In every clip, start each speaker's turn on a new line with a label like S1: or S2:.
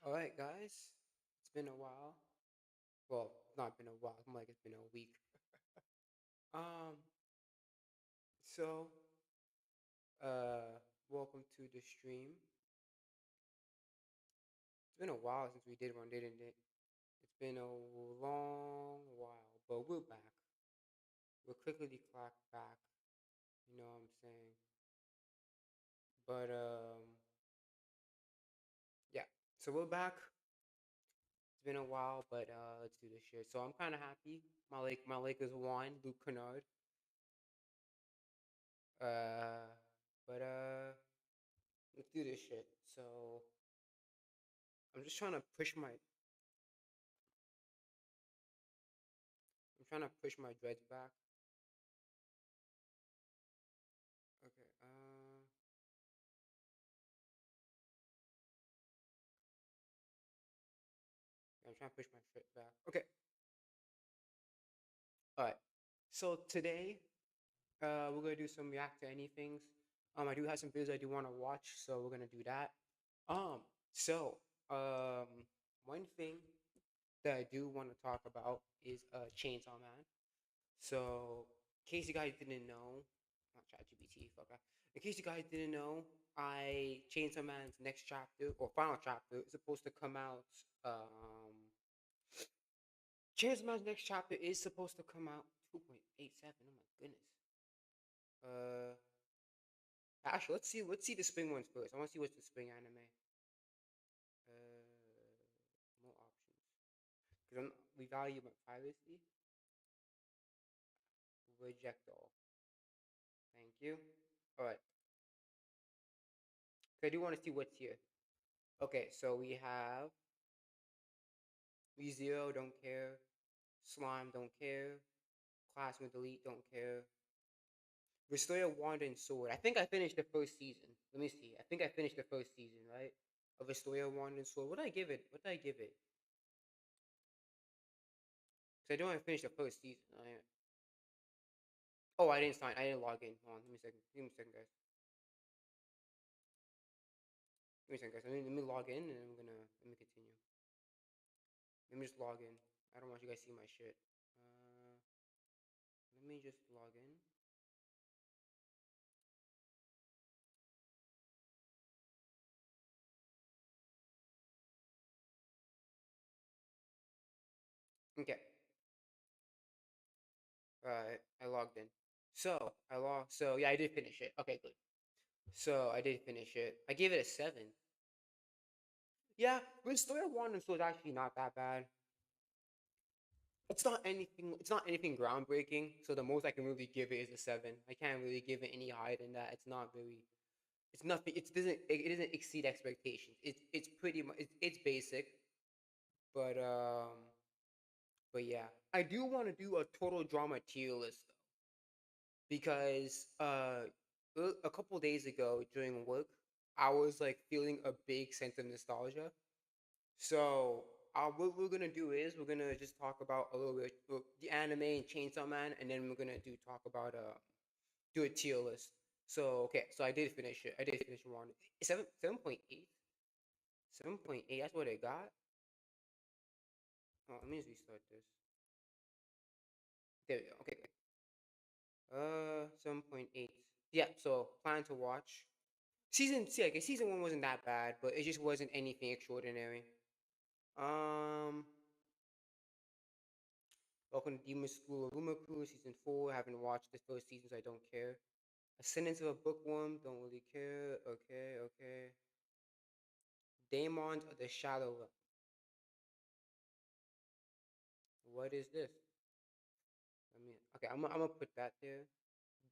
S1: All right, guys. It's been a while. Well, not been a while. I'm like it's been a week. Um. So, welcome to the stream. It's been a while since we did one, didn't it? It's been a long while, but we're back. We're quickly clock back. You know what I'm saying? But yeah. So we're back. It's been a while, but let's do this shit. So I'm kind of happy. My Lakers won. Luke Kennard. Uh, but let's do this shit. So I'm just trying to push my I'm trying to push my dreads back. Okay. I'm trying to push my shit back. Okay. All right. So today, we're gonna do some react to anything's. I do have some videos I do want to watch, so we're gonna do that. Um. So, um, one thing that I do want to talk about is Chainsaw Man. So, in case you guys didn't know, not ChatGPT, fuck that. In case you guys didn't know, I Chainsaw Man's next chapter or final chapter is supposed to come out. Chainsaw Man's next chapter is supposed to come out 2.87. Oh my goodness. Uh, actually, let's see the spring ones first. I want to see what's the spring anime. More options because we value my privacy. Reject all. Thank you. All right. I do want to see what's here. Okay, so we have ReZero, don't care. Slime, don't care. Classroom Delete, don't care. Restore Wand and Sword. I think I finished the first season. Let me see. I think I finished the first season, right? Of Restore Wand and Sword. What did I give it? What did I give it? Because I don't want to finish the first season. Oh, I didn't sign. I didn't log in. Hold on. Give me a second. Give me a second, guys. Give me a second, guys. Let me log in and let me continue. Let me just log in. I don't want you guys to see my shit. Uh, Let me just log in. Okay. I logged in. So yeah, I did finish it. Okay, good. So I did finish it. I gave it a 7. Yeah, Restore One and Sword is actually not that bad. It's not anything groundbreaking. So the most I can really give it is a 7. I can't really give it any higher than that. It's not very. It's nothing. It doesn't exceed expectations. It's pretty much it's basic, but yeah, I do want to do a total drama tier list though because a couple days ago during work I was like feeling a big sense of nostalgia. So what we're gonna do is we're gonna just talk about a little bit the anime and Chainsaw Man, and then we're gonna talk about do a tier list. So okay, so I did finish it. I did finish one. 7.8. 7.8. That's what I got. Oh, let me just restart this. There we go. Okay. 7.8. Yeah. So plan to watch okay, season one wasn't that bad, but it just wasn't anything extraordinary. Um, Welcome to Demon School of Rumaku, season four. I haven't watched the first season, so I don't care. Ascendance of a Bookworm, don't really care. Okay, okay. Daemons of the Shadow Realm. What is this? Okay, I'm gonna put that there.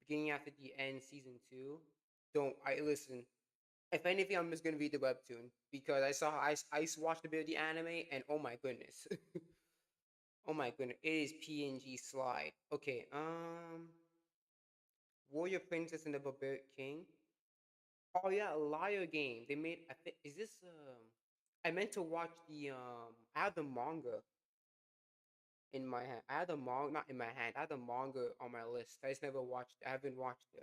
S1: Beginning after the end, season two. Don't I listen? If anything, I'm just gonna read the webtoon because I watched a bit of the anime and oh my goodness, oh my goodness, it is PNG slide. Okay, Warrior Princess and the Barbaric King. Oh yeah, Liar Game. They made. I think is this. I meant to watch the. I have the manga in my hand. I have the manga, not in my hand. I have the manga on my list. I just never watched. I haven't watched the.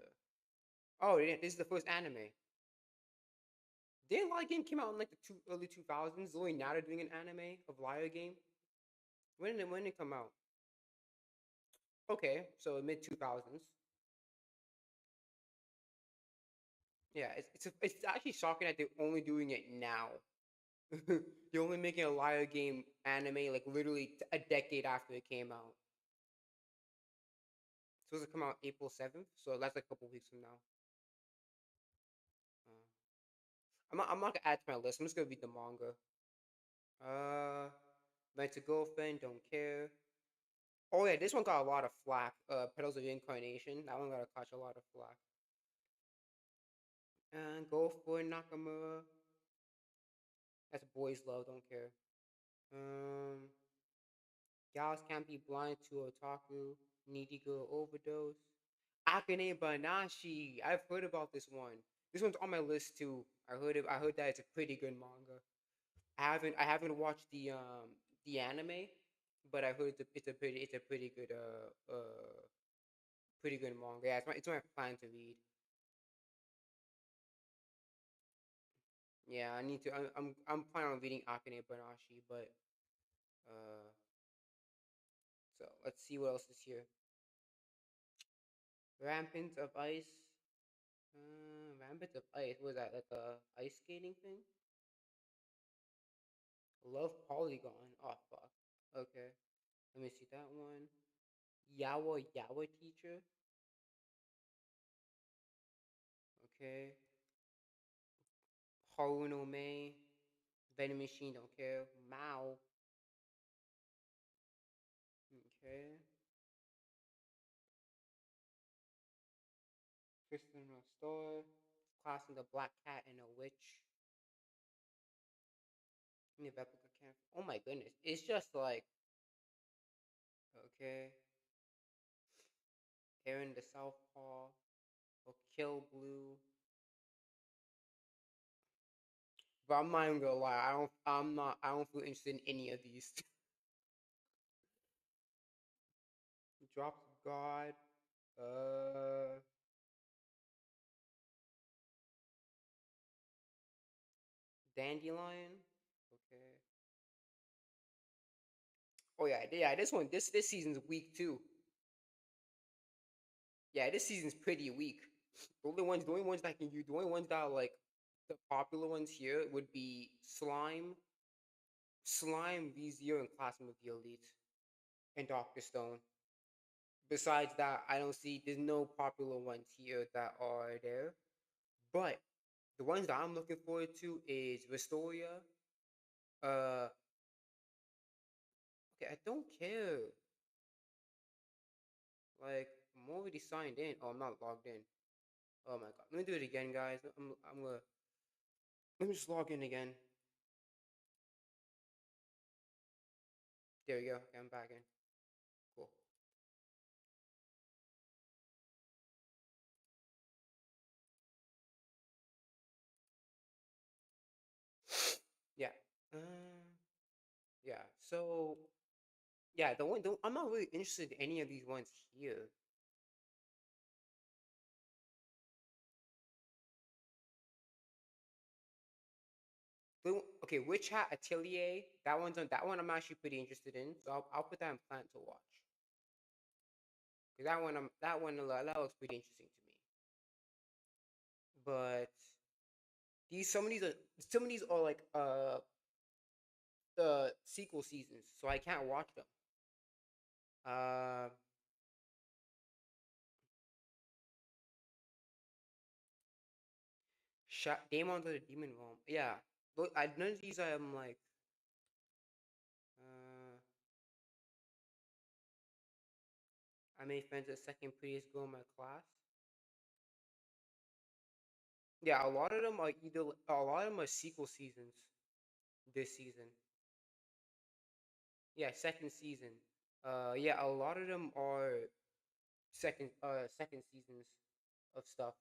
S1: Oh yeah, this is the first anime. Didn't Liar Game came out in like the early 2000s? Only now they're doing an anime of Liar Game. When did it come out? Okay, so mid 2000s. Yeah, it's actually shocking that they're only doing it now. They're only making a Liar Game anime like literally a decade after it came out. It's supposed to come out April 7th, so that's like a couple weeks from now. Uh, I'm not gonna add to my list. I'm just gonna read the manga. Uh, Meant to Girlfriend, Don't Care. Oh yeah, this one got a lot of flack. Petals of Incarnation. That one got to catch a lot of flack. And Go for Nakamura. That's Boys Love, Don't Care. Um, Gals Can't Be Blind to Otaku. Needy Girl Overdose. Akane Banashi. I've heard about this one. This one's on my list too. I heard that it's a pretty good manga. I haven't watched the anime, but I heard it's a pretty good pretty good manga. Yeah, it's my plan to read. Yeah, I need to. I'm planning on reading Akane Banashi, but uh, so let's see what else is here. Rampant of Ice. Rampant of Ice. What was that, like a ice skating thing? Love Polygon. Oh fuck. Okay, let me see that one. Yawa Teacher. Okay. Haru no May. Venom Machine. Don't care. Mao. Okay. Kristen Restore. Class in the Black Cat and a Witch. Replica Camp. Oh my goodness. It's just like okay. Aaron the Southpaw. Or Kill Blue. But I'm not even gonna lie. I don't feel interested in any of these. Drops of God. Uh. Dandelion. Okay. Oh yeah, yeah. This one, this season's weak too. Yeah, this season's pretty weak. The only ones that can use, the only ones that are like the popular ones here would be Slime, VZero, and Classroom of the Elite, and Doctor Stone. Besides that, I don't see. There's no popular ones here that are there. But the ones that I'm looking forward to is Restoria. Uh, okay, I don't care. Like I'm already signed in. Oh, I'm not logged in. Oh my god. Let me do it again, guys. I'm gonna let me just log in again. There we go. Okay, I'm back in. Cool. Yeah. Um. Yeah. So yeah, I'm not really interested in any of these ones here. Okay, Witch Hat Atelier. That one I'm actually pretty interested in. So I'll put that in plan to watch. Cause that looks pretty interesting to me. But these some of these are like the sequel seasons, so I can't watch them. Uh, Demon to the Demon Realm. Yeah, but none of these I'm like. Uh, I made friends with the second prettiest girl in my class. Yeah, a lot of them are sequel seasons this season. Yeah, second season. Yeah, a lot of them are second seasons of stuff.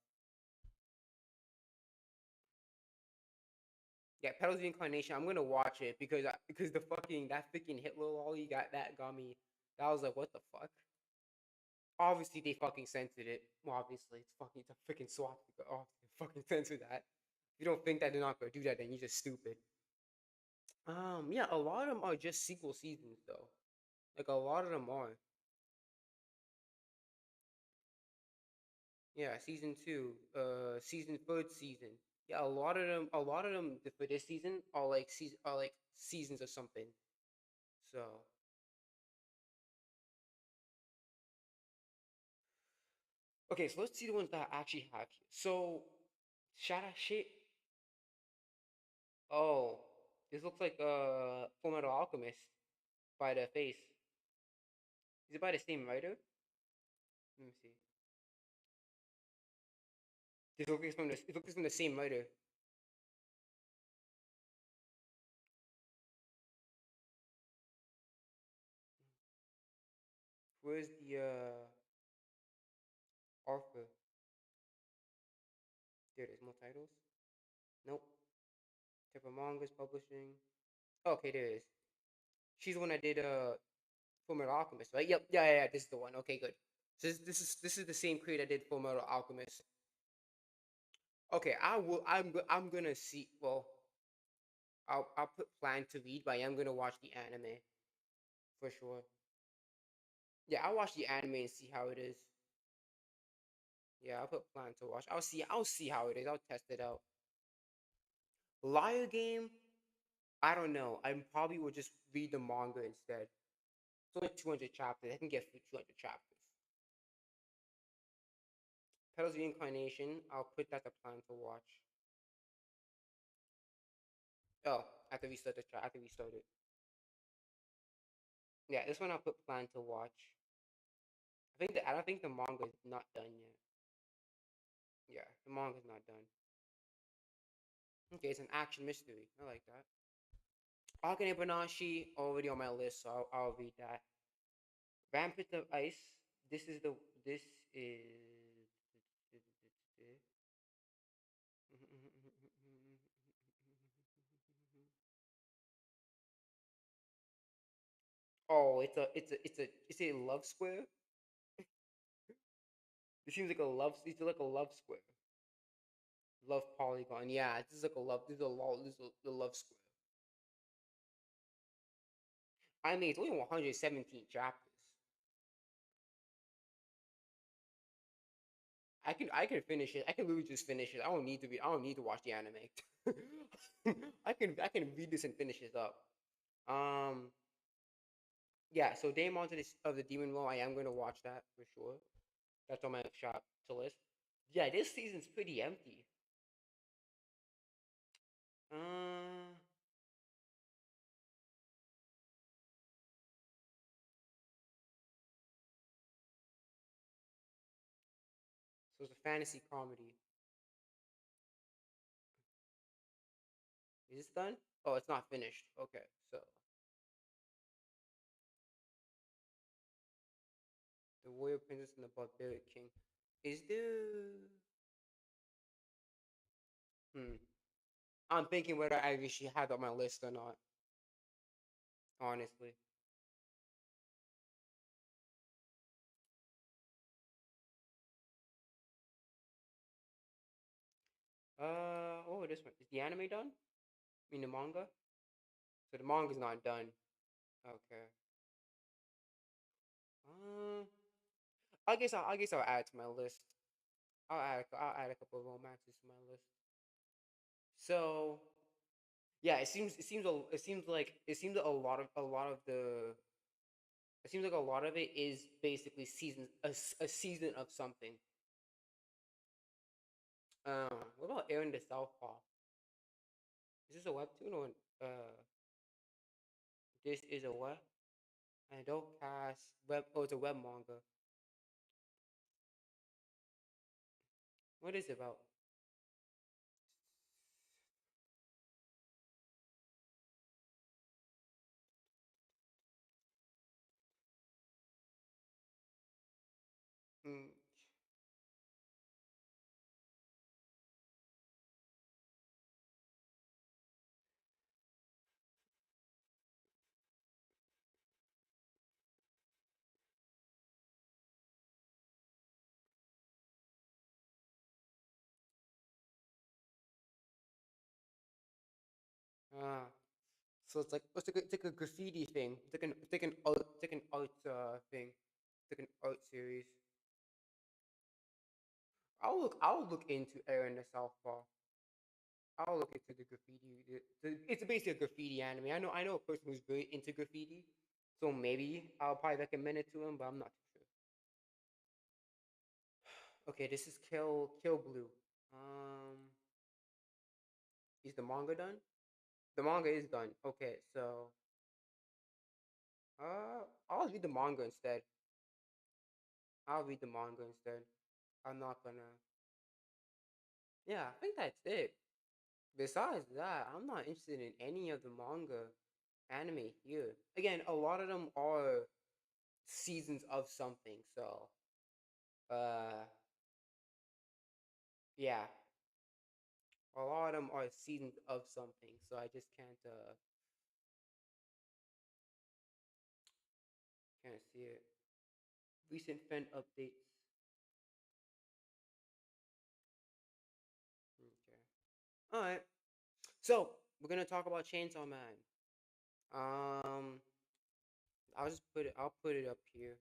S1: Yeah, Petals of Incarnation. I'm gonna watch it because that freaking Hitler lolly got me. That was like, what the fuck? Obviously, they fucking censored it. Well, obviously, it's a freaking swastika. Oh, they fucking censored that. you don't think that they're not gonna do that, then you're just stupid. Yeah, a lot of them are just sequel seasons though. Like a lot of them are. Yeah, season two, season third season. Yeah, a lot of them for this season are like seasons or something. So okay, so let's see the ones that I actually have here. So Shadow shit. Oh, this looks like Full Metal Alchemist by the face. Is it by the same writer? Let me see. It looks from the same writer. Where's the author? There it is. More titles. Nope. Type of mangas publishing. Okay, there it is. She's the one that did Full Metal Alchemist, right? Yep. Yeah, yeah, yeah. This is the one. Okay, good. So this is the same creator that did Full Metal Alchemist. Okay, I will. I'm gonna see. Well, I'll put plan to read, but I am gonna watch the anime for sure. Yeah, I'll watch the anime and see how it is. Yeah, I'll put plan to watch. I'll see how it is. I'll test it out. Liar Game. I don't know. I probably will just read the manga instead. It's only 200 chapters. I can get through 200 chapters. Petals Reincarnation. I'll put that to plan to watch. Oh, I have to restart the chat. I have to restart it. Yeah, this one I'll put plan to watch. I don't think the manga's not done yet. Yeah, the manga's not done. Okay, it's an action mystery. I like that. Akane Banashi already on my list, so I'll read that. Rampant of Ice. This is the this is Oh, it's a love square. It seems like a love. It's like a love square. Love polygon. Yeah, this is like a love. This is a love. This is the love square. I mean, it's only 117 chapters. I can finish it. I can literally just finish it. I don't need to be. I don't need to watch the anime. I can read this and finish this up. Um. Yeah. So Daemon of the Demon World. I am going to watch that for sure. That's on my shop to list. Yeah, this season's pretty empty. Uh. So it's a fantasy comedy. Is this done? Oh, it's not finished. Okay. So the Warrior Princess and the Barbaric King. Is there? Hmm. I'm thinking whether I actually have it on my list or not. Honestly. Oh, this one is the anime done? I mean the manga. So the manga's not done. Okay. Uh, I guess I'll add it to my list. I'll add a couple of romances to my list. So yeah, it seems like a lot of it is basically a season of something. What about Aaron the Southpaw? Is this a webtoon or this is a what? An adult cast web? Oh, it's a web manga. What is it about? Mm, Ah, so it's like a graffiti thing. It's like an art thing. It's like an art series. I'll look into Aaron the Southpaw. I'll look into the graffiti. It's basically a graffiti anime. I know a person who's very into graffiti, so maybe I'll probably recommend it to him, but I'm not too sure. Okay, this is Kill Blue. Is the manga done? The manga is done. Okay, so I'll read the manga instead. I'll read the manga instead. I'm not gonna. Yeah, I think that's it. Besides that, I'm not interested in any of the manga anime here. Again, a lot of them are seasons of something. So, uh, yeah, a lot of them are seasons of something. So I just can't see it. Recent fan updates. Okay. All right. So we're gonna talk about Chainsaw Man. Um, I'll just put it. I'll put it up here.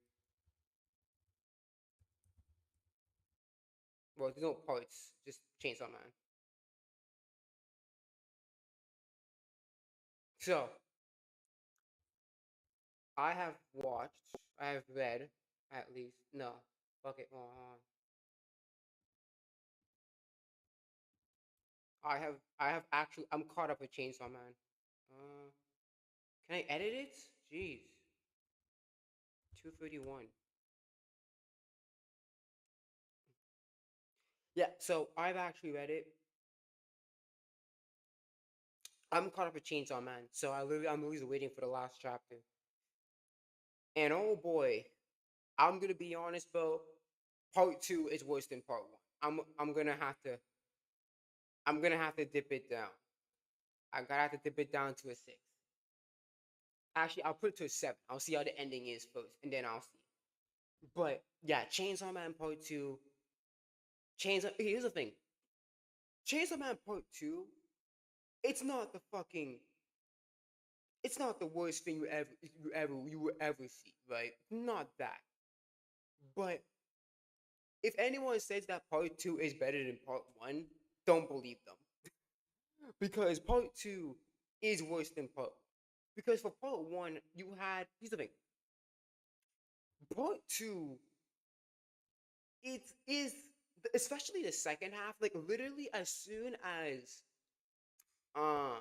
S1: Well, there's no parts. Just Chainsaw Man. So I have watched. I have read at least. No. Fuck it. I have actually. I'm caught up with Chainsaw Man. Uh, can I edit it? Jeez. 231. Yeah. So I've actually read it. I'm caught up with Chainsaw Man. So I'm literally waiting for the last chapter. And oh boy, I'm gonna be honest, bro. Part two is worse than part one. I'm gonna have to dip it down. I gotta have to dip it down to a six. Actually, I'll put it to a seven. I'll see how the ending is first, and then I'll see. But yeah, Chainsaw Man Part Two. Chainsaw. Here's the thing. Chainsaw Man Part Two. It's not the fucking. It's not the worst thing you will ever see, right? Not that. But if anyone says that Part Two is better than Part One, don't believe them because Part Two is worse than Part One. Because for Part One, you had. Here's the thing. Part Two, it is especially the second half. Like literally, as soon as uh,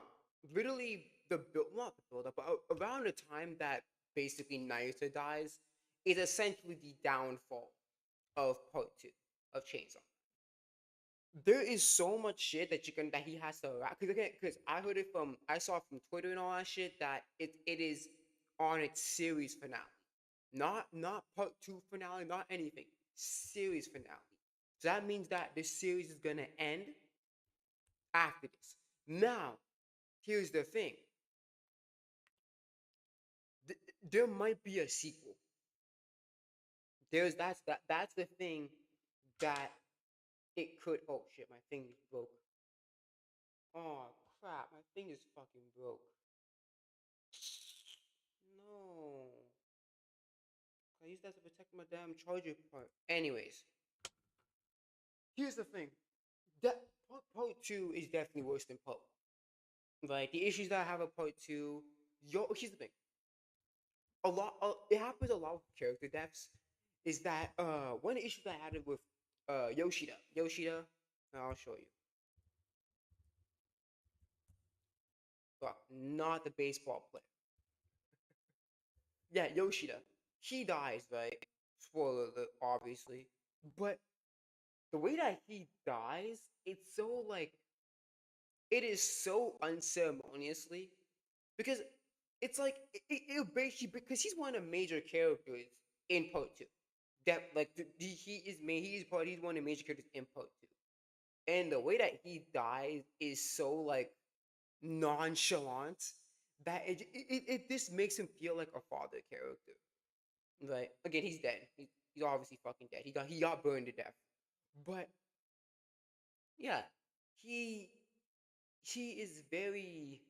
S1: literally the build, not the build up, but around the time that basically Naruto dies, is essentially the downfall of Part Two of Chainsaw. There is so much shit that he has to wrap. Because I saw it from Twitter and all that shit that it is on its series finale, not part two finale, not anything, series finale. So that means that this series is gonna end after this. Now, here's the thing: there might be a sequel. That's the thing that it could. Oh shit, my thing broke. Oh crap, my thing is fucking broke. No. I use that to protect my damn charger part. Anyways, here's the thing. That part two is definitely worse than part one. Like the issues that I have with part two, here's the thing. It happens a lot with character deaths. Is that one of the issues I had with Yoshida. Yoshida, I'll show you. Fuck, not the baseball player. Yeah, Yoshida. He dies, right? Spoiler alert, obviously. But the way that he dies, it's so like it is so unceremoniously because it's like it basically because he's one of the major characters in part two. That like he is main he's one of the major characters in part two, and the way that he dies is so like nonchalant that it just makes him feel like a father character. Like again, he's dead. He's obviously fucking dead. He got burned to death. But yeah, he he is very.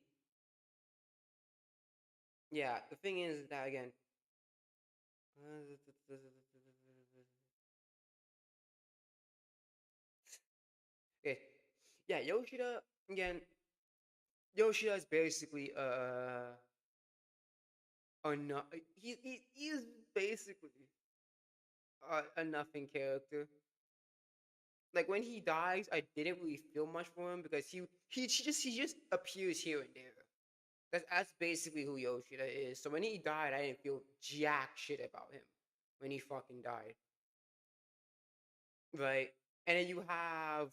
S1: Yeah, the thing is that again. Okay. Yeah, Yoshida again. Yoshida is basically a no, he is basically a nothing character. Like when he dies, I didn't really feel much for him because he just appears here and there. That's basically who Yoshida is. So when he died, I didn't feel jack shit about him when he fucking died, right? And then you have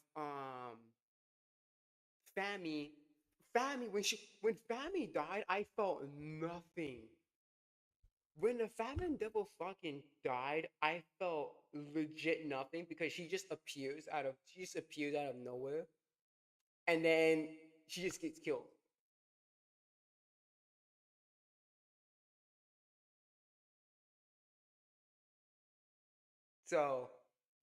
S1: Fami. Fami when Fami died, I felt nothing. When the Famine Devil fucking died, I felt legit nothing because she just appears out of nowhere, and then she just gets killed. So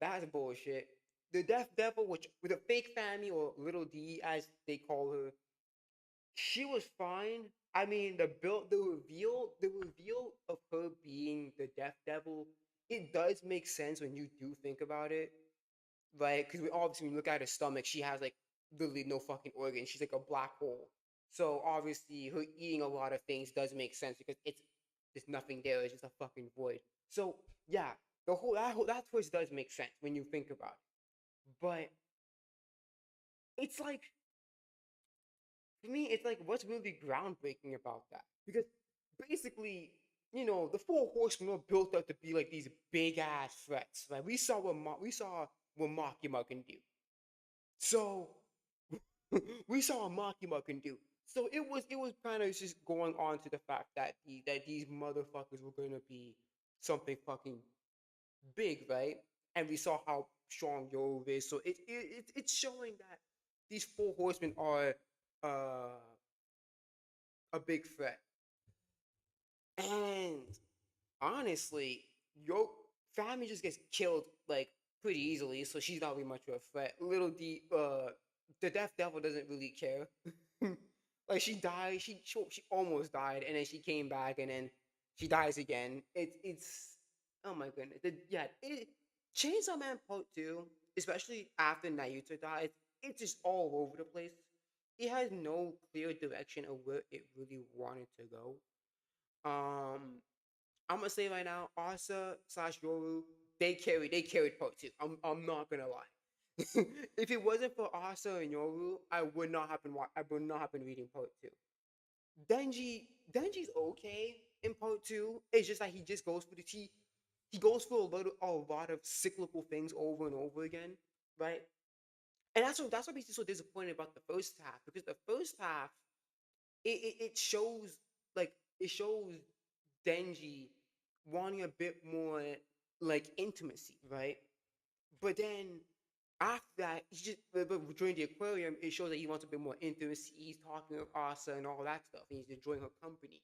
S1: that's bullshit. The Death Devil, which with a fake family or Little D as they call her, she was fine. I mean, the reveal of her being the Death Devil, it does make sense when you do think about it, right? Because we obviously when you look at her stomach, she has like literally no fucking organ. She's like a black hole. So obviously, her eating a lot of things does make sense because there's nothing there. It's just a fucking void. So yeah, that twist does make sense when you think about it. But it's like to me, it's like what's really groundbreaking about that? Because basically, the four horsemen were built up to be like these big ass threats. Right? We saw what Makima can do. So we saw what Makima can do. So it was kind of just going on to the fact that these motherfuckers were gonna be something fucking big, right? And we saw how strong Yov is. So it's showing that these four horsemen are uh, a big threat. And honestly, your family just gets killed like pretty easily, so she's not really much of a threat. The Death Devil doesn't really care. Like she died, she almost died, and then she came back, and then she dies again. It's oh my goodness. Chainsaw Man Part Two, especially after Naruto died, it's just all over the place. It has no clear direction of where it really wanted to go. Um, I'm gonna say right now, Asa slash Yoru, they carried part two. I'm not gonna lie. If it wasn't for Asa and Yoru, I would not have been reading part two. Denji's okay in part two. It's just that he just goes for he goes for a lot of cyclical things over and over again, right? And that's what makes me so disappointed about the first half because the first half it shows like it shows Denji wanting a bit more like intimacy, right? But then after that, he just but during the aquarium, it shows that he wants a bit more intimacy. He's talking with Asa and all that stuff, and he's enjoying her company.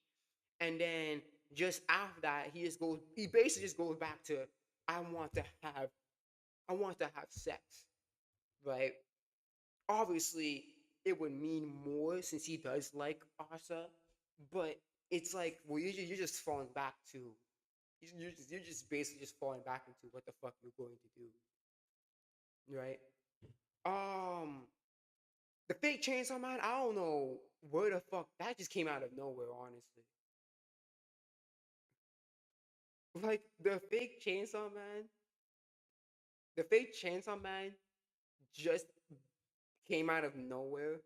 S1: And then just after that, he basically just goes back to I want to have I want to have sex, right? Obviously it would mean more since he does like Asa, but it's like well you're just falling back to you're just basically just falling back into what the fuck you're going to do, right? Um, the fake Chainsaw Man, I don't know where the fuck that just came out of nowhere, honestly. Like the fake Chainsaw Man just came out of nowhere.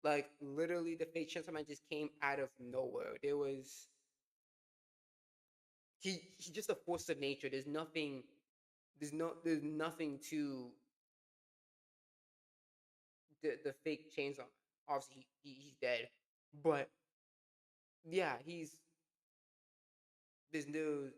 S1: Like literally, the fake Chainsaw Man just came out of nowhere. He just a force of nature. There's nothing to the fake Chainsaw Man. Obviously, he's dead, but yeah, there's no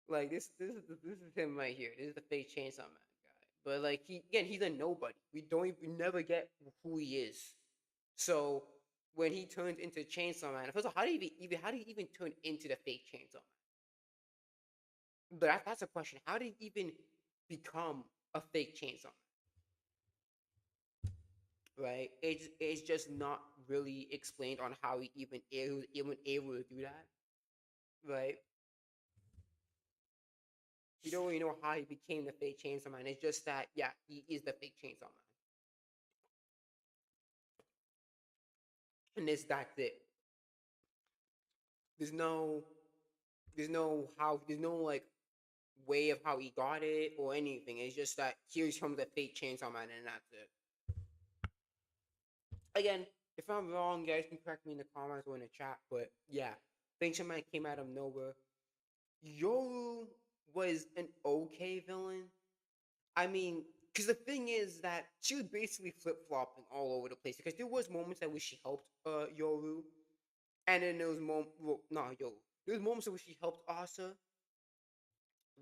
S1: like this is him right here. This is the fake Chainsaw Man guy. But like he's a nobody. We never get who he is. So when he turns into Chainsaw Man, first of all, how do you even turn into the fake Chainsaw Man? But that's a question. How did he even become a fake Chainsaw Man? right? It's just not really explained on how he was even able to do that, right? We don't really know how he became the fake Chainsaw Man. It's just that yeah, he is the fake Chainsaw Man, and that's it. There's no there's no like way of how he got it or anything. It's just that here comes the fake Chainsaw Man, and that's it. Again, if I'm wrong, guys can correct me in the comments or in the chat. But yeah, fake Chainsaw Man came out of nowhere. Yoru was an okay villain. I mean, because the thing is that she was basically flip flopping all over the place. Because there was moments that where she helped Yoru, and then there was well, not Yoru. There was moments where she helped Asa,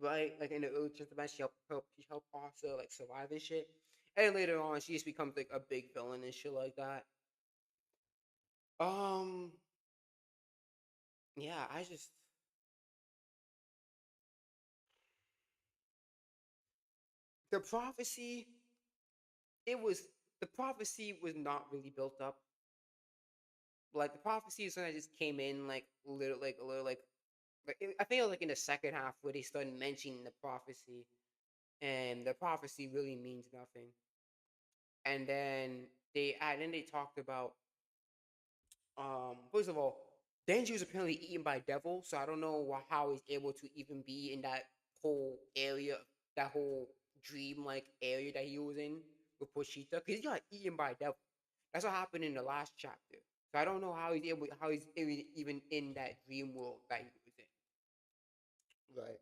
S1: right? Like in the early Gentleman, she helped Asa like survive and shit. And later on, she just becomes like a big villain and shit like that. Um, yeah, I just the prophecy. It was the prophecy was not really built up. Like the prophecy is something that just came in like a little like I think it was like in the second half where they started mentioning the prophecy, and the prophecy really means nothing. And then they talked about first of all, Denji was apparently eaten by devil, so I don't know how he's able to even be in that whole area, that whole dream like area that he was in with Pochita, because he got eaten by a devil. That's what happened in the last chapter. So I don't know how he's even in that dream world that he was in. Right.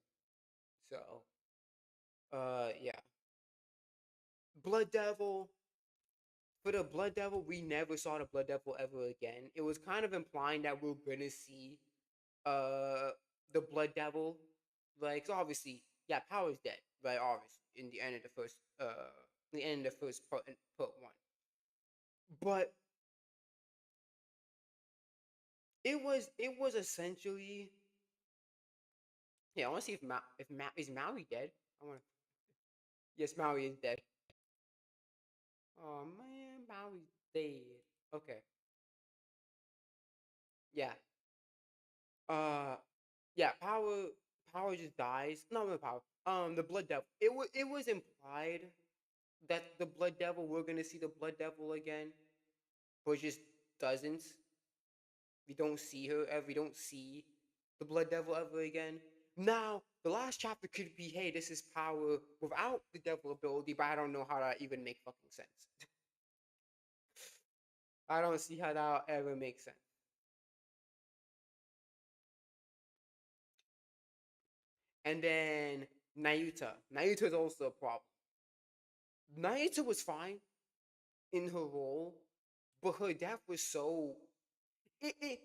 S1: So yeah. Blood Devil. For the Blood Devil, we never saw the Blood Devil ever again. It was kind of implying that we're gonna see uh the Blood Devil. Like so obviously, yeah, Power's dead, right? Obviously, in the end of the end of the first part one. But it was essentially yeah. I want to see if is Maui dead. I want to yes, Maui is dead. Oh man, Maui's dead. Okay, yeah. Uh, yeah. Power just dies. No, Power. The Blood Devil. It was implied that the Blood Devil we're gonna see the Blood Devil again, but it just doesn't. We don't see her ever. We don't see the Blood Devil ever again. Now, the last chapter could be, hey, this is Power without the Devil ability, but I don't know how that even make fucking sense. I don't see how that ever makes sense. And then Nayuta. Nayuta is also a problem. Nayuta was fine in her role, but her death was so it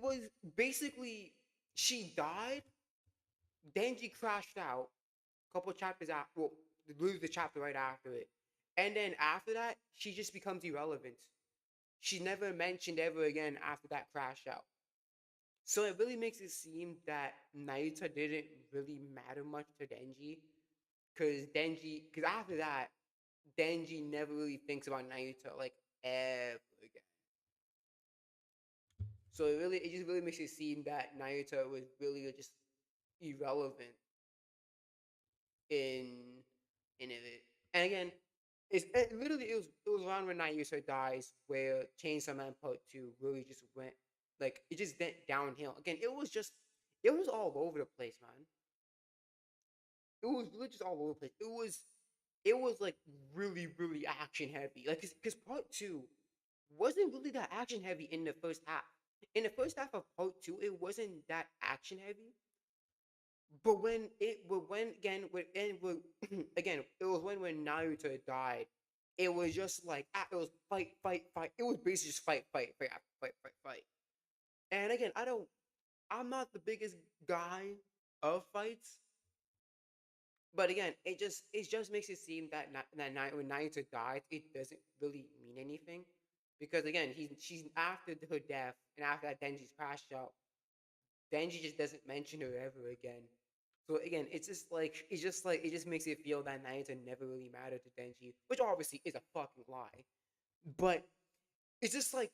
S1: was basically she died. Denji crashed out. A couple chapters after, well, lose the chapter right after it, and then after that, she just becomes irrelevant. She's never mentioned ever again after that crash out. So it really makes it seem that Naruto didn't really matter much to Denji, because after that, Denji never really thinks about Naruto like ever again. So it just really makes it seem that Naruto was really just irrelevant in in it. And again, it was around when Naruto dies where Chainsaw Man Part Two really just went like it just went downhill. Again, it was all over the place, man. It was really just all over the place. It was like really action heavy. Like because Part Two wasn't really that action heavy in the first half. In the first half of Part Two, it wasn't that action heavy. But when again, again, it was when Naruto died. It was just like it was fight. It was basically just fight. And again, I'm not the biggest guy of fights, but again, it just makes it seem that when Naruto died, it doesn't really mean anything, because again, she's after her death and after that Denji's crashed out. Denji just doesn't mention her ever again. So again, it's just like it just makes it feel that Naruto never really mattered to Denji, which obviously is a fucking lie. But it's just like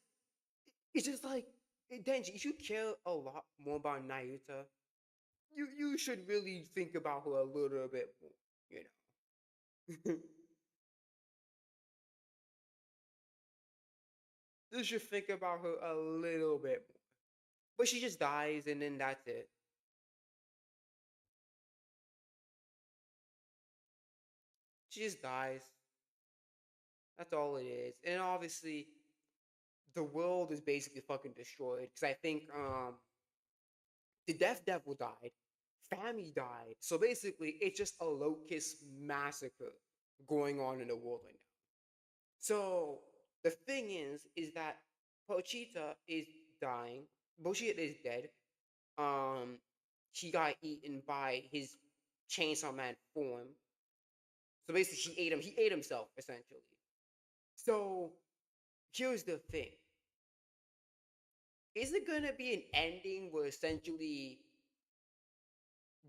S1: it's just like Denji, if you care a lot more about Nayuta, you should really think about her a little bit more, you know. You should think about her a little bit more. But she just dies and then that's it. She just dies. That's all it is. And obviously the world is basically fucking destroyed. Because I think the Death Devil died, Family died. So basically it's just a locust massacre going on in the world right now. So the thing is that Pochita is dying. Pochita is dead. Um, he got eaten by his Chainsaw Man form. So basically, he ate him. He ate himself essentially. So here's the thing: is it gonna be an ending where essentially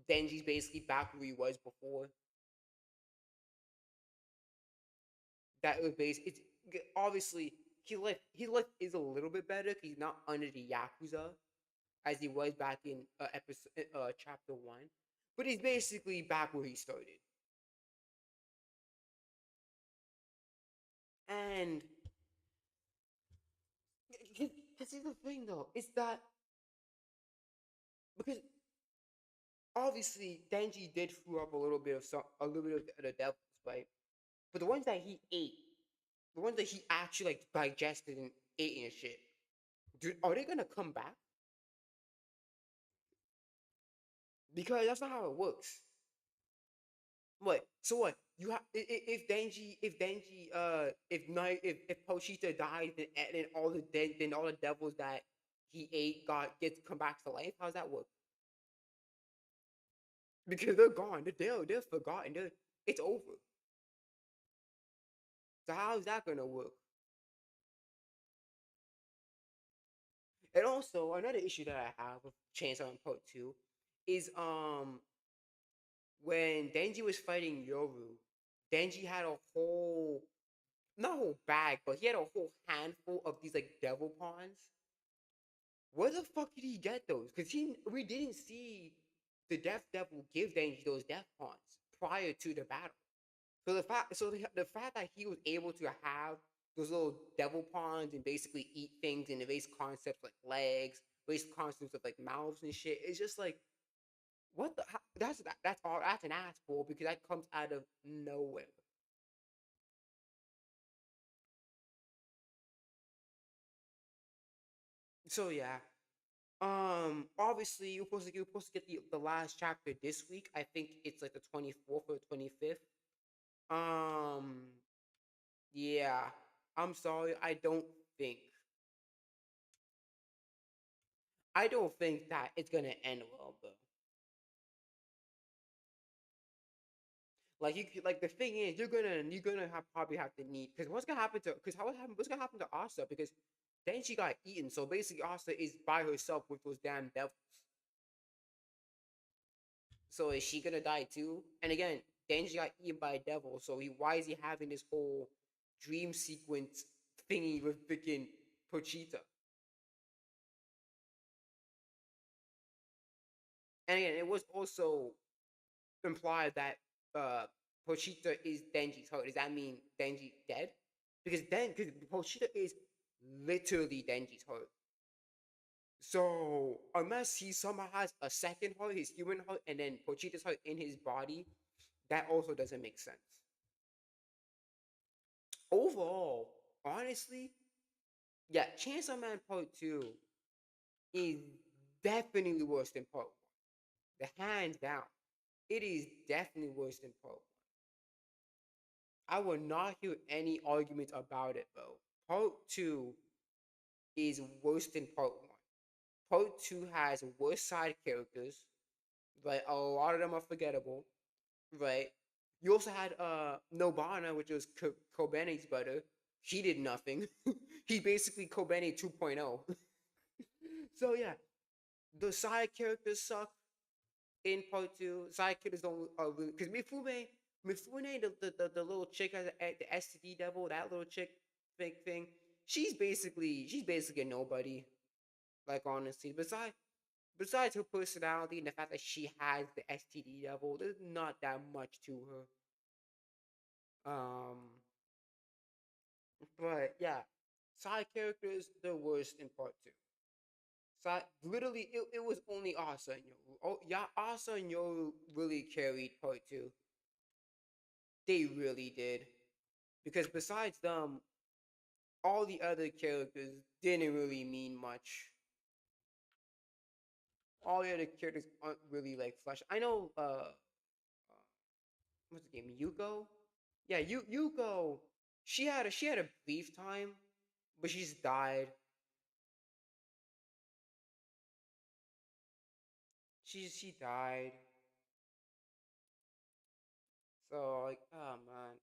S1: Denji's basically back where he was before? That was based. It's obviously he life is a little bit better because he's not under the yakuza as he was back in episode chapter one, but he's basically back where he started. And this is the thing though, is that because obviously Denji did throw up a little bit of the devils, right? But the ones that he ate, the ones that he actually like digested and ate and shit, dude, are they gonna come back? Because that's not how it works. What? So what? You have if Pochita dies and then all the devils that he ate got gets come back to life. How's that work? Because they're gone. They're forgotten. It's over. So how's that gonna work? And also another issue that I have with Chainsaw Man Part Two is when Denji was fighting Yoru, Denji had a whole not a whole bag, but he had a whole handful of these like devil pawns. Where the fuck did he get those? Because we didn't see the Death Devil give Denji those death pawns prior to the battle. So the fact that he was able to have those little devil pawns and basically eat things and base concepts like legs, base concepts of like mouths and shit, it's just like what the that's all that's an ass for because that comes out of nowhere. So yeah. Obviously you're supposed to get the last chapter this week. I think it's like the 24th or 25th. Um yeah. I'm sorry, think I don't think that it's gonna end well, bro. Like like the thing is, you're gonna have probably have to need because what's gonna happen to Asa because then she got eaten. So basically, Asa is by herself with those damn devils. So is she gonna die too? And again, Denji got eaten by a devil. So why is he having this whole dream sequence thingy with freaking Pochita? And again, it was also implied that Pochita is Denji's hurt. Does that mean Denji dead? Because Pochita is literally Denji's hurt. So unless he somehow has a second heart, his human heart, and then Pochita's heart in his body, that also doesn't make sense. Overall, honestly, yeah, Chainsaw Man Part 2 is definitely worse than Part 1. The hands down. It is definitely worse than Part 1. I will not hear any argument about it, bro. Part 2 is worse than Part 1. Part 2 has worse side characters. Like, a lot of them are forgettable, right? You also had Nobana, which was Kobene's brother. He did nothing. He basically Kobene 2.0. So yeah, the side characters suck in part two. Side characters don't really because Mifune, the little chick as the STD devil, that little chick big thing. She's basically a nobody. Like honestly, besides her personality and the fact that she has the STD level, there's not that much to her. But yeah, side characters the worst in part two. Side literally, it was only Asa and Yoru. Oh yeah, Asa and Yoru really carried part two. They really did because besides them, all the other characters didn't really mean much. All the other characters aren't really like flesh. I know what's the game? Yuko? Yeah, Yuko. She had a brief time, but she just died. She died. So like, oh man,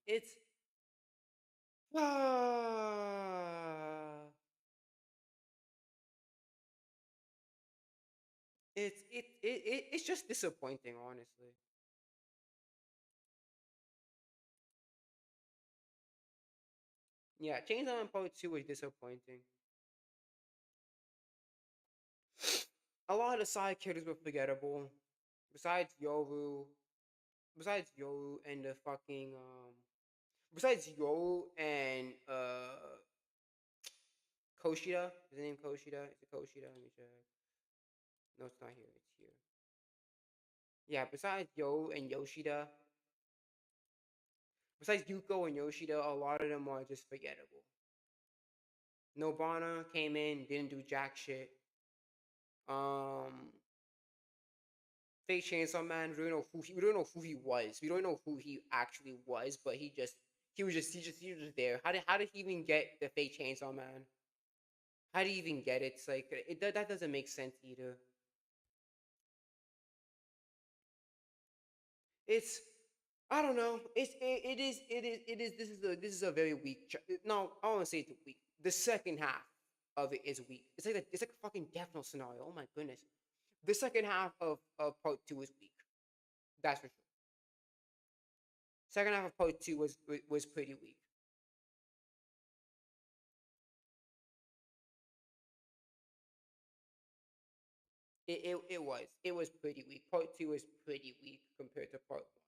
S1: ah, it's just disappointing, honestly. Yeah, Chainsaw Man Part Two was disappointing. A lot of the side characters were forgettable. Besides Yoru, besides Yoru and the fucking besides Yoru and Koshida. Is the name Koshida? Is it Koshida? Let me check. No, it's not here. It's here. Yeah, besides Yo and Yoshida, besides Yuko and Yoshida, a lot of them are just forgettable. Nobana came in, didn't do jack shit. Um, Fake Chainsaw Man, we don't know who he was. We don't know who he actually was, but he was just there. How did he even get the Fake Chainsaw Man? How did he even get it? It's like that doesn't make sense either. It's I don't know. It is. This is a very weak. No, I don't want to say it's weak. The second half of it is weak. It's like a fucking Death Note scenario. Oh my goodness. The second half of part two is weak. That's for sure. Second half of part two was pretty weak. It was pretty weak. Part two was pretty weak compared to part one.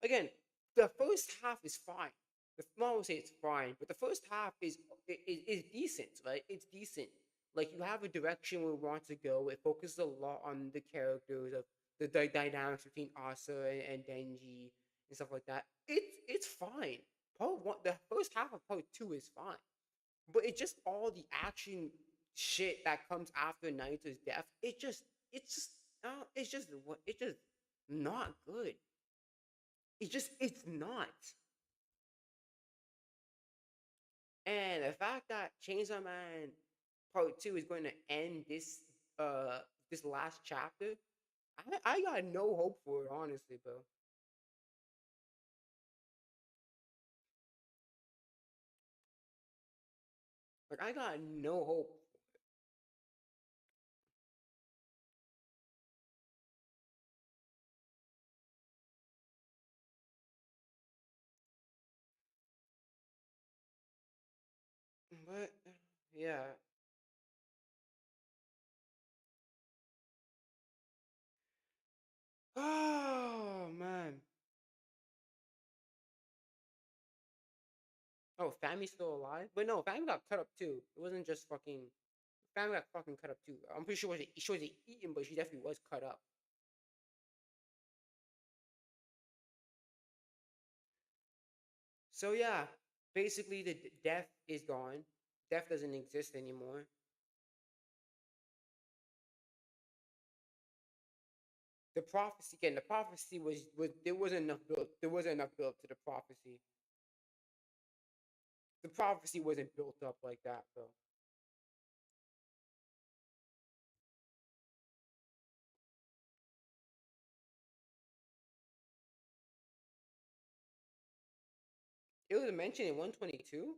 S1: Again, the first half is fine. The I won't say it's fine, but the first half is decent, right? It's decent. Like you have a direction where we want to go. It focuses a lot on the characters of the dynamics between Asa and Denji and stuff like that. It's fine. Part one, the first half of part two is fine, but it's just all the action shit that comes after Naruto's death. It's just not good. It's not. And the fact that Chainsaw Man Part Two is going to end uh this last chapter, I got no hope for it, honestly, bro. Like I got no hope. But yeah. Oh man. Oh, Family's still alive? But no, Family got cut up too. It wasn't just fucking Family got fucking cut up too. I'm pretty sure she wasn't eaten, but she definitely was cut up. So yeah, basically death is gone. Death doesn't exist anymore. The prophecy was there wasn't enough build. There wasn't enough build to the prophecy. The prophecy wasn't built up like that, though. It was mentioned in 122.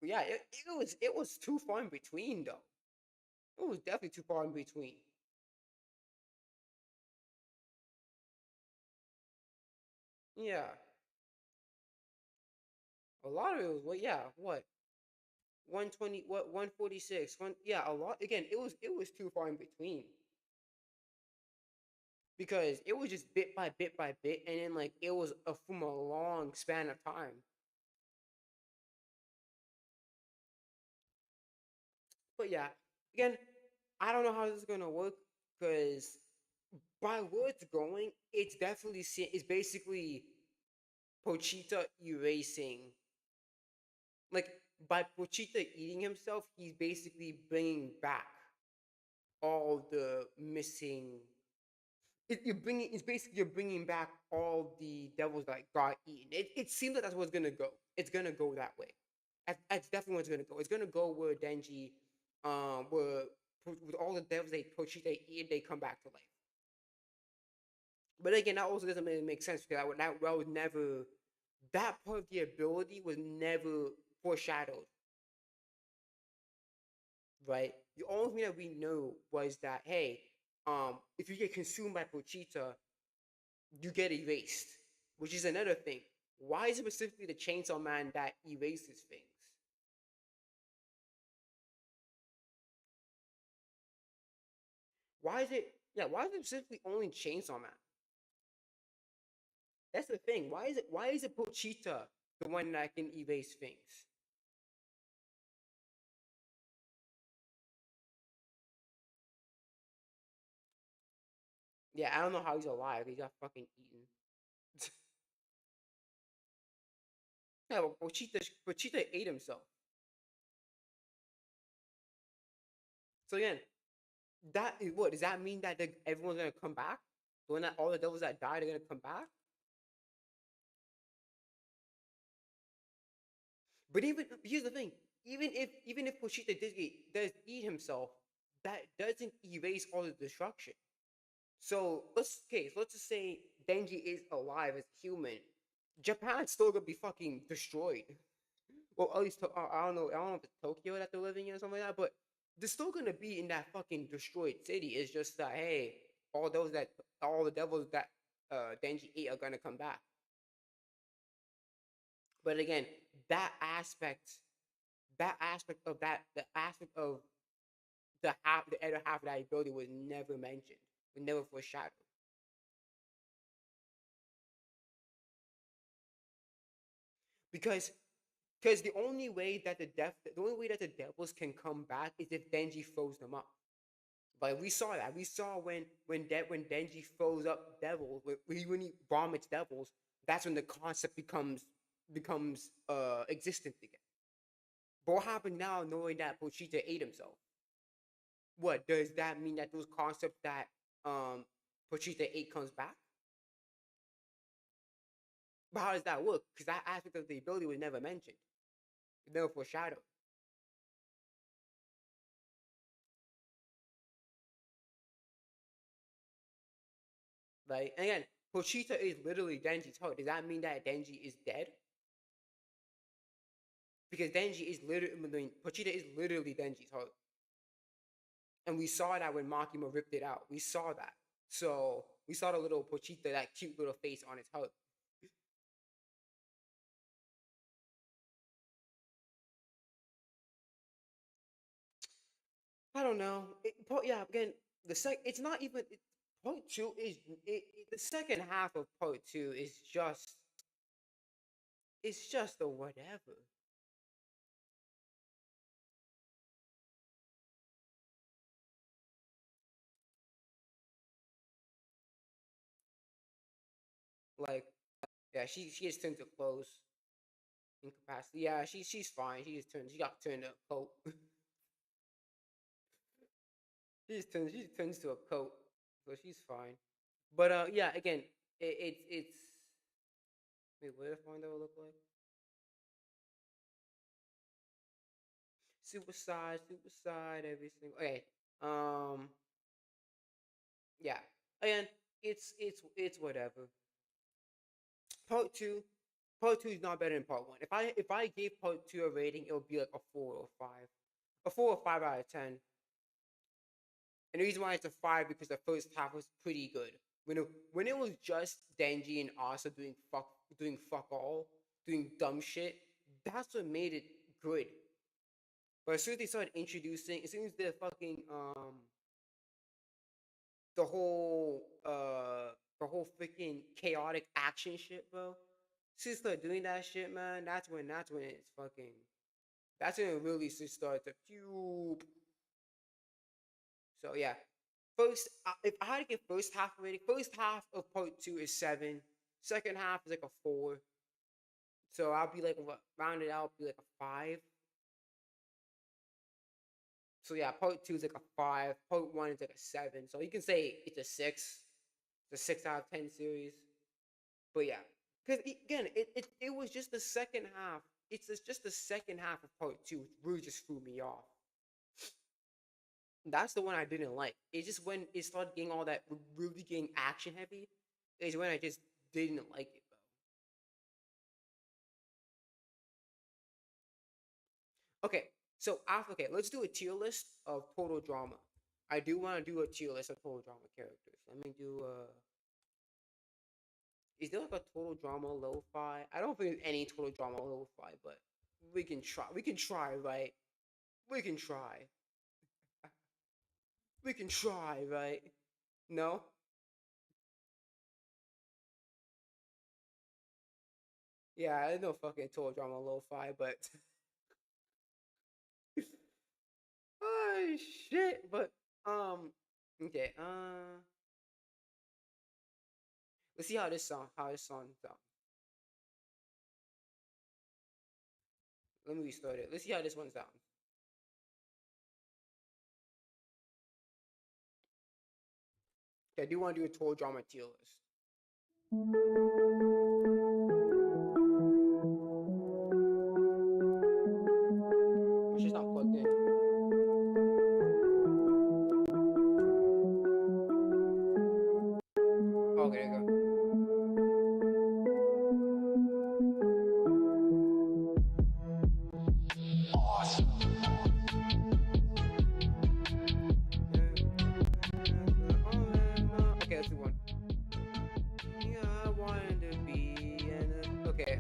S1: Yeah, it was too far in between though. It was definitely too far in between. Yeah. A lot of it was what? Yeah, what 120? What 146? One, yeah, a lot. Again, it was too far in between because it was just bit by bit by bit, and then like it was from a long span of time. But yeah, again, I don't know how this is gonna work because by where it's going, it's definitely it's basically Pochita erasing. Like by Pochita eating himself, he's basically bringing back all the missing. You're bringing. It's basically you're bringing back all the devils that got eaten. It seems like that's what's gonna go. It's gonna go that way. That's definitely what's gonna go. It's gonna go where Denji, where with all the devils they Pochita eat, they come back to life. But again, that also doesn't really make sense because that was never that part of the ability was never foreshadowed, right? The only thing that we know was that hey, if you get consumed by Pochita, you get erased, which is another thing. Why is it specifically the Chainsaw Man that erases things? Why is it? Yeah, why is it specifically only Chainsaw Man? That's the thing. Why is it? Why is it Pochita the one that can erase things? Yeah, I don't know how he's alive. He got fucking eaten. Yeah, but Pochita ate himself. So again, that is what does that mean that everyone's gonna come back? When that all the devils that died are gonna come back? But even here's the thing: even if Pochita does eat himself, that doesn't erase all the destruction. So let's just say Denji is alive as a human. Japan's still gonna be fucking destroyed. Well, at least I don't know if it's Tokyo that they're living in or something like that, but they're still gonna be in that fucking destroyed city. It's just that hey, all those that all the devils that Denji ate are gonna come back. But again, that aspect, that aspect of that, the aspect of the other half of that ability was never mentioned, was never foreshadowed. Because because the only way that the devils can come back is if Denji froze them up. Like we saw that. We saw when Denji froze up devils, when he vomits devils, that's when the concept becomes existent again. But what happened now knowing that Pochita ate himself? What does that mean that those concepts that Pochita ate comes back? But how does that work? Because that aspect of the ability was never mentioned. It never foreshadowed. Like and again, Pochita is literally Denji's heart. Does that mean that Denji is dead? Because Denji is literally, I mean, Pochita is literally Denji's heart, and we saw that when Makima ripped it out. We saw that. So we saw the little Pochita, that cute little face on his heart. I don't know. Yeah, again, it's not even part two is the second half of part two is just it's just a whatever. Like yeah, she just turned to clothes incapacity. Yeah, she's fine. She got turned to a coat. She just turns to a coat, so she's fine. But yeah, again, it's wait, what does Mondo look like? Suicide, every single. Okay, um, yeah. Again, it's whatever. Part two, part two is not better than part one. If I gave part two a rating, it would be like a 4 or 5, a 4 or 5 out of 10. And the reason why it's a 5 because the first half was pretty good. When it was just Denji and Asa doing fuck all, doing dumb shit, That's what made it good. But as soon as they started introducing, as soon as the fucking the whole the whole freaking chaotic action shit, bro. As soon as they start doing that shit, man, that's when it's fucking that's when it really just starts to pew. So yeah, if I had to give first half rating, first half of part two is 7. Second half is like a 4. So I'll be like what round it out, be like a 5. So yeah, part two is like a 5. Part one is like a 7. So you can say it's a 6. It's a 6 out of 10 series. But yeah, because again, it was just the second half. Just the second half of part two, which really just threw me off. That's the one I didn't like. It's just when it started getting all that really getting action heavy, is when I just didn't like it, bro. Okay, let's do a tier list of total drama. I do want to do a tier list of total drama characters. Let me do is there like a total drama lo-fi? I don't think there's any total drama lo-fi, but we can try. We can try, right? We can try. We can try, right? No? Yeah, I know fucking total drama lo-fi, but oh shit. But okay, let's see how this song sounds. Let me restart it. Let's see how this one sounds. Okay, I do want to do a total drama tier list. It's just not plugged in. Oh, okay, there you go. Okay, let's do one. Yeah, I wanted to be.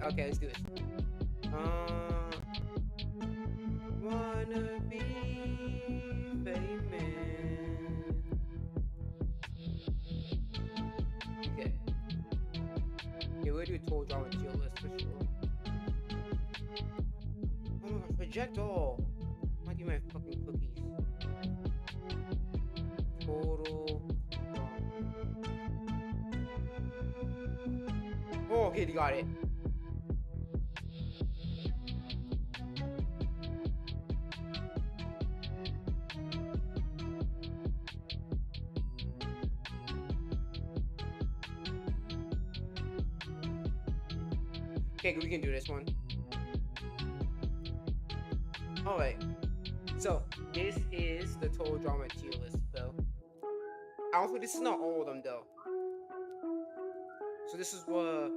S1: Okay, let's do this. Wanna be famous. Okay. Yeah, we'll do a total drama tier list for sure. Oh my gosh, project all. Might do my fucking cookies. Total drama. Oh, okay, you got it. Okay, we can do this one. Alright. So, this is the total drama tier list, though. Also, this is not all of them, though. So, this is what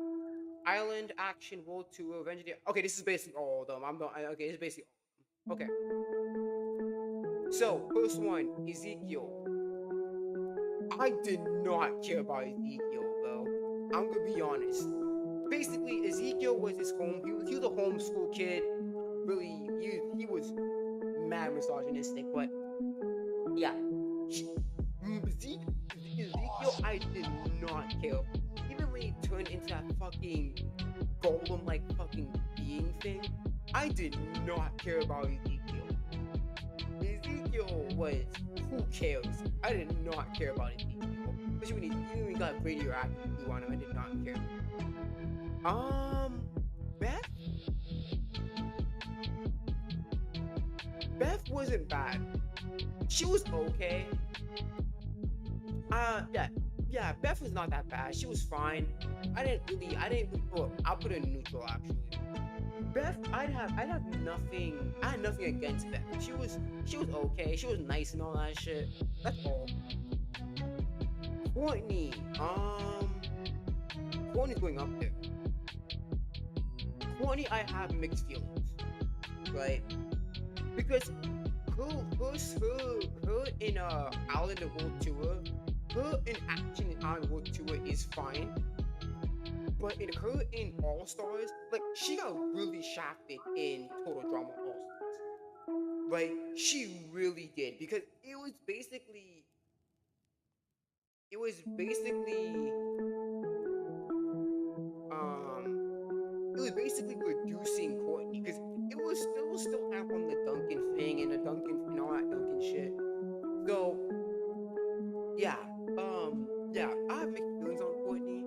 S1: Island Action World Tour Revenge of the. Okay, this is basically all of them. I'm not. Okay, this is basically all of them. Okay. So, first one, Ezekiel. I did not care about Ezekiel, bro. I'm gonna be honest. Basically, Ezekiel was his home. He was a homeschool kid. Really, he was mad misogynistic, but yeah. Ezekiel, I did not care. Even when he turned into that fucking golem like fucking being thing, I did not care about Ezekiel. Ezekiel was who cares? I did not care about Ezekiel. Especially when he got radioactive glue on him, I did not care. Beth? Beth wasn't bad. She was okay. Yeah, Beth was not that bad. She was fine. Well, I'll put her in neutral actually. Beth, I had nothing against Beth. She was okay. She was nice and all that shit. That's all. Courtney, Courtney's going up there. Courtney, I have mixed feelings, right? Because her in Island of World Tour, her in Action in Island World Tour is fine. But in her in All Stars, like she got really shafted in Total Drama All Stars. Like she really did because it was basically um it was basically reducing Courtney because it was still kind of on the Duncan thing and the Duncan and all that Duncan shit. So yeah, yeah, I have mixed feelings on Courtney.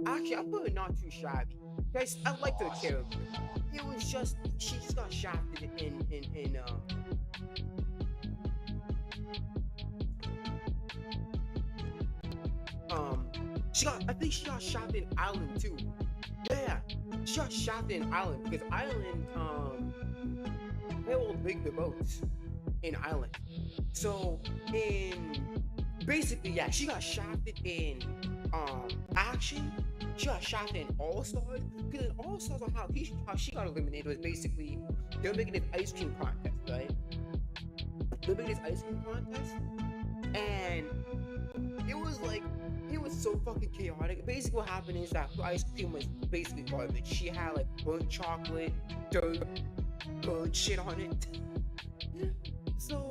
S1: Actually, I put her not too shabby. Guys, I liked her character. It was just she just got shafted um she got I think she got shafted in Island too. Yeah, she got shafted in Island because Island they will big the votes in Island. So in basically, yeah, she got shafted in action. She got shafted in All Stars because in All Stars on how she got eliminated was basically they were making this ice cream contest, right? They were making this ice cream contest, and it was like it was so fucking chaotic. Basically, what happened is that her ice cream was basically garbage. She had like burnt chocolate, dirt, bird shit on it. So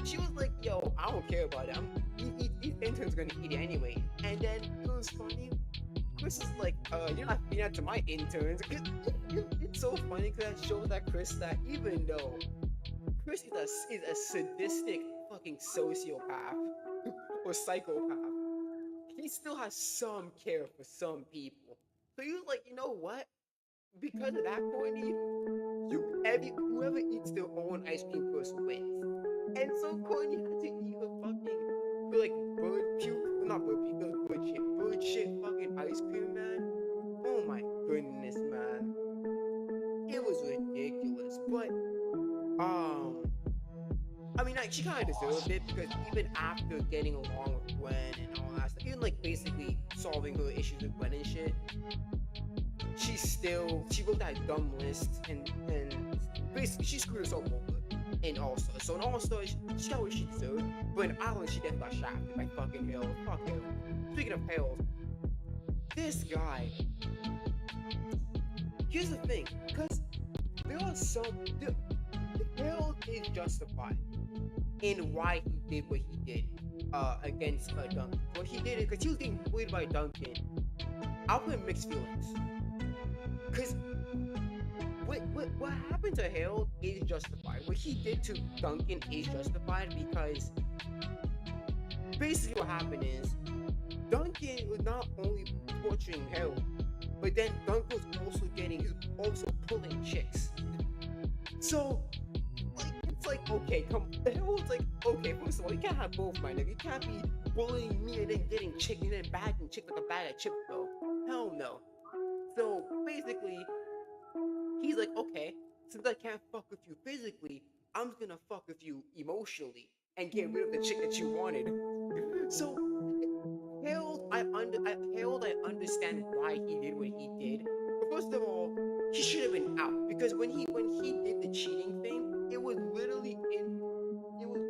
S1: she was like, "Yo, I don't care about it. These intern's gonna eat it anyway." And then it was funny. Chris is like, "You're not feeding that to my interns." It's so funny because that shows that Chris that even though Chris is a sadistic fucking sociopath or psychopath, he still has some care for some people. So he was like, you know what? Because of that, Courtney, whoever eats their own ice cream first wins. And so Courtney had to eat her fucking like bird puke, not bird puke, bird shit fucking ice cream, man. Oh my goodness, man, it was ridiculous. But um, I mean, like she kind of deserved it because even after getting along with Gwen and all that stuff, even like basically solving her issues with Gwen and shit, she wrote that dumb list and basically she screwed herself over in All Stars. So in All Stars, she got what she deserved, but in Island she definitely got shafted by fucking Hell. Fuck Hell. Speaking of Hell, this guy. Here's the thing, because there are some Hell is justified in why he did what he did against Duncan. What he did it because he was getting bullied by Duncan. I'll put mixed feelings. Because what happened to Harold is justified. What he did to Duncan is justified because basically what happened is Duncan was not only torturing Harold, but then Duncan was also pulling chicks. So like it's like okay, come Harold's like okay, first of all, you can't have both, my nigga. You can't be bullying me and then getting chick and then bagging chick like a bag of chips though. Hell no. So basically he's like, okay, since I can't fuck with you physically, I'm just gonna fuck with you emotionally and get rid of the chick that you wanted. So Harold, I understand why he did what he did. But first of all, he should have been out because when he did the cheating thing, it was literally in it was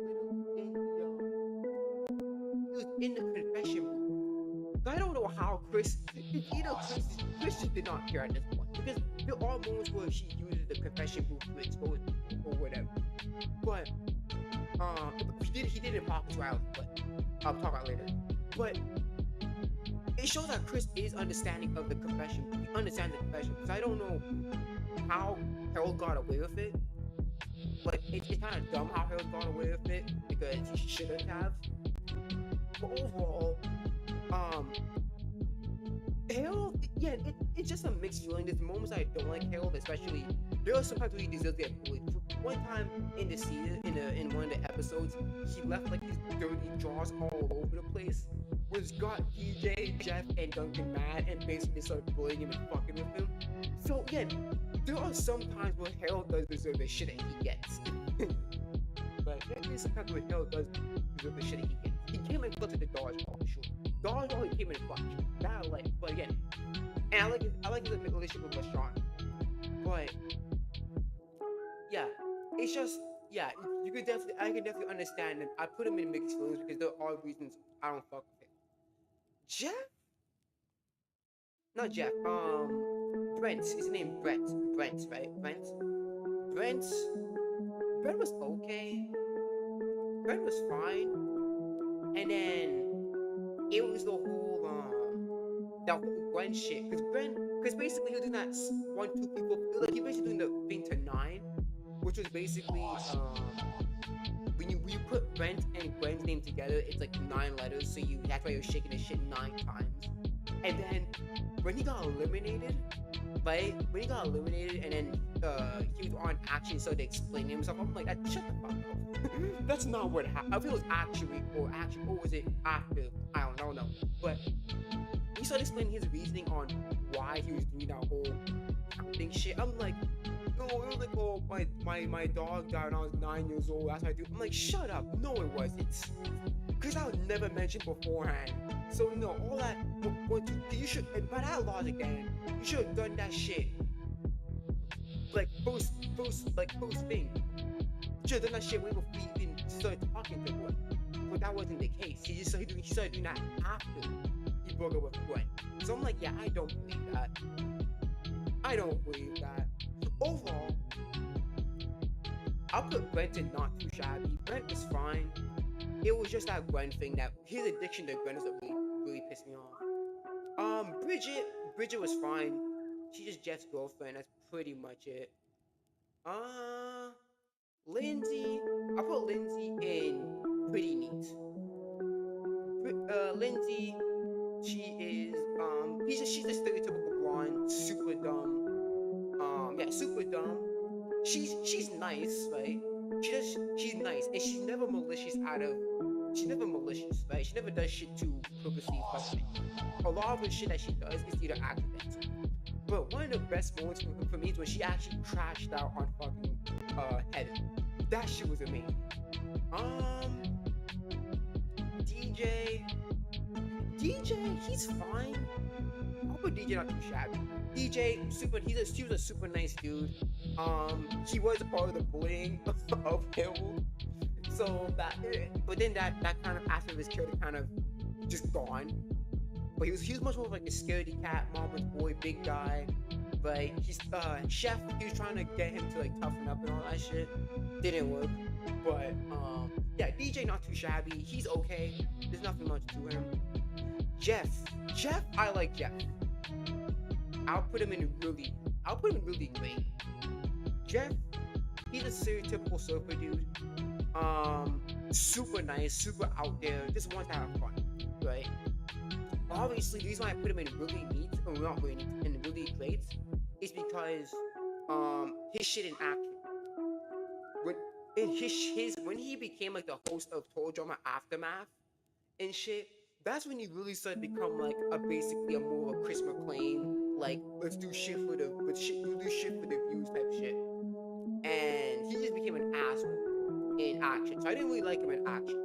S1: in the confession booth. So I don't know how Chris just did not care at this point because there are moments where she uses the confession booth to expose people or whatever. But he did it in Pockets Riley, but I'll talk about it later. But it shows that Chris is understanding of the confession. He understands the confession because I don't know how Harold got away with it. Like it's kind of dumb how Harold got away with it because he shouldn't have. But overall, um, Harold, yeah, it's just a mixed feeling. There's moments I don't like Harold, especially there are sometimes where he deserves to get bullied. One time in the season, in one of the episodes, he left like these dirty drawers all over the place, which got DJ, Jeff, and Duncan mad, and basically started bullying him and fucking with him. So again, there are some times where Harold does deserve the shit that he gets. But there is sometimes where Harold does deserve the shit that he gets. He came in clutch at the dodgeball, for sure. Dodgeball, he came in clutch. That I like. But again, and I like his relationship with LaShawn. But yeah, it's just yeah, I can definitely understand him. I put him in mixed feelings because there are reasons I don't fuck with him. Jeff, not Jeff. Brent. Is his name Brent? Brent, right? Brent. Brent was okay. Brent was fine. And then it was the whole that whole Gwen shit. Because basically he was doing that 1 2 people. Like he basically doing the thing to 9, which was basically when you put Brent and Gwen's name together, it's like 9 letters. So that's why you're shaking his shit 9 times. And then when he got eliminated, right? When he got eliminated, and then he was on action, so to explain himself, I'm like, shut the fuck up. That's not what happened. I feel it was or was it after? I don't know. But he started explaining his reasoning on why he was doing that whole counting shit. I'm like, no, it was like, oh, my dog died when I was 9 years old. That's what I do. I'm like, shut up. No, it wasn't. Because I was never mentioned beforehand. So no, all that. You should, by that logic, then you should have done that shit like first thing. You should have done that shit way before you even started talking to Gwen. But that wasn't the case. He started doing that after he broke up with Gwen. So I'm like, yeah, I don't believe that. Overall, I'll put Brent in not too shabby. Brent was fine. It was just that Gwen thing, that his addiction to Gwen is what really pissed me off. Bridget was fine. She's just Jeff's girlfriend. That's pretty much it. Uh, Lindsay, I put Lindsay in pretty neat. Lindsay, she's a stereotypical blonde, super dumb. Yeah, super dumb. She's nice, right? She's nice, and she's never malicious right? She never does shit to purposely fuck me. A lot of the shit that she does is either accidental. But one of the best moments for me is when she actually crashed out on fucking Heather. That shit was amazing. DJ, he's fine. I'll put DJ not too shabby. DJ, he was a super nice dude. He was a part of the bullying of Harold. So but then that kind of aspect of his character kind of just gone. But he was much more like a scaredy cat, mama's boy, big guy. But he's chef. He was trying to get him to like toughen up and all that shit. Didn't work. But yeah, DJ not too shabby. He's okay. There's nothing much to him. Jeff, I like Jeff. I'll put him in really great. Jeff, he's a stereotypical surfer dude. Super nice, super out there, just wants to have fun, right? Obviously, the reason why I put him in really neat, or not really neat, and really great, is because his shit in action. When he became like the host of Total Drama Aftermath and shit, that's when he really started to become like basically a more of a Chris McClain, like let's do shit for the views type shit. And he just became an asshole in action. So I didn't really like him in action.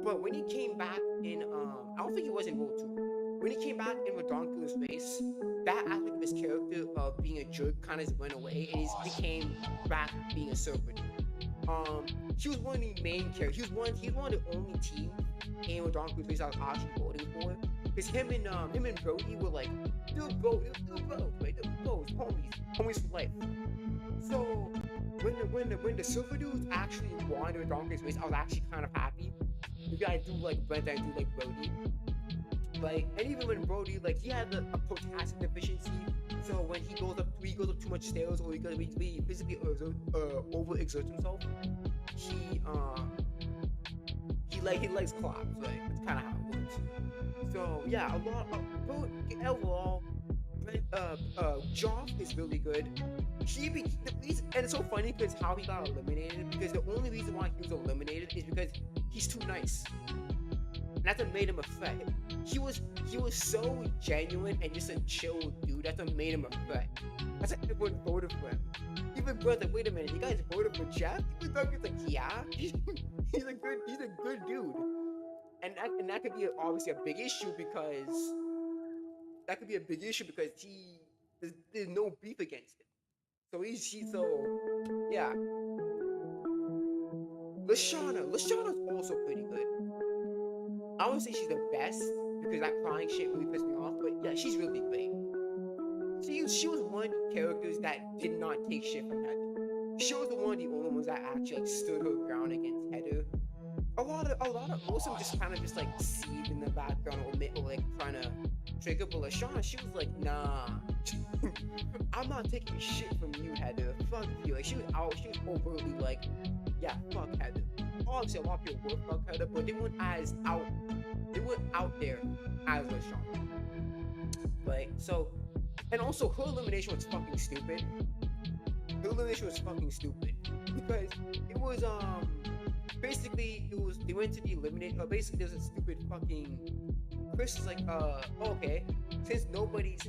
S1: But when he came back in I don't think he was in World 2. When he came back in Redonkulous Space, that aspect of his character of being a jerk kind of went away, and he became back being a surfer dude. He was one of the main characters. He was one of the only teams in Redonkulous Space I was actually voting for. Because him and Brody were like, dude, bro, right? Homies for life. So when the silver dudes actually won the Redonkulous Space, I was actually kind of happy. Maybe I do like Brent, I do like Brody. Like, and even when Brody, like, he had a potassium deficiency, so when he goes up too much stairs, or he physically overexerts himself, he likes claps, right? That's kind of how it works. So yeah, overall, Joff is really good. And it's so funny because how he got eliminated, because the only reason why he was eliminated is because he's too nice. And that's what made him a threat. He was so genuine and just a chill dude. That's what made him a threat. That's why everyone voted for him. Even bro's like, wait a minute, you guys voted for Jeff? Even Doug's like, yeah, he's a good dude. And that could be obviously a big issue because there's no beef against him. So yeah. Lashana's also pretty good. I wouldn't say she's the best because that crying shit really pissed me off, but yeah, she's really great. she was one of the characters that did not take shit from Heather. She was the one of the only ones that actually like stood her ground against Heather. Most of them just kind of just like seethed in the background or like trying to trigger. But Lashana, she was like, nah, I'm not taking shit from you, Heather. Fuck you. Like she was overtly like, yeah, fuck Heather. Obviously, a lot of people were fuck Heather, but they weren't out there as Lashana. Like so, and also her elimination was fucking stupid. Her elimination was fucking stupid because it was basically it was they went to the eliminate. Basically, there's a stupid fucking. Chris is like, okay, since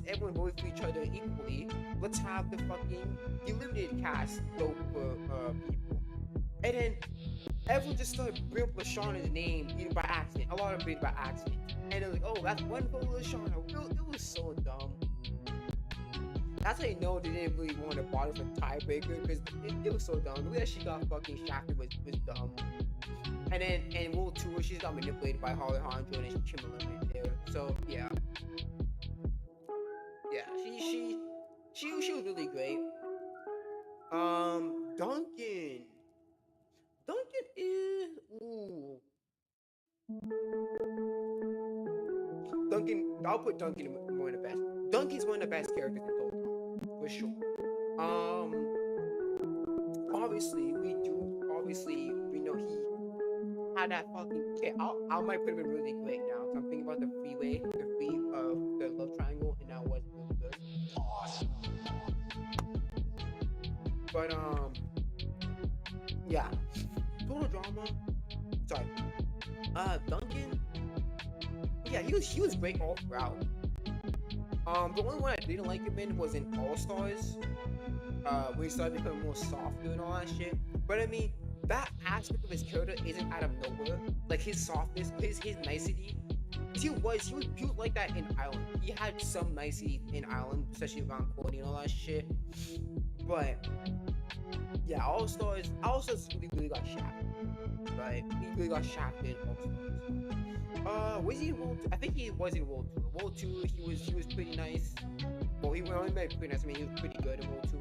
S1: everyone voted for each other equally, let's have the fucking eliminated cast vote for people. And then everyone just started bringing up Lashana's name either by accident. A lot of it by accident. And they're like, oh, that's one vote for Lashana. It was so dumb. That's how you know they didn't really want to bother for tiebreaker because it was so dumb. The way that she got fucking shafted was dumb. And then in World Tour, she's got manipulated by Holly Honjo and then she eliminated there. So yeah, she was really great. Duncan. Duncan is Duncan. I'll put Duncan in one of the best. Duncan's one of the best characters in Total for sure. Obviously we know he had that fucking. Okay, I might put him in really great now. So I'm thinking about the the love triangle, and that wasn't really good. But yeah, total drama. Sorry, Duncan. Yeah, he was great all throughout. The only one I didn't like him in was in All Stars. When he started becoming more softer and all that shit. But I mean, that aspect of his character isn't out of nowhere. Like his softness, his nicety. He was like that in Island. He had some nicety in Island, especially around Courtney and all that shit. But yeah, All Stars really got shafted. Right? He really got shafted in All Stars. Was he in World 2? I think he was in World 2. World 2, he was pretty nice. Well, he only made pretty nice. I mean, he was pretty good in World 2.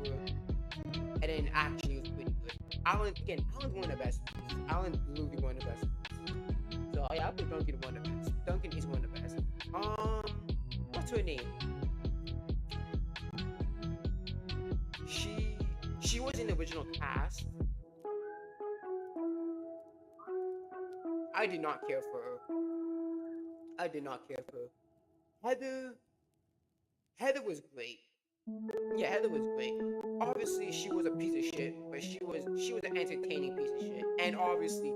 S1: And then actually, he was pretty good. Alan's one of the best. Alan's literally one of the best. So yeah, I put Duncan one of the best. Duncan is one of the best. What's her name? She was in the original cast. I did not care for her. Heather was great. Yeah, Heather was great. Obviously, she was a piece of shit, but she was an entertaining piece of shit. And obviously,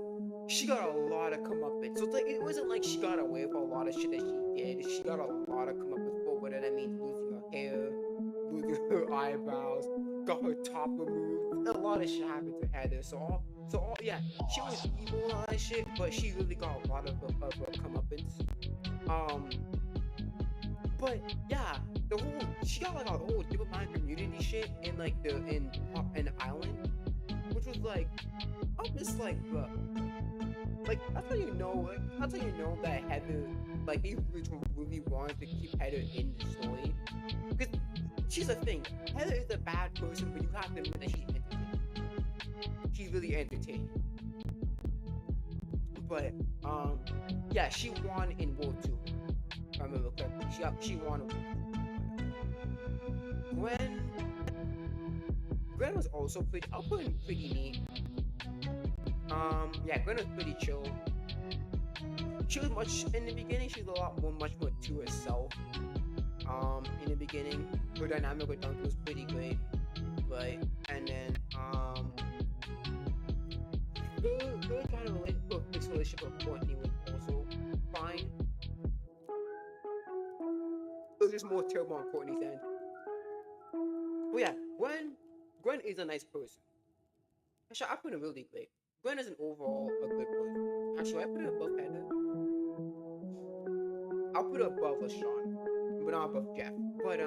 S1: she got a lot of comeuppance. So it's like it wasn't like she got away with a lot of shit that she did. She got a lot of comeuppance for whatever that means, losing her hair, losing her eyebrows, got her top removed. A lot of shit happened to Heather. Yeah, she was evil and all that shit, but she really got a lot of comeuppance. But yeah, she got like a whole diplomatic community shit in like in Island, which was like, I'm just like, bro, like that's how you know that Heather, like he really wanted to keep Heather in the story, because she's a thing. Heather is a bad person, but you have to admit that she's entertaining. She's really entertaining. But yeah, she won in World 2. If I remember correctly. She won. Gwen was also pretty. I'll put in pretty neat. Yeah, Gwen was pretty chill. She was much in the beginning. She was much more to herself. In the beginning, her dynamic with Duncan was pretty great. But and then her kind of mixed relationship with Courtney was also fine. It was just more terrible on Courtney's end. But yeah, Gwen is a nice person. Actually, I put her really great. Gwen is an overall a good person. Actually, I put her above Heather. I'll put her above LaShawn, but not above Jeff. But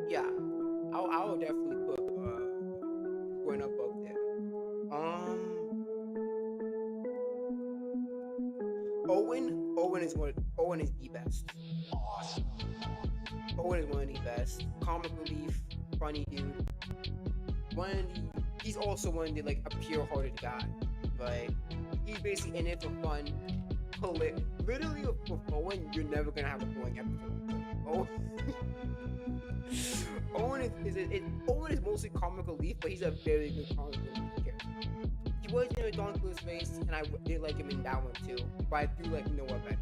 S1: yeah, I'll definitely put Gwen above there. Owen is the best. Owen is one of the best. Comic relief, funny dude. One of the, he's also one of the like a pure-hearted guy. Like he's basically in it for fun. Literally with Owen, you're never gonna have a boring episode. Oh, Owen is mostly comic relief, but he's a very good comic relief character. He was in a Ridiculous Face, and I did like him in that one too. But I do like Noah better.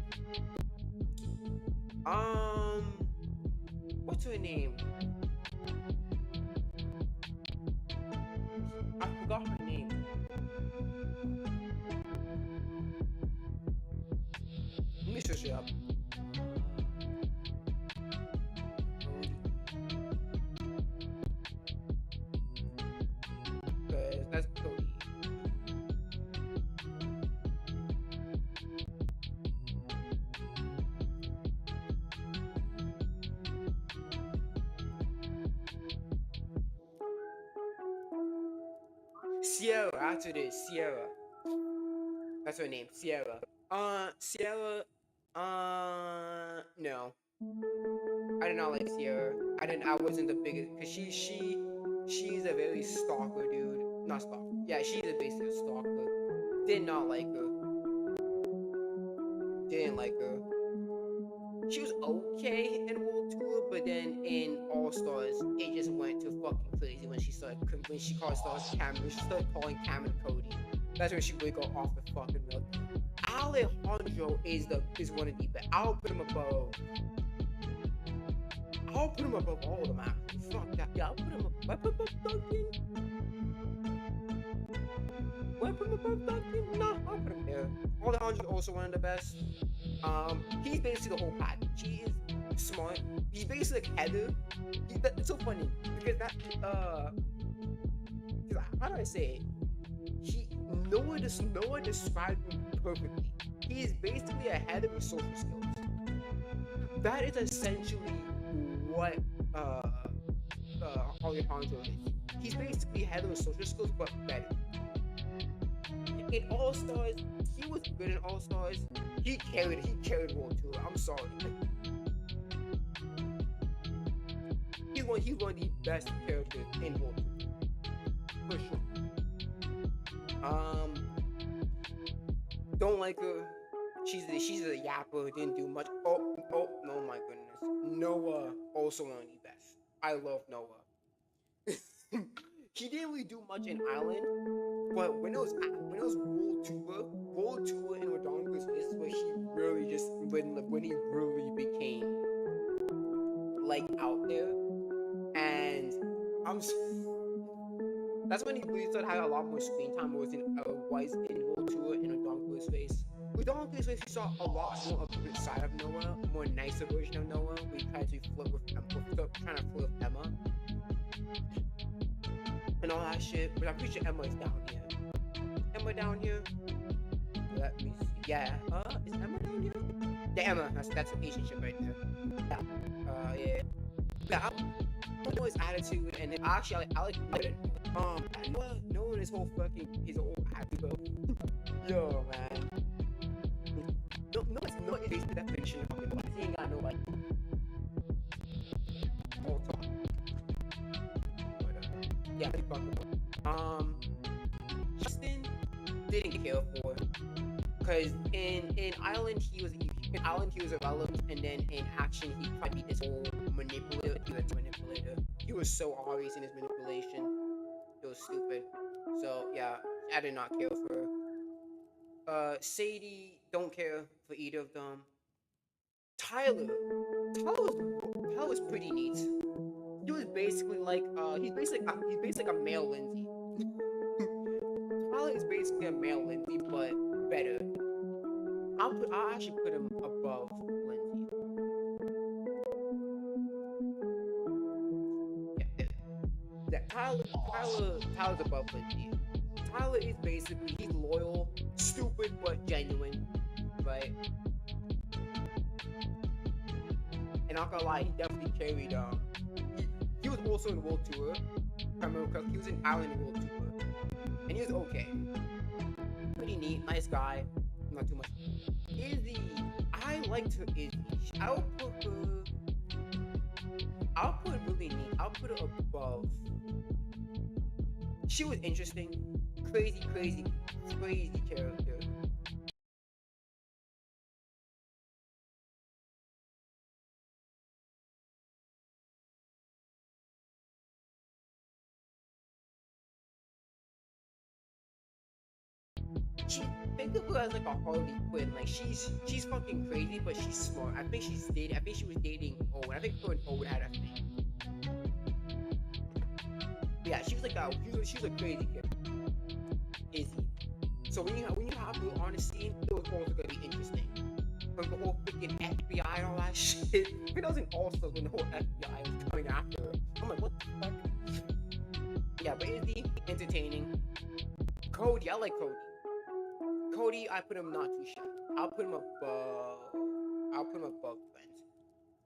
S1: What's her name? I forgot her name. Let me search it up. That's Cody. Sierra, after this, Sierra. That's her name, Sierra. Sierra, no. I did not like Sierra. I wasn't the biggest, cause she's a very stalker dude. Not stalker. Yeah, she's a basically stalker. Did not like her. Didn't like her. She was okay in World Tour, but then in All Stars, it just went to fucking crazy when she started when she started calling Cam and Cody. That's when she would go off the fucking rail. Alejandro is one of the best. I'll put him above all of them actually. Fuck that. Yeah, I'll put him above Duncan. Will I put him above Duncan? No, I'll put him there. Alejandro's also one of the best. He's basically the whole package. He is smart. He's basically like Heather. It's so funny because how do I say it? Noah described him perfectly. He is basically a Heather with social skills. That is essentially what Alejandro is. He's basically Heather with social skills, but better. In All Stars, he was good in All Stars. He carried World Tour. I'm sorry. He's one of the best characters in World Tour. For sure. Don't like her. She's a yapper, didn't do much. Oh no, my goodness. Noah, also one of the best. I love Noah. He didn't really do much in Island, but when it was World Tour and Redonkulous is where he really just when he really became like out there, and that's when he really started having a lot more screen time. Was in World Tour and Redonkulous Face. Redonkulous Face, we saw a lot more of the side of Noah, a more nicer version of Noah. We tried to flirt with trying to flirt with Emma. And all that shit, but I'm pretty sure Emma is down here. Emma down here? Let me see. Yeah. Is Emma down here? Yeah, Emma. That's an Asian ship right there. Yeah. Yeah. I know his attitude, and actually, I like it. Noah his whole attitude. Yo, man. No, it is the definition of him. He ain't got no like. All talk. Yeah, Justin didn't care for, because in Island he was irrelevant, and then in action he tried to be this whole manipulator. He was so obvious in his manipulation. It was stupid. So yeah, I did not care for her. Sadie, don't care for either of them. Tyler was pretty neat. He was basically like he's basically a male Lindsay. Tyler is basically a male Lindsay, but better. I'll actually put him above Lindsay. Yeah, Tyler's above Lindsay. Tyler is basically, he's loyal, stupid but genuine, right? And not gonna lie, he definitely carried he was also in World Tour. I remember because he was in Island World Tour, and he was okay, pretty neat, nice guy, not too much. He is liked her Izzy. I'll put her. I'll put it really neat. I'll put her above. She was interesting, crazy, crazy, crazy character. She think of her as like a Harley Quinn. Like she's fucking crazy, but she's smart. I think she's dating. I think she was dating Owen. I think her and Owen had a thing. But yeah, she was like a she was a crazy kid. Izzy. So when you have her on the scene, it was also gonna be interesting. From the whole freaking FBI and all that shit. It wasn't also when the whole FBI was coming after her. I'm like, what the fuck? Yeah, but Izzy, entertaining. Cody, I like Cody. Cody, I put him not too shy. I'll put him above. I'll put him above friends.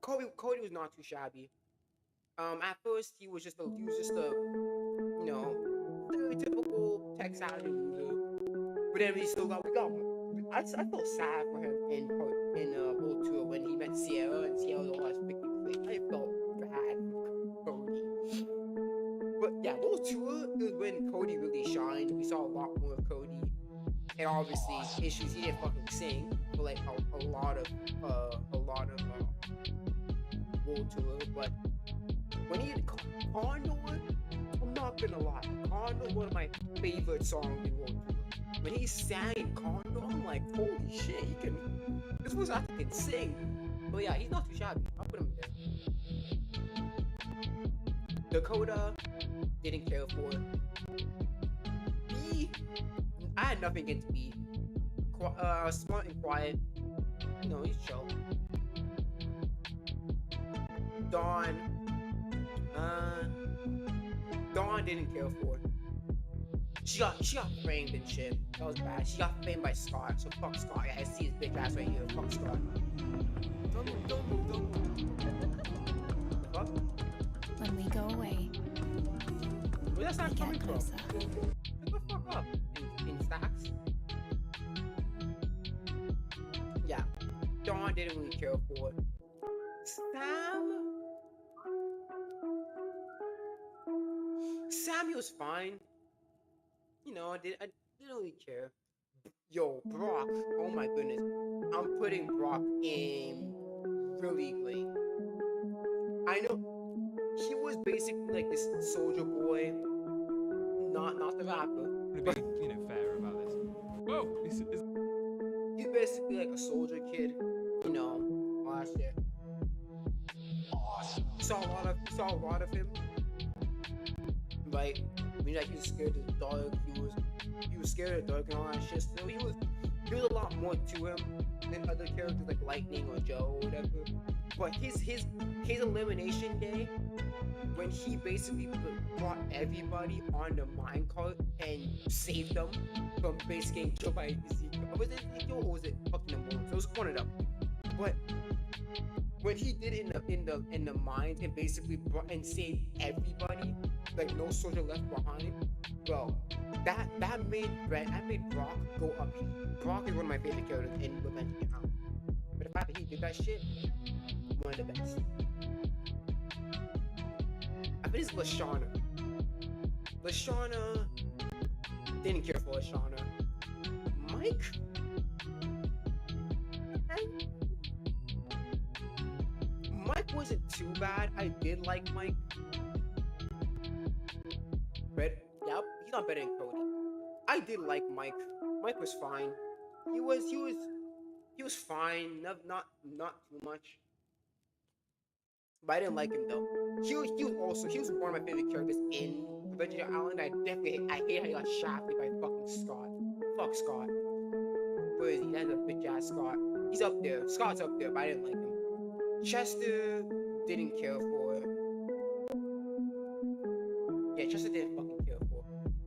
S1: Cody was not too shabby. At first he was just a you know stereotypical tech savvy loser. But then I felt sad for him in World Tour when he met Sierra and Sierra lost freaking quick. I felt bad for Cody. But yeah, World Tour is when Cody really shined. We saw a lot more of Cody. And obviously issues he didn't fucking sing for like a lot of World Tour, but when he did Condor, I'm not gonna lie, Condor one of my favorite songs in World Tour. When he sang Condor, I'm like, holy shit, this was actually can sing. But yeah, he's not too shabby. I'll put him there. Dakota didn't care for it. B, I had nothing against B. Smart and quiet. He's chill. Dawn. Dawn didn't care for it. She got framed and shit. That was bad. She got framed by Scott. So fuck Scott. Yeah, I see his big ass right here. Fuck Scott. Fuck?
S2: When we go away,
S1: Where's that
S2: we
S1: coming
S2: get
S1: from?
S2: closer.
S1: Shut the fuck up. In stacks. Yeah. Dawn didn't really care for it. Sammy was fine. I didn't really care. Yo, Brock. Oh my goodness. I'm putting Brock in really great. I know he was basically like this soldier boy, not the rapper.
S3: To be, fair about this. Whoa!
S1: He's basically like a soldier kid, last year. Saw a lot of him. Like, he was scared of the dark. He was scared of the dark and all that shit. So he was a lot more to him than other characters like Lightning or Joe or whatever. But his elimination day, when he basically brought everybody on the minecart and saved them from basically getting killed by Ezekiel. Was it Ezekiel or was it fucking the moon? So it was one of them. But when he did it in the mines and basically brought and saved everybody, like no soldier left behind, bro, that made Brock go up. Brock is one of my favorite characters in Revenge of the Hound. But the fact that he did that shit, one of the best. I think it's Lashana. Lashana didn't care for Lashana. Mike? Mike wasn't too bad. I did like Mike. Yep, he's not better than Cody. I did like Mike. Mike was fine. He was fine. Not too much. But I didn't like him though. He was one of my favorite characters in Revenge of the Island. I hate how he got shafted by fucking Scott. Fuck Scott. Where is he? That's a bitch ass Scott. He's up there. Scott's up there, but I didn't like him. Chester didn't care for it. Yeah, Chester didn't fucking care for it.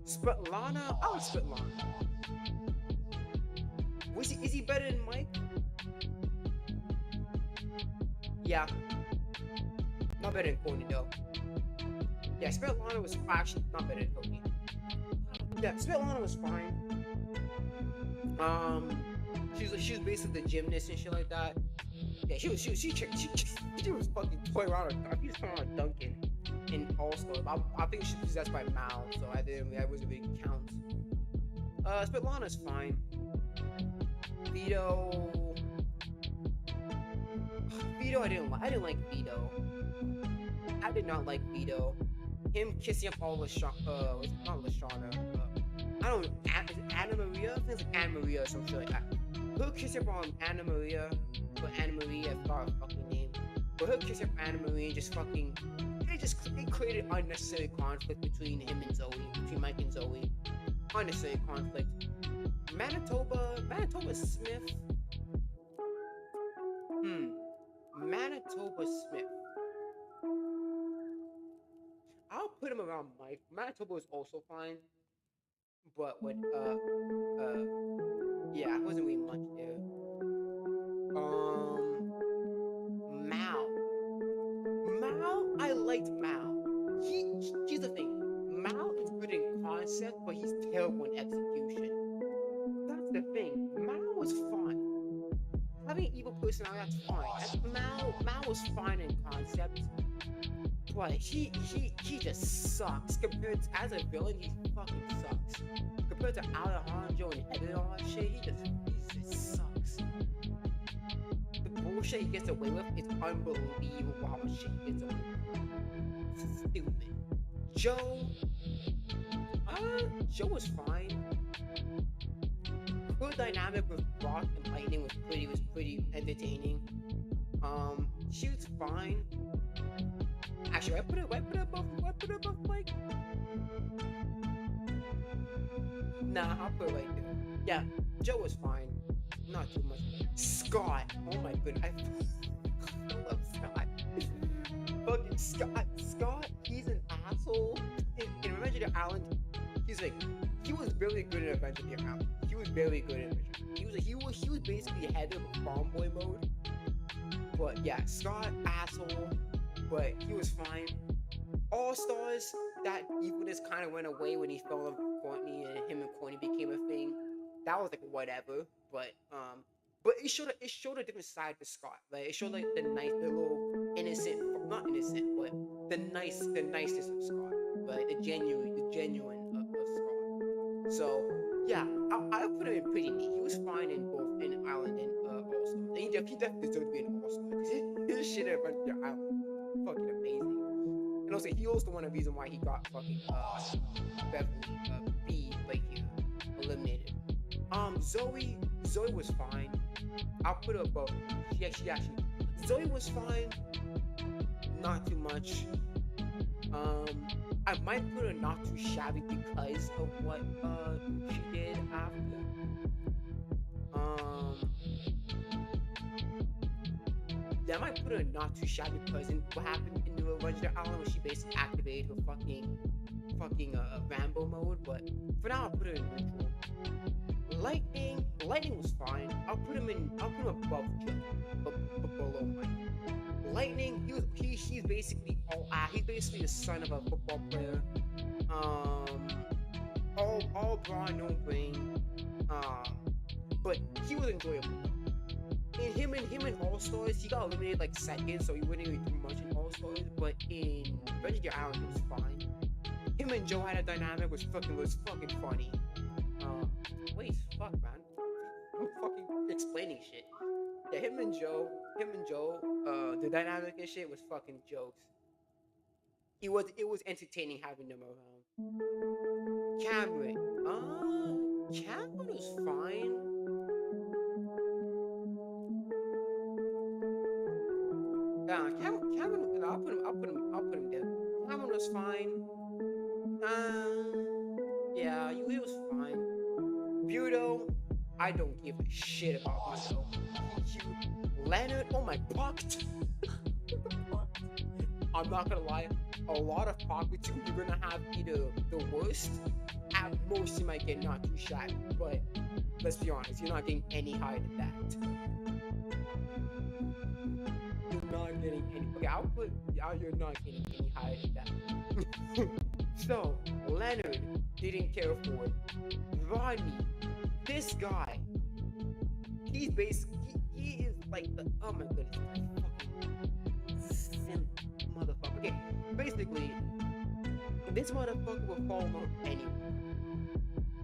S1: Svetlana, I like Svetlana. Is he better than Mike? Yeah. Not better than Cody though. Yeah, Svetlana was actually not better than Cody. Yeah, Svetlana was fine. She was basically the gymnast and shit like that. Yeah, she was fucking toying around. She was toying around Duncan in All Stars. I think she was possessed by Mal, so that wasn't really count. Svetlana's fine. Vito, I didn't like Vito. I did not like Vito. Him kissing up all Lashana, it's not Lashana. I don't. Is it Anna Maria? I think it's like Anna Maria or some shit like that. Her kissing up on Anna Maria, but Anna Maria, I forgot her fucking name. But her kissing up Anna Maria and just fucking, it created unnecessary conflict between him and Zoe, between Mike and Zoe. Unnecessary conflict. Manitoba Smith. Manitoba Smith. I'll put him around Mike. Manitoba is also fine, but yeah, it wasn't really much there. Mal, I liked Mal. Here's the thing. Mal is good in concept, but he's terrible in execution. That's the thing. Mal was fine. Having an evil personality, that's fine. Mal was fine in concept, but he just sucks. Compared to, as a villain, he fucking sucks. Compared to Alejandro and Ed and all that shit, he just sucks. The bullshit he gets away with is unbelievable how much shit he gets away with. Stupid. Joe was fine. Her dynamic with Rock and Lightning was pretty entertaining. She was fine. Actually, I put it above Mike. Nah, I'll put it right there. Yeah, Joe was fine. Not too much. Scott, oh my goodness, I love Scott. Fucking Scott, he's an asshole. In Revenge of the Island, he was really good in Revenge of the Island. He was very good in Revenge. He was basically ahead of farm boy mode. But yeah, Scott, asshole, but he was fine. All Stars, that evilness kind of went away when he fell in love with Courtney and him and Courtney became a thing. That was like whatever, but it showed a different side to Scott. Like it showed like the little innocent, not innocent, but the niceness of Scott, right? The genuine of Scott. So yeah, I put him in pretty neat. He was fine in both in Island and All Stars. And he definitely deserved to be an All Star because his shit at Adventure Island, fucking amazing. And also, he was the one reason why he got fucking Beverly B like eliminated. Zoe was fine. I'll put her above. She actually Zoe was fine. Not too much. I might put her not too shabby because of what she did after. Yeah, I might put her not too shabby because in what happened in the Revenge of the Island when she basically activated her fucking Rambo mode. But for now, I'll put her in neutral. Lightning was fine. I'll put him above Joe, but below Mike. Lightning, he's basically he's basically the son of a football player. All brawn, no brain. But he was enjoyable. In him and All Stars, he got eliminated like second, so he wouldn't really do much in All Stars. But in Revenge of the Island, it was fine. Him and Joe had a dynamic was fucking funny. Wait, fuck, man. I'm fucking explaining shit. Yeah, him and Joe, the dynamic and shit was fucking jokes. It was entertaining having them around. Cameron was fine. Cameron, I'll put him there. Cameron was fine. Yeah, he was fine. Budo, I don't give a shit about Budo. Leonard, oh my fuck. I'm not gonna lie, a lot of Pac with you, you're gonna have either the worst, at most you might get not too shy, but let's be honest, you're not getting any higher than that. You're not getting any, okay, you're not getting any higher than that. So, Leonard didn't care for it. Rodney, this guy, he's basically he is like the oh my goodness, fucking simp motherfucker. Okay, basically, this motherfucker will fall on anyone.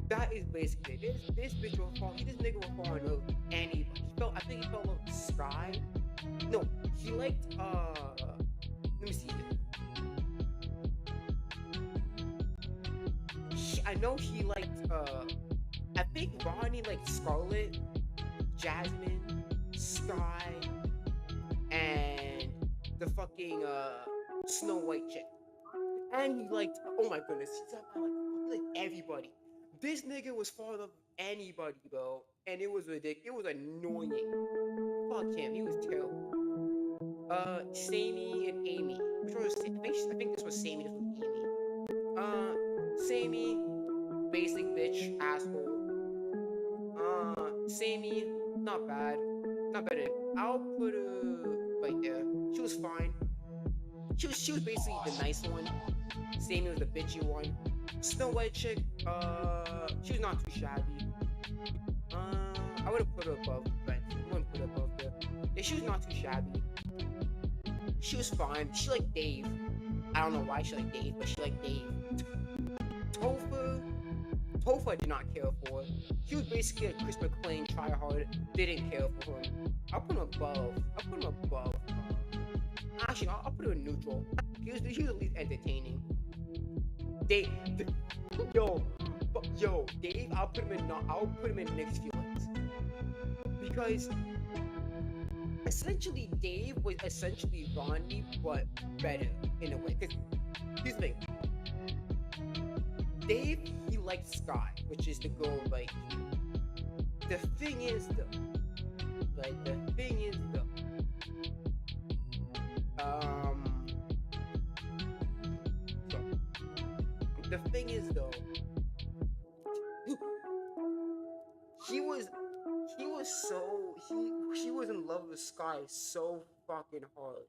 S1: That is basically it. This bitch will fall. This nigga will fall in love with anybody. I think he fell in love with Sky. No, he liked let me see. I know he liked I think Ronnie liked Scarlet, Jasmine, Sky, and the fucking Snow White chick. And he liked oh my goodness, he liked everybody. This nigga was falling in love with anybody, bro. And it was ridiculous. It was annoying. Fuck him. He was terrible. Sammy and Amy. Which one was I think this was Sammy, this was Amy. Sammy, basic bitch, asshole. Sammy, not bad. Not bad. I'll put her right there. She was fine. She was basically the nice one. Sammy was the bitchy one. Snow White chick, she was not too shabby. I would have put her above Brent. I wouldn't put her above there. Yeah, she was not too shabby. She was fine. She liked Dave. I don't know why she liked Dave, but she liked Dave. Topher I did not care for. He was basically a Chris McClain tryhard. Didn't care for him. I'll put him above. Actually, I'll put him in neutral. He was at least entertaining. Dave, Dave, I'll put him in mixed feelings because essentially Dave was essentially Ronnie but better in a way. Because here's the thing, Dave he liked Sky, which is the girl right here. The thing is though, she was in love with Sky so fucking hard.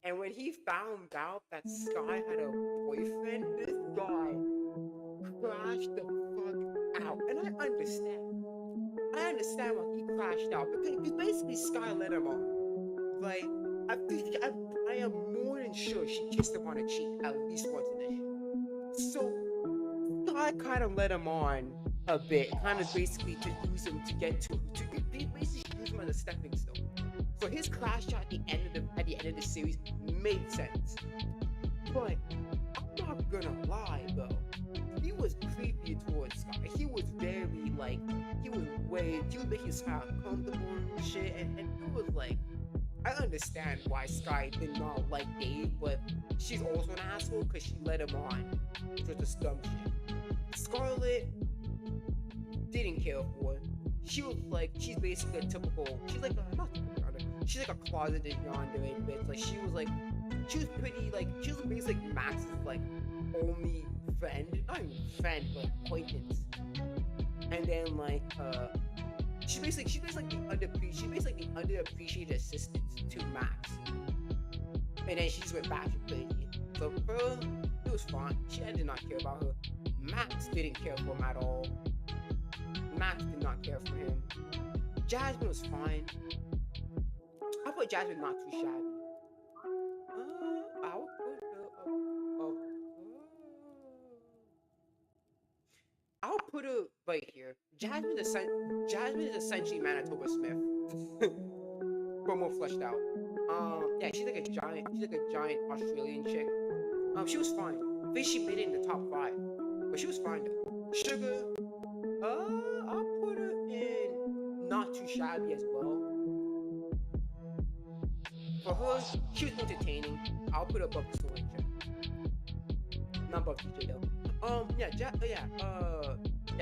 S1: And when he found out that Sky had a boyfriend, this guy crashed the fuck out. And I understand. I understand why he crashed out. Because basically Sky let him on. Like, I am more than sure she kissed him on the cheek at least once in this show. So Sky kind of let him on a bit, kind of basically to use him to basically use him as a stepping stone. So his crash shot at the end of the series made sense. But I'm not gonna lie though, he was creepy towards Sky. He was very like he was making Sky uncomfortable and shit, and it was like I understand why Sky did not like Dave, but she's also an asshole because she let him on, which was just dumb shit. Scarlet didn't care for it. She was like, she's basically a typical, she's like a closeted yandere bitch. Like she was pretty like, she was basically like Max's like only friend, not even friend, but acquaintance. And then like, she's basically the underappreciated assistant to Max. And then she just went back to crazy. So for her, it was fine. I did not care about her. Max didn't care for him at all. Max did not care for him. Jasmine was fine. I put Jasmine not too shabby. I'll put her I'll put her right here. Jasmine is essentially Manitoba Smith, but more fleshed out. Yeah, she's like a giant Australian chick. She was fine. I think she made it in the top 5, but she was fine though. Sugar, I'll put her in not too shabby as well. For her, she was entertaining. I'll put her above the story chick. Not above DJ though.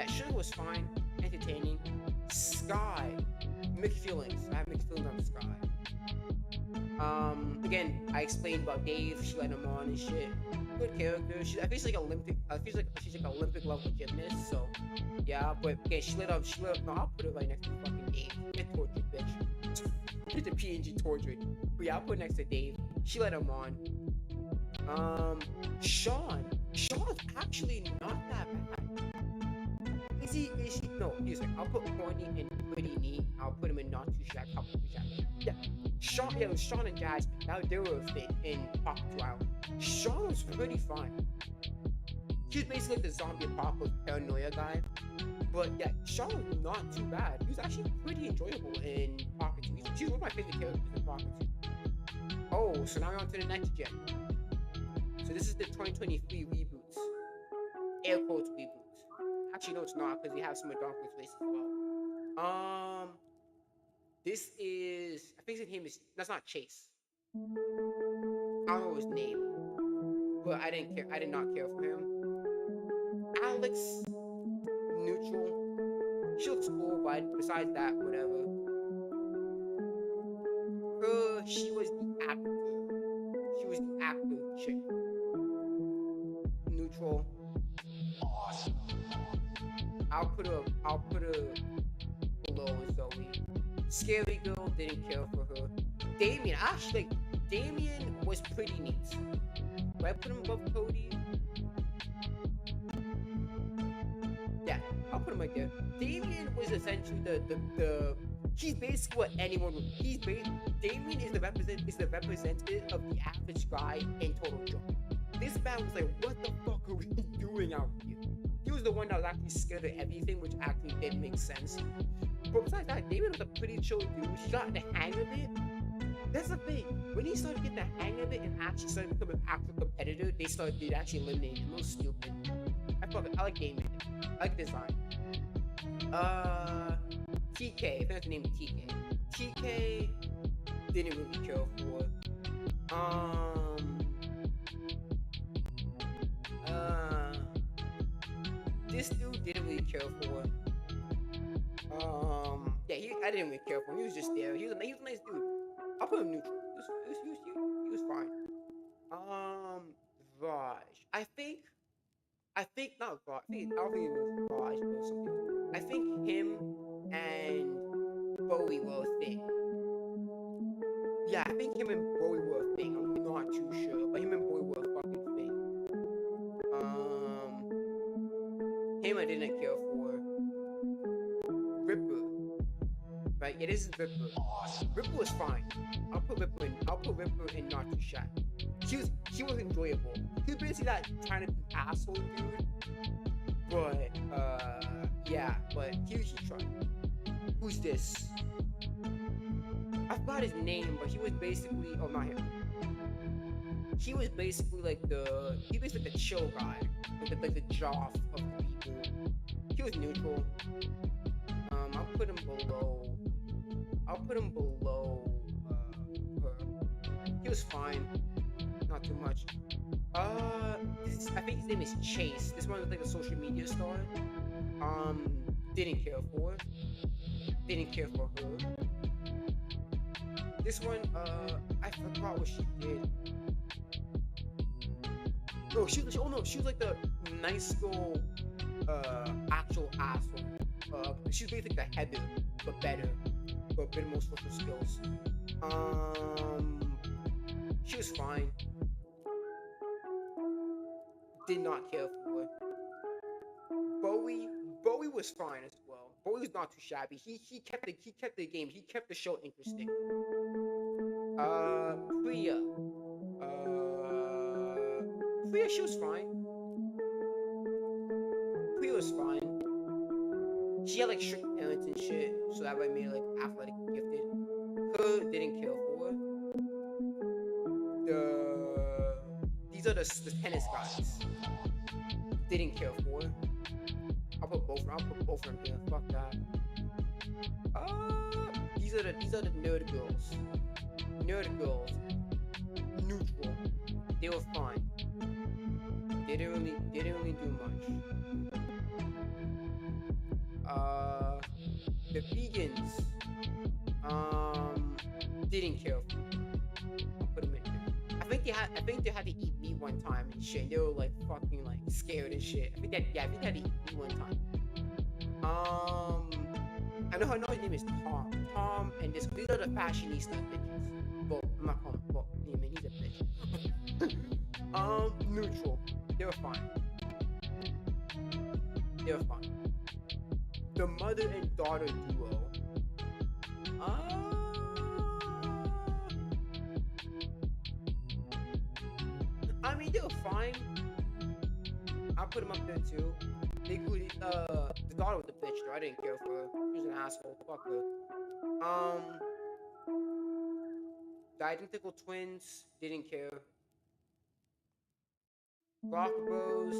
S1: Sugar was fine, entertaining. Sky, mixed feelings. I have mixed feelings on Sky. Again, I explained about Dave. She let him on and shit. Good character. I feel like she's like Olympic level gymnast. So yeah, but again, she let up. No, I'll put it right next to fucking Dave. Get tortured, bitch. It's a PNG tortured. But yeah, I'll put it next to Dave. She let him on. Sean's actually not that bad. Is he? No, he's like, I'll put corny and pretty neat. I'll put him in not too shabby, couple too shabby. Yeah, Sean. Yeah, it was Sean and Jasmine. Now they were a fit in Pocket 2 Island. Sean was pretty fun. He was basically like the zombie apocalypse paranoia guy. But yeah, Sean was not too bad. He was actually pretty enjoyable in Pocket 2. She's one of my favorite characters in Pocket 2. Oh, so now we're on to the next gen. So this is the 2023 reboots. Air quotes reboots. Actually, no, it's not because we have some of Dark Race as well. This is, I think his name is, that's not Chase. I don't know his name, but I didn't care. I did not care for him. Alex, neutral. She looks cool, but besides that, whatever. She was the actor. She was the actor chick. Neutral.
S4: Awesome.
S1: I'll put her below Zoe. Scary girl, didn't care for her. Damien, actually, Damien was pretty neat. Would I put him above Cody? Yeah, I'll put him right there. Damien was essentially the he's basically what anyone would. Damien is the representative of the average guy in Total Drama. This man was like, what the fuck are we doing out here? He was the one that was actually scared of everything, which actually did make sense. But besides that, Damien was a pretty chill dude. He got the hang of it. That's the thing. When he started getting the hang of it and actually started becoming an actual competitor, they actually eliminating him. It was stupid. I like Damien. I like design. TK. I think that's the name of TK. TK didn't really care for. This dude didn't really care for. Yeah, I didn't really care for him. He was just there. He was a nice dude. I'll put him neutral. He was fine. Raj. I think not Raj. I don't think it was Raj or something. I think him and Bowie were a thing. Yeah, I think him and Bowie were a thing. I'm not too sure, but him and Bowie were a fucking thing. Him I didn't care for. Ripper. Right? Yeah, this is Ripper. Ripper was fine. I'll put Ripper in not too shy. He was enjoyable. He was basically that trying to be asshole dude. But yeah, but he tried. Who's this? I forgot his name, but he was basically not him. He was basically like the chill guy, like the Joff of the people. He was neutral. I'll put him below her. He was fine, not too much. I think his name is Chase. This one was like a social media star. Didn't care for her. This one, I forgot what she did. No, she was like the nice girl, actual asshole. She's basically the Heather, but better, but a bit more social skills. She was fine. Did not care for her. Bowie was fine as well. Bowie was not too shabby. He kept the game. He kept the show interesting. Priya. Priya, she was fine. Priya was fine. She had like strict parents and shit, so that made her like athletic and gifted. Her didn't care for. These are the tennis guys. Didn't care for. I'll put both of them here. Fuck that. These are the nerd girls. Neutral. They were fine. They didn't really do much. The vegans. Didn't care for. I'll put them in here. I think they had to eat meat one time and shit. They were like fucking like scared and shit. I think they had to eat meat one time. I know her name is Tom, and these are the fashionista bitches. Well, I'm not calling him. Well, I mean, he's a bitch. Neutral. They were fine. the mother and daughter duo. Uh, I mean, they were fine. I put them up there too. They included the daughter was a bitch though. I didn't care for her. She was an asshole. Fuck her. The identical twins didn't care. Rock Bros.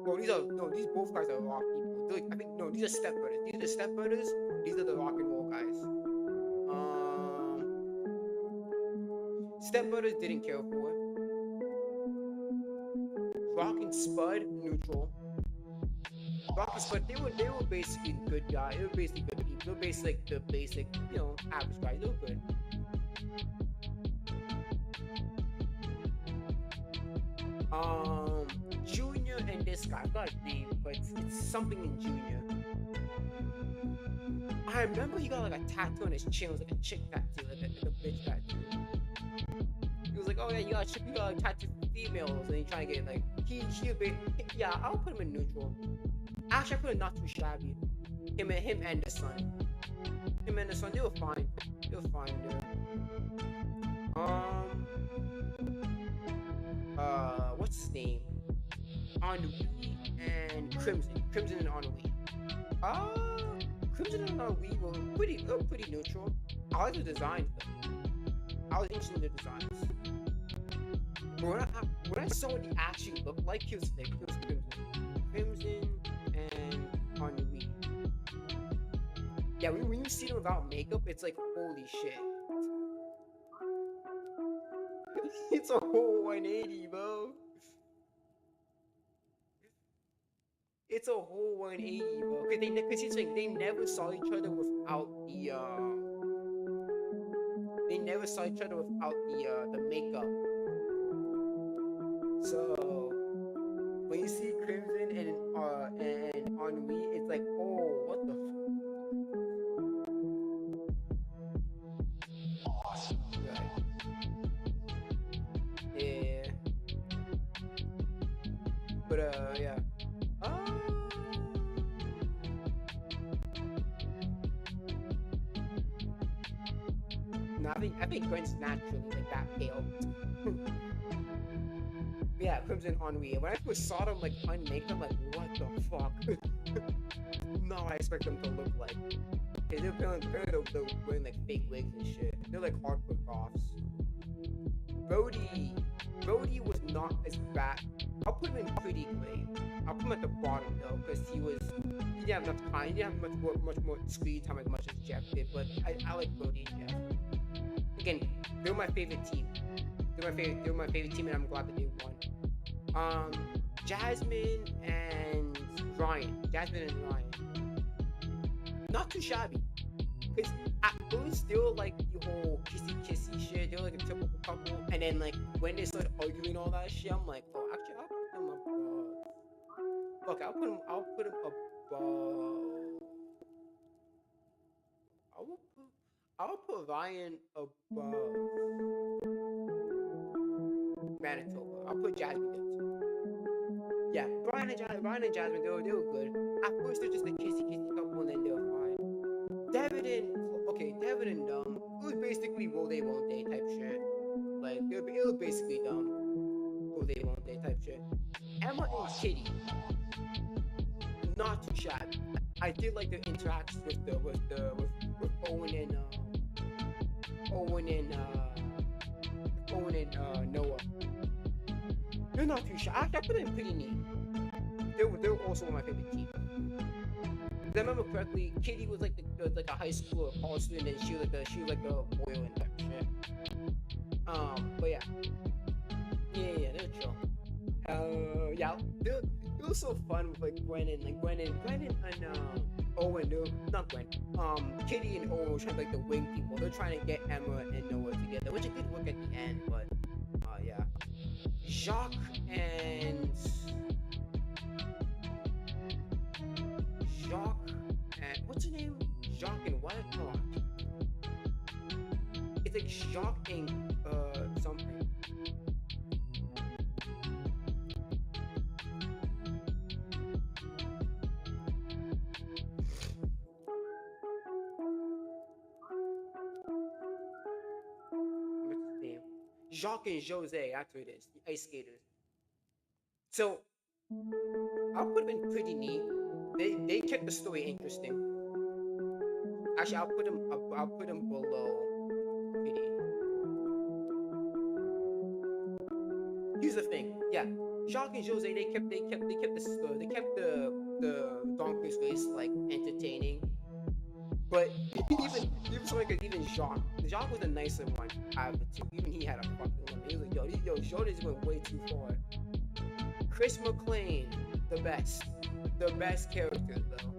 S1: Bro, these both guys are rock people. They're like, I think no, these are stepbrothers. These are the stepbrothers. These are the rock and roll guys. Stepbrothers didn't care for. Rock and Spud neutral. Rock and Spud they were basically good guys. They were basically good people. They were basically like the basic average guys. They were good. Junior and this guy, I forgot his name, but it's something in Junior. I remember he got like a tattoo on his chin. It was like a chick tattoo, like a bitch tattoo. He was like, "Oh yeah, you got a tattoo for females," and he trying to get like yeah. I'll put him in neutral. Actually, I put him not too shabby. Him and the son. Him and the son, they were fine. They were fine there. What's his name? Ennui and Crimson. Crimson and Ennui. Crimson and Ennui were pretty neutral. I like the designs though. I was interested in the designs. But when I saw what he actually looked like, he was fake. It was Crimson. Crimson and Ennui. Yeah, when you see them without makeup, it's like, holy shit. It's a whole 180, bro. It's a whole 180, bro. Because it's like they never saw each other without the makeup. So when you see Crimson and Ennui, it's like, oh, what the
S4: Awesome.
S1: right. Yeah. But yeah. No, I think Gwen's naturally like that pale. Yeah, Crimson Ennui. When I first saw them like unmake, I'm like, what the fuck? No, I expect them to look like. They're wearing like fake wigs and shit. They're like hardcore goths. Brody was not as bad. I'll put him in pretty great. I'll put him at the bottom though, because he didn't have enough time. He didn't have much more screen time as much as Jeff did. But I like Brody and Jeff. Again, they're my favorite team. They're my favorite team, and I'm glad that they won. Jasmine and Ryan. Not too shabby. Because it was still like the whole kissy shit. They were like a typical couple. And then like when they started arguing all that shit, I'm like, oh, actually, I'll put them above. Fuck, I'll put them above. I'll put Ryan above Manitoba. I'll put Jasmine there too. Yeah, Ryan and Jasmine, they were good. At first, they're just a kissy couple, and then they were fine. Devin and Dumb, it was basically will they, won't they type shit. Like, it was basically dumb. Will they, won't they type shit. Emma and Kitty, not too shabby. I did like the interactions with Owen and Noah. They're not too shabby. I put them pretty neat. They were also one of my favorite teams. If I remember correctly, Kitty was like a high school or college student, and she was like the boy and type shit. But yeah, they're chill. Yeah, it was so fun with like Gwen and Owen. Not Gwen. Kitty and Owen were trying to like the wing people. They're trying to get Emma and Noah together, which it did work at the end. But yeah, Jacques and what's her name? Jacques and what? Hold on. It's like Jacques and something. Jacques and Jose, that's what it is. The ice skaters. So I put them in pretty neat. They kept the story interesting. Actually, I'll put them below pretty. Here's the thing. Yeah, Jacques and Jose they kept the Donkey's race like entertaining. But even so, like even Jacques was the nicer one out of the two. Even he had a fucking limit. He was like, yo, Jordan's going way too far. Chris McClain, the best character though.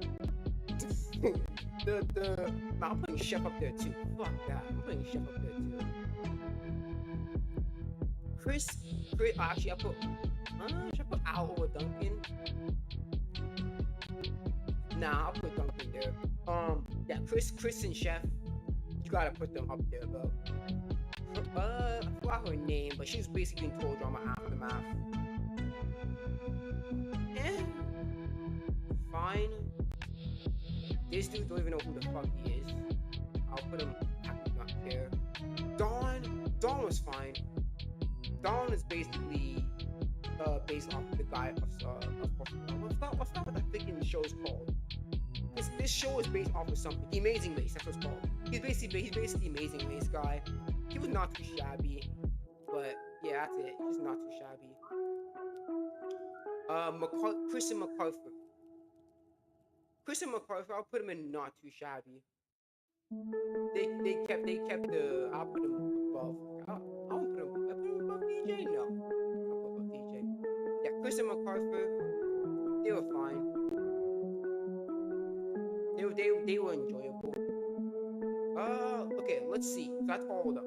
S1: I'm putting Chef up there too. Fuck that, I'm putting Chef up there too. Chris, actually, should I put Al over Duncan? Nah, I'll put Duncan there. Yeah, Chris and Chef, you gotta put them up there, bro. I forgot her name, but she's basically in Total Drama Aftermath. Eh, fine. This dude don't even know who the fuck he is. I'll put him. I do not care. Dawn was fine. Dawn is basically based off the guy of I forgot what the freaking show's called. This show is based off of something. The Amazing Race, that's what it's called. He's basically the Amazing Race guy. He was not too shabby, but yeah, that's it. He's not too shabby. Chris and MacArthur. Chris and MacArthur, I'll put him in not too shabby. They kept the. I'll put him above. I won't put him above DJ. No, I'll put above DJ. Yeah, Chris and MacArthur, they were fine. They were enjoyable. Okay, let's see. So that's all of them,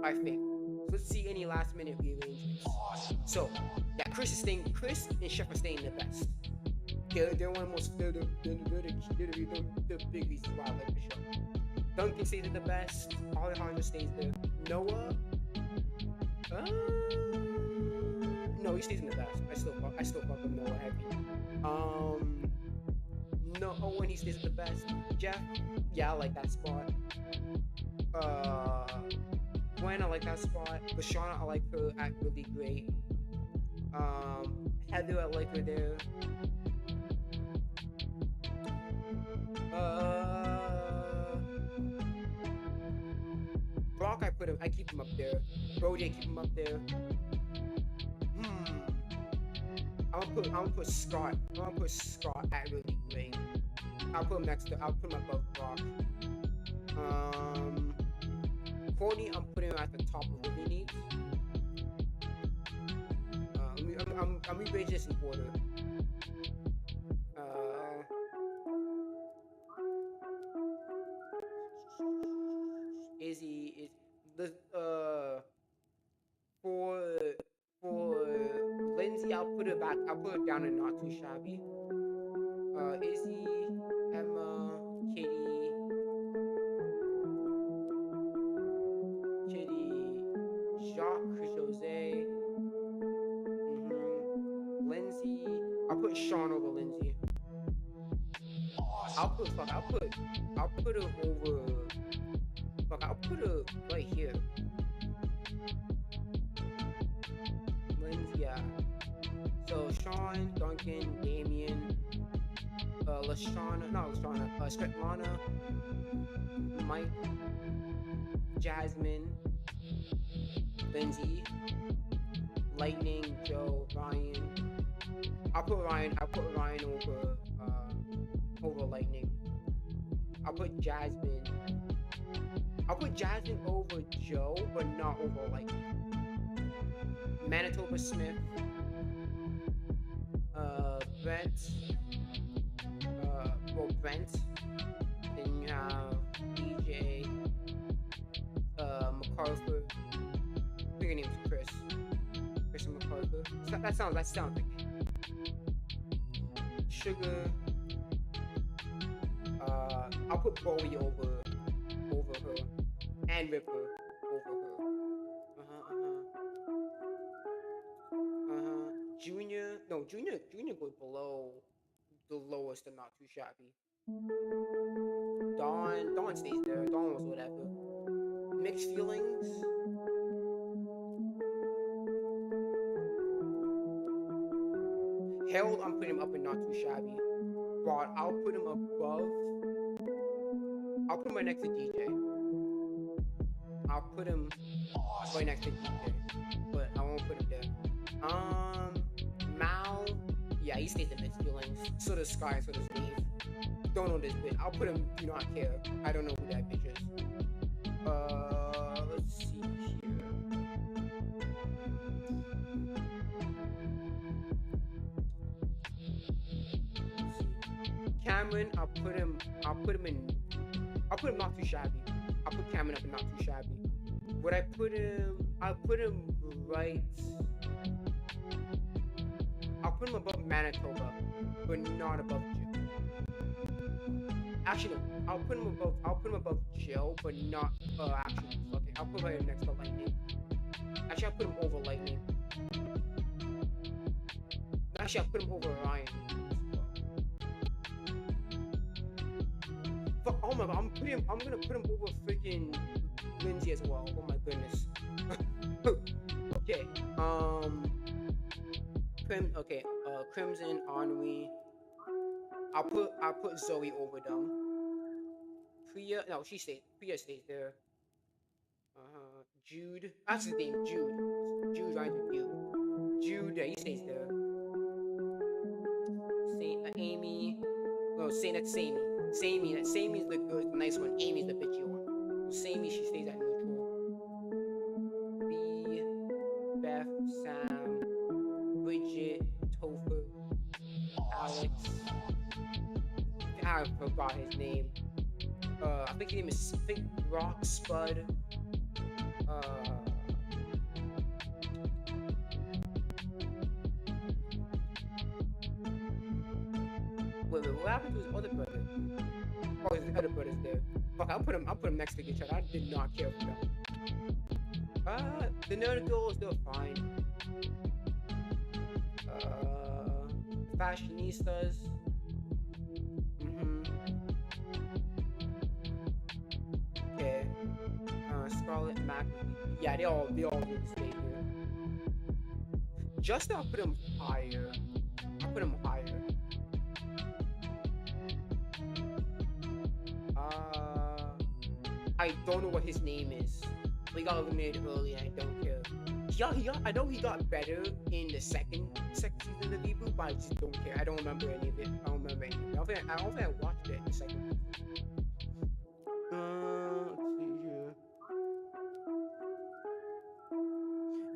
S1: I think. So let's see any last minute rearrangements. So, yeah, Chris and Chef are staying the best. They're one of the most, they're the big reasons why I like the show. Duncan stays at the best. Alejandro stays there. Noah, no, he stays in the best. I still fuck with Noah heavy. No, Owen, he stays at the best. Jeff, yeah, I like that spot. Gwen, I like that spot. Lashana, I like her act really great. Heather, I like her there. Brock, I keep him up there. Brody, I keep him up there. I'm gonna put Scott. At really great. I'll put him above Brock. Courtney, I'm putting him at the top of living needs. I'm rearranging this in order. Izzy is the for Lindsay, I'll put her down and not too shabby. Izzy, Emma, Kitty, Jacques, Jose, Lindsay. I'll put Sean over Lindsay. I'll put her over. Fuck, I'll put her right here. Lindsay, yeah. So Sean, Duncan, Damien, Svetlana, Mike, Jasmine, Lindsay, Lightning, Joe, Ryan. I'll put Ryan over Lightning. I'll put Jasmine over Joe, but not over Lightning. Manitoba Smith, Brent. Then you have DJ, MacArthur. I think her name's Chris and MacArthur. So that sounds like Sugar. I'll put Bowie over her, and Ripper over her. Junior goes below the lowest and not too shabby. Dawn stays there. Dawn was whatever. Mixed feelings. Harold, I'm putting him up and not too shabby. But I'll put him above. I'll put him right next to DJ. I'll put him right next to DJ, but I won't put him there. Mal, yeah, he stays in mixed feelings. So does Sky, so does Dave. Don't know this bitch. I'll put him. Do not care. I don't know who that bitch is. Let's see here. Let's see. Cameron, I'll put him not too shabby. I'll put Cameron up and not too shabby. Would I put him? I'll put him right. I'll put him above Manitoba, but not above Jill. Actually, no. I'll put him above Jill, but not. Actually, fuck it. I'll put him next to Lightning. Actually, I'll put him over Lightning. Actually, I'll put him over Ryan. But oh my god, I'm gonna put him over freaking Lindsay as well. Oh my goodness. Okay. Crimson, Ennui. I'll put Zoe over them. Priya, no, Priya stays there. Jude, that's his name, Jude. Jude rhymes with you. Jude, yeah, he stays there. Amy, no, that's Sammy. Sammy's the good, nice one. Amy's the bitchy one. Sammy, she stays at neutral. B, Beth, Sam, Bridget, Topher, Alex. I forgot his name. I think his name is Rock Spud. Wait, what happened to his other brother? Oh, his other brother's there. Fuck, I'll put him next to each other. I did not care for them. The nerd girls, they're fine. Fashionistas. Okay. Scarlet Mac. Yeah, they all need to stay here. Justin, I'll put him higher. I don't know what his name is. He got eliminated early and I don't care. I know he got better in the second season of the reboot, but I just don't care. I don't remember any of it. I don't think I watched it in the second season. Let's see here.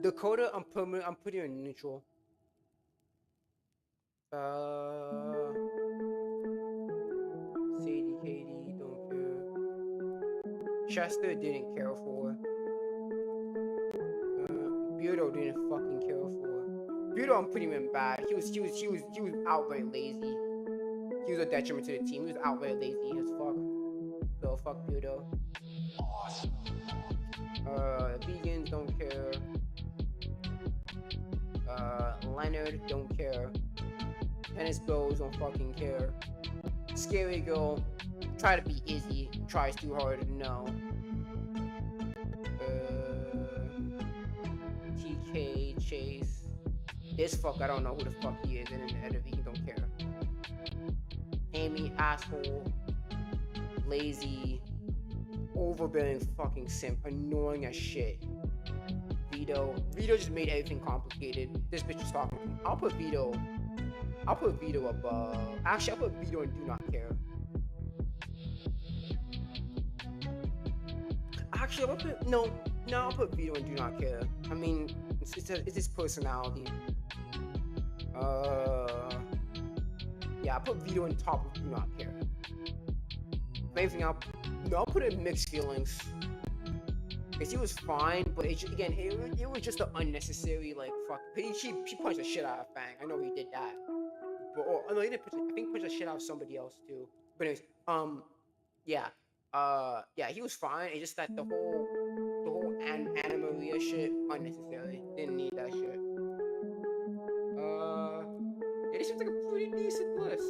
S1: Dakota, I'm putting her in neutral. Sadie, Katie, don't care. Chester didn't care for. Beardo didn't fucking care for. Beardo, I'm putting him in bad. He was outright lazy. He was a detriment to the team. He was outright lazy as fuck. So fuck Beardo.
S4: Awesome.
S1: Vegans don't care. Leonard don't care. Tennis bros don't fucking care. Scary girl, try to be Izzy, tries too hard, no. TK, Chase. This fuck, I don't know who the fuck he is, and the vegan don't care. Amy, asshole. Lazy. Overbearing fucking simp. Annoying as shit. Vito just made everything complicated. This bitch is talking to me. I'll put Vito above. Actually, I'll put Vito and do not care. Actually, I'll put Vito and do not care. I mean, it's his personality. Yeah, I'll put Vito on top of do not care. If anything, I'll put it in mixed feelings. Because he was fine, but it was just an unnecessary, like, fuck. She punched the shit out of Fang. I know he did that. But, no, he didn't I think punched the shit out of somebody else, too. But anyways, yeah. Yeah, he was fine. It's just that the whole Anna Maria shit, unnecessary. Didn't need that shit. Yeah, this seems like a pretty decent list.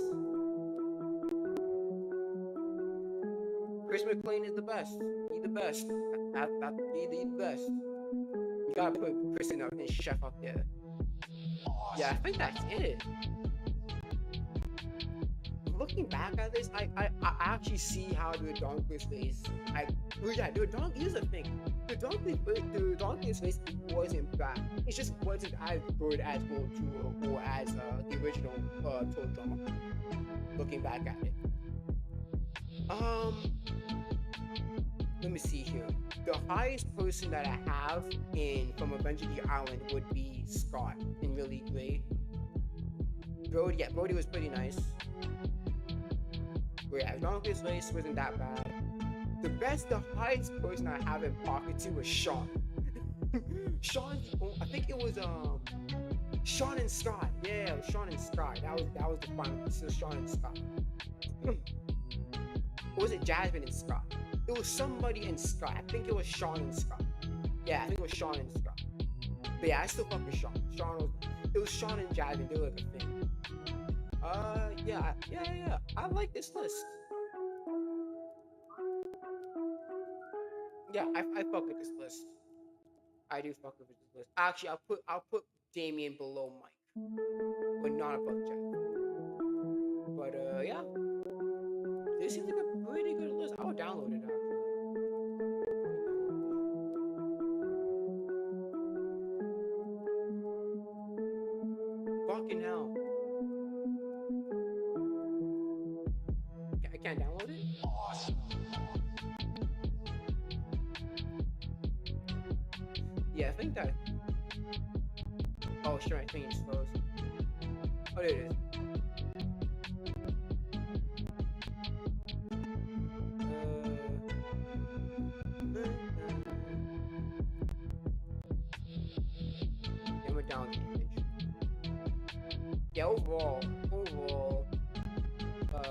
S1: Chris McLean is the best. He's the best. He's the best. You gotta put Chris and Chef up there. Yeah, I think that's it. looking back at this, I actually see how the Donkey's face. Well, yeah, the Donkey. Here's the thing: the Donkey's face wasn't bad. It just wasn't as good as World Tour or as the original Tour Drama. Looking back at it, um, let me see here. The highest person that I have in from Adventure the Island would be Scott in really great. Brody, yeah, Brody was pretty nice. But yeah, Donkey's face wasn't that bad. The highest person I have in pocket to was Sean. Sean, I think it was Sean and Scott. Yeah, it was Sean and Scott. That was the final. So Sean and Scott. Or was it Jasmine and Scott? It was somebody and Scott. I think it was Sean and Scott. Yeah, I think it was Sean and Scott. But yeah, I still fuck with Sean. It was Sean and Jasmine. They were like a thing. Yeah. I like this list. Yeah, I fuck with this list. I do fuck with this list. Actually, I'll put Damien below Mike, but not above Jack. But yeah, this seems like a pretty good list. I'll download it actually. Fucking hell, I can't download it.
S4: Awesome.
S1: Yeah, I think that. Oh, sure, I think it's closed. Oh, there it is. Yeah, we're down the image. Yeah, overall,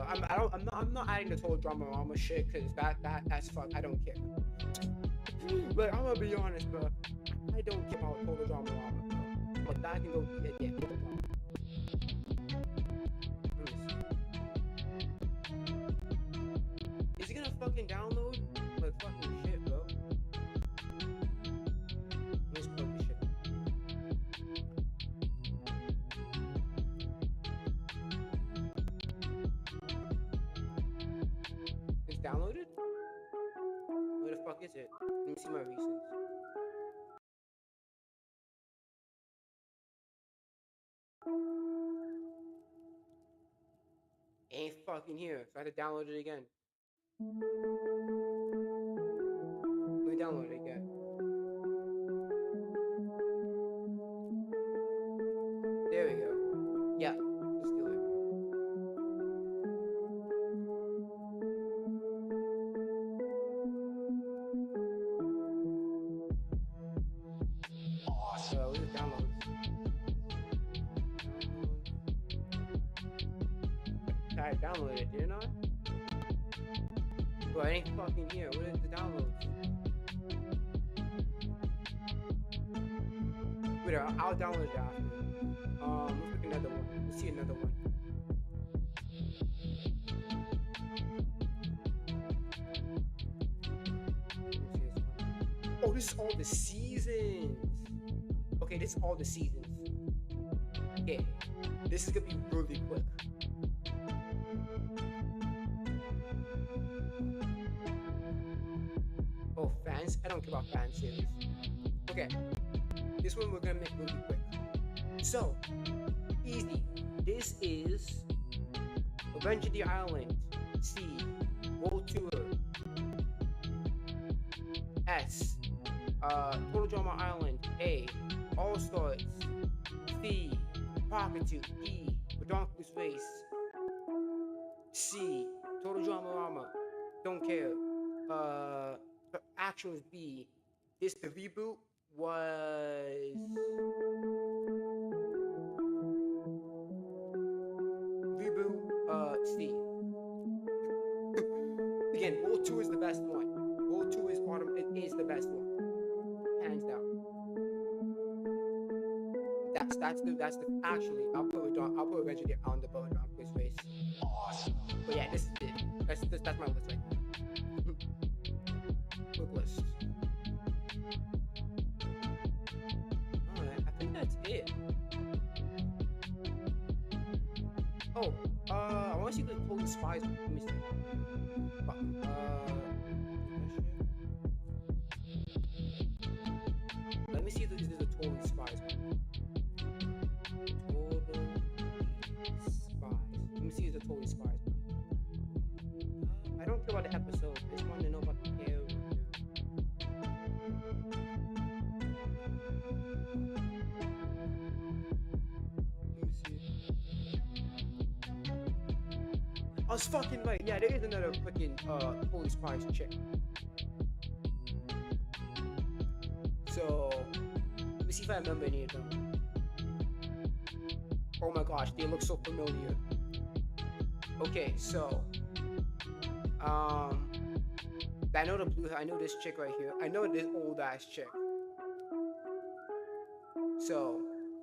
S1: I'm not adding the total drama mama shit because that's fuck. I don't care. But I'm gonna be honest, bro. I don't care about total drama mama, bro. But that can go yeah. Total drama. Let me see. Is he gonna fucking download? Like fucking shit, bro. Let's put this shit. It's downloaded? Where the fuck is it? Let me see my recents. It ain't fucking here, so I had to download it again. Let me download it again. There we go. Yeah, let's do it.
S4: Awesome.
S1: Where's the downloads? I downloaded it, didn't I? But it ain't fucking here. What is the downloads? Wait, I'll download it after. Let's pick another one. Let's see another one. Oh, this is all the seasons. Okay, this is all the seasons. Okay, this is gonna be really quick. Oh, fans? I don't care about fan series. Okay, this one we're gonna make really quick. So, easy. This is Adventure the Island. C. World Tour. S. Total Drama Island. A. All Stars. C. Pocketoo. E. Redonkulous Face. C. Total Drama Rama. Don't care. Actions B. The reboot was C. Again, World 2 is the best one. World 2 is the best one. Hands down. That's the actually I'll put Adventure on the boat on his face.
S4: Awesome.
S1: But yeah, this is it. That's my list right there. Quick list. Alright, I think that's it. Oh, I want must see the totally spies. Let me see. Fuck. Let me see if this is a totally spies. Totally spies. Let me see if it's a totally spies. I don't care about the episode. I just want to know about the character. Let me see. I was fucking right. Yeah, there is another fucking totally spies chick. So let me see if I remember any of them. Oh my gosh, they look so familiar. Okay, so um I know the blue I know this chick right here. I know this old ass chick. So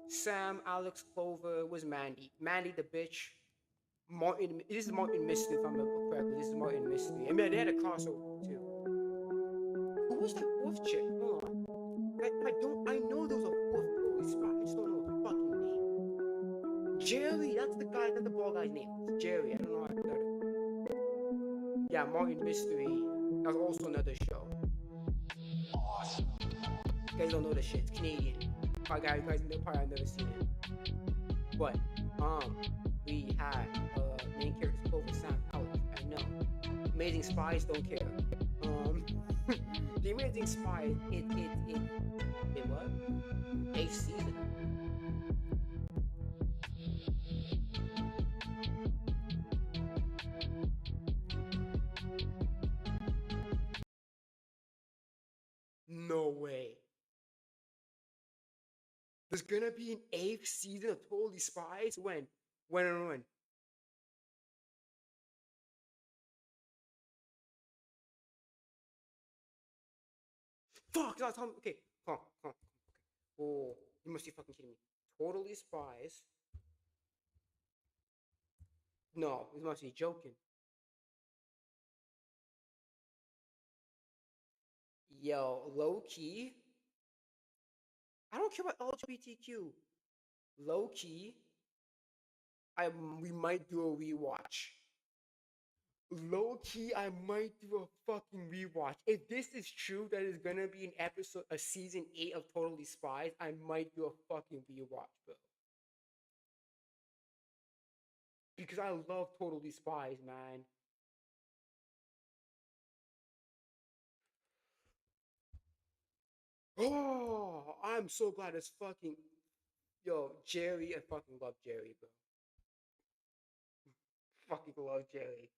S1: Sam, Alex, Clover was Mandy. Mandy the bitch. Martin, this is Martin Mystery if I remember correctly. This is Martin Mystery. I mean, they had a crossover too. Who was that fourth chick? Hold on. I know there was a fourth totally spot. I just don't know her fucking name. Jerry, that's the guy, that's the ball guy's name. It's Jerry. I don't know how to pronounce it. Yeah, Martin Mystery. That was also another show.
S4: Awesome.
S1: You guys don't know the shit. It's Canadian. You guys probably have never seen it. But we had main characters Clover, Sam, Alex. I know. Amazing Spies don't care. The Amazing Spies. It what? 8th season. No way. There's gonna be an 8th season of Totally Spies? When? When? Fuck! That's how. Okay, come on, come on. Oh, you must be fucking kidding me. Totally Spies. No, you must be joking. Yo, low key. I don't care about LGBTQ. Low key. We might do a rewatch. Low key, I might do a fucking rewatch. If this is true that it's gonna be an episode, a season 8 of Totally Spies, I might do a fucking rewatch, bro. Because I love Totally Spies, man. Oh, I'm so glad it's fucking. Yo, Jerry, I fucking love Jerry, bro. Fucking love Jerry.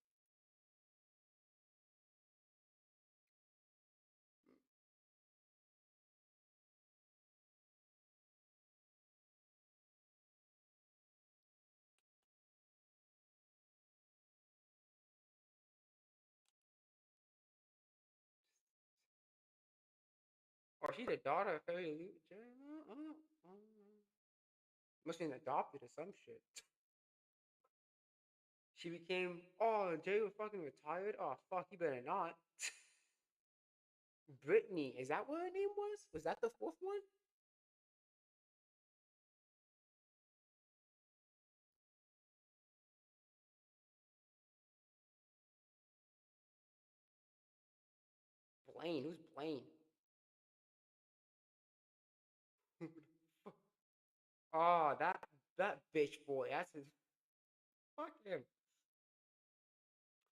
S1: Or she's the daughter of Harry Lee. Must have been adopted or some shit. She became. Oh, Jerry was fucking retired? Oh, fuck, you better not. Brittany. Is that what her name was? Was that the fourth one? Blaine. Who's Blaine? Oh, that bitch boy. That's his. Fuck him.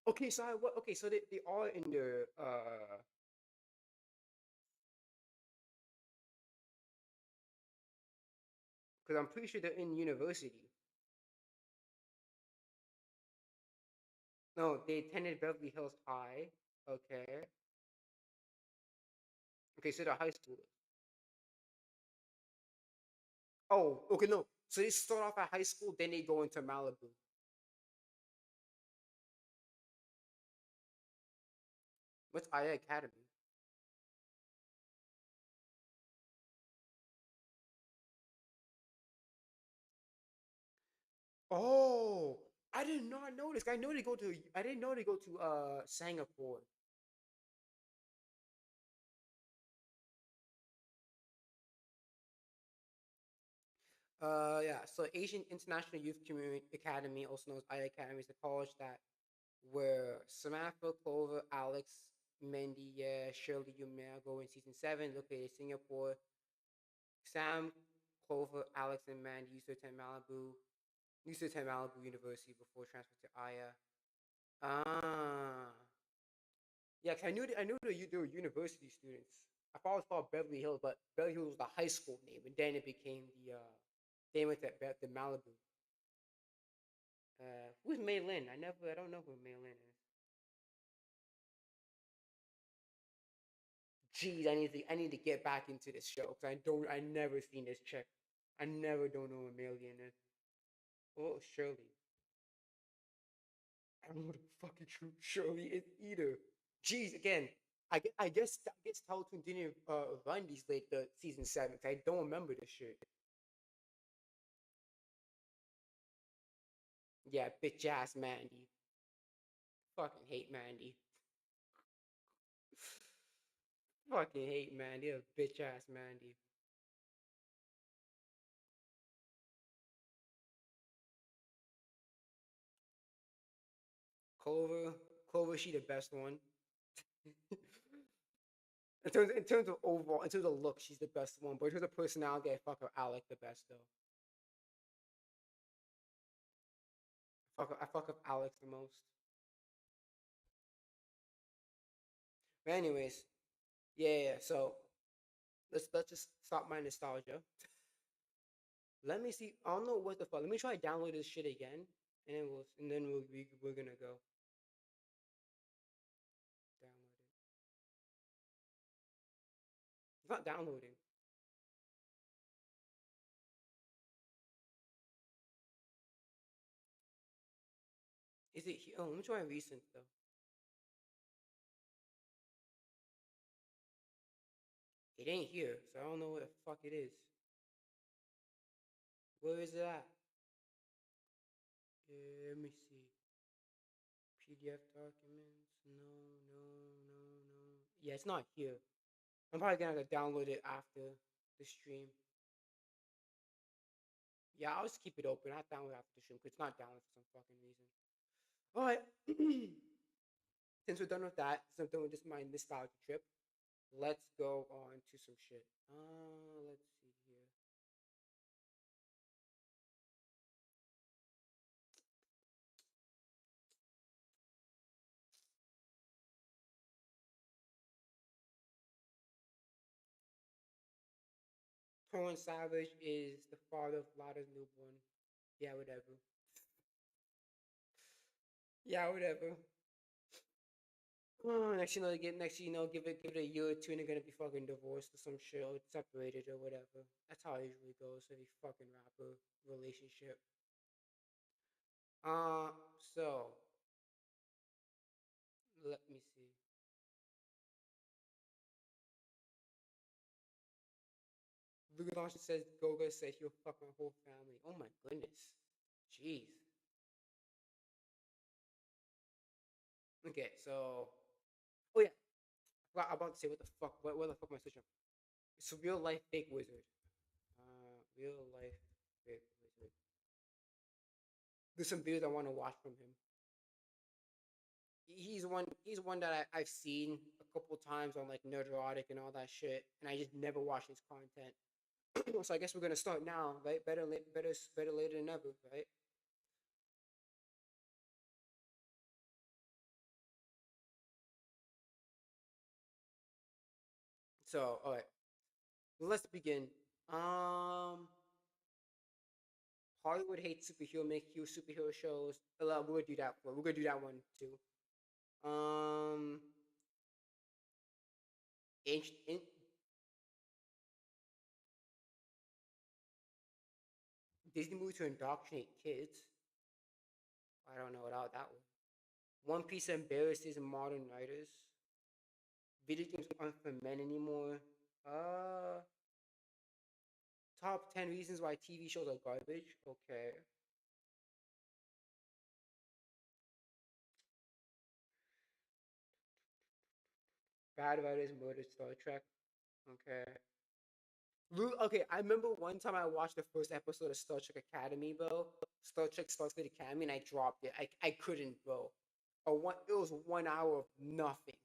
S1: Okay, so what? Okay, so they are in the because I'm pretty sure they're in university. No, they attended Beverly Hills High. Okay. Okay, so they're high schoolers. Oh, okay, no. So they start off at high school, then they go into Malibu. What's Aya Academy? Oh, I did not know this. I know they go to. I didn't know they go to Singapore. Yeah. So Asian International Youth Community Academy, also known as I Academy, is the college that where Samantha, Clover, Alex, Mendy, yeah, Shirley, Yumea go in season 7, located in Singapore. Sam, Clover, Alex, and Mandy used to attend Malibu University before transferring to Aya. Ah, yeah, 'cause I knew they were university students. I thought it was called Beverly Hills, but Beverly Hills was the high school name, and then it became they went to the Malibu. Who's Mei Lin? I don't know who Mei Lin is. Jeez, I need to get back into this show because I never seen this chick. I never don't know who Mei Lin is. Oh, Shirley. I don't know the fucking truth. Shirley is either. Jeez, again, I guess Teletoon didn't run these late the season 7. 'Cause I don't remember this shit. Yeah, bitch ass Mandy. Fucking hate Mandy. Fucking hate Mandy. A bitch ass Mandy. Clover, Clover, she the best one. In terms of overall, in terms of look, she's the best one. But in terms of personality, I fuck her Alec the best though. I fuck up Alex the most. But anyways, yeah. So let's just stop my nostalgia. Let me see. I don't know what the fuck. Let me try to download this shit again, and then we're gonna go download it. It's not downloading. Is it here? Oh, let me try recent though. It ain't here, so I don't know what the fuck it is. Where is it at? Let me see. PDF documents. No, no, no, no. Yeah, it's not here. I'm probably gonna download it after the stream. Yeah, I'll just keep it open. I'll download it after the stream because it's not downloaded for some fucking reason. All right. Since we're done with that, since we're done with this my nostalgia trip, let's go on to some shit. Let's see here. Torrance Savage is the father of Lada's newborn. Yeah, whatever. Yeah, whatever. Next you know, give it a year or two, and they're gonna be fucking divorced or some shit, or separated or whatever. That's how it usually goes. Every fucking rapper relationship. Uh, so let me see. Louis Lawson says Goga said he'll fuck my whole family. Oh my goodness. Jeez. Okay, so oh yeah, I was about to say what the fuck. What the fuck am I switching? It's a real life fake wizard. Real life fake wizard. There's some videos I want to watch from him. He's one that I've seen a couple times on like Nerderotic and all that shit, and I just never watch his content. So I guess we're gonna start now, right? Better later than never, right? So all right, let's begin. Um, Hollywood hates superhero, make huge superhero shows. We're gonna do that. We're gonna do that one too. Um, in, in, Disney movies to indoctrinate kids. I don't know about that one. One Piece embarrasses modern writers. Video games aren't for men anymore. Uh, Top 10 reasons why TV shows are garbage. Okay. Bad writers murdered Star Trek. Okay. Okay, I remember one time I watched the first episode of Star Trek Academy, bro. Star Trek Starfleet Academy, and I dropped it. I couldn't, bro. It was 1 hour of nothing.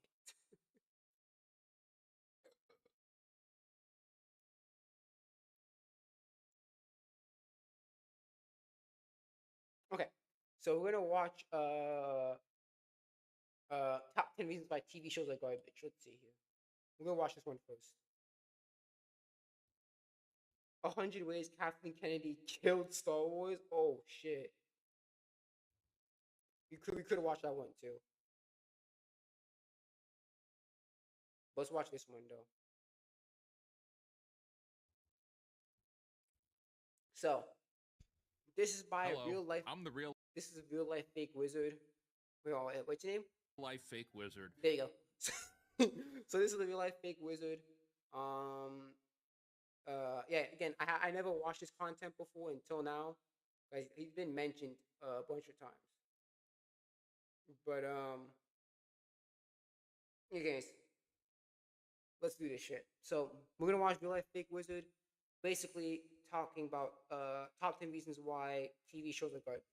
S1: Okay, so we're gonna watch top 10 reasons why TV shows are garbage. Let's see here. We're gonna watch this one first. 100 ways Kathleen Kennedy killed Star Wars. Oh shit. We could have watched that one too. Let's watch this one though. So this is by a
S3: Hello,
S1: real life.
S3: I'm the real
S1: This is a real life fake wizard. Wait, what's your name?
S3: life fake wizard.
S1: There you go. So this is a real life fake wizard. Um. Yeah. Again, I never watched his content before until now. Like, he's been mentioned a bunch of times. But again, let's do this shit. So we're gonna watch real life fake wizard. Basically talking about top 10 reasons why TV shows are garbage.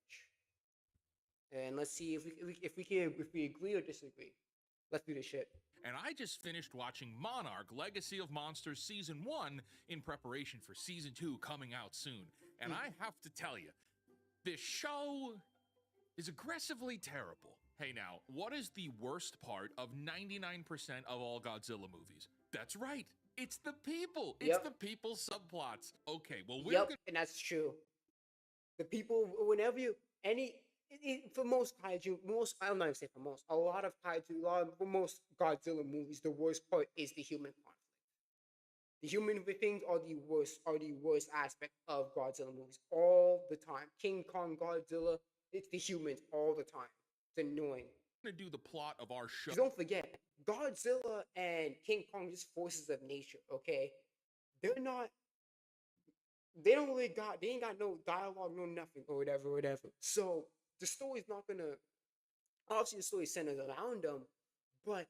S1: And let's see if we agree or disagree. Let's do this shit.
S3: And I just finished watching Monarch Legacy of Monsters Season 1 in preparation for Season 2 coming out soon. And I have to tell you, this show is aggressively terrible. Hey now, what is the worst part of 99% of all Godzilla movies? That's right. It's the people. It's
S1: Yep.
S3: the people subplots. Okay, well, we're
S1: Yep,
S3: gonna
S1: and that's true. The people, whenever you any for most kaiju, most I'm not even saying for most, a lot of kaiju, for most Godzilla movies, the worst part is the human conflict. The human things are the worst aspect of Godzilla movies all the time. King Kong, Godzilla, it's the humans all the time. It's annoying.
S3: do the plot of our show.
S1: Because don't forget, Godzilla and King Kong are just forces of nature. Okay, they're not. They don't really got. They ain't got no dialogue, no nothing, or whatever, whatever. So the story's not gonna. Obviously, the story centers around them, but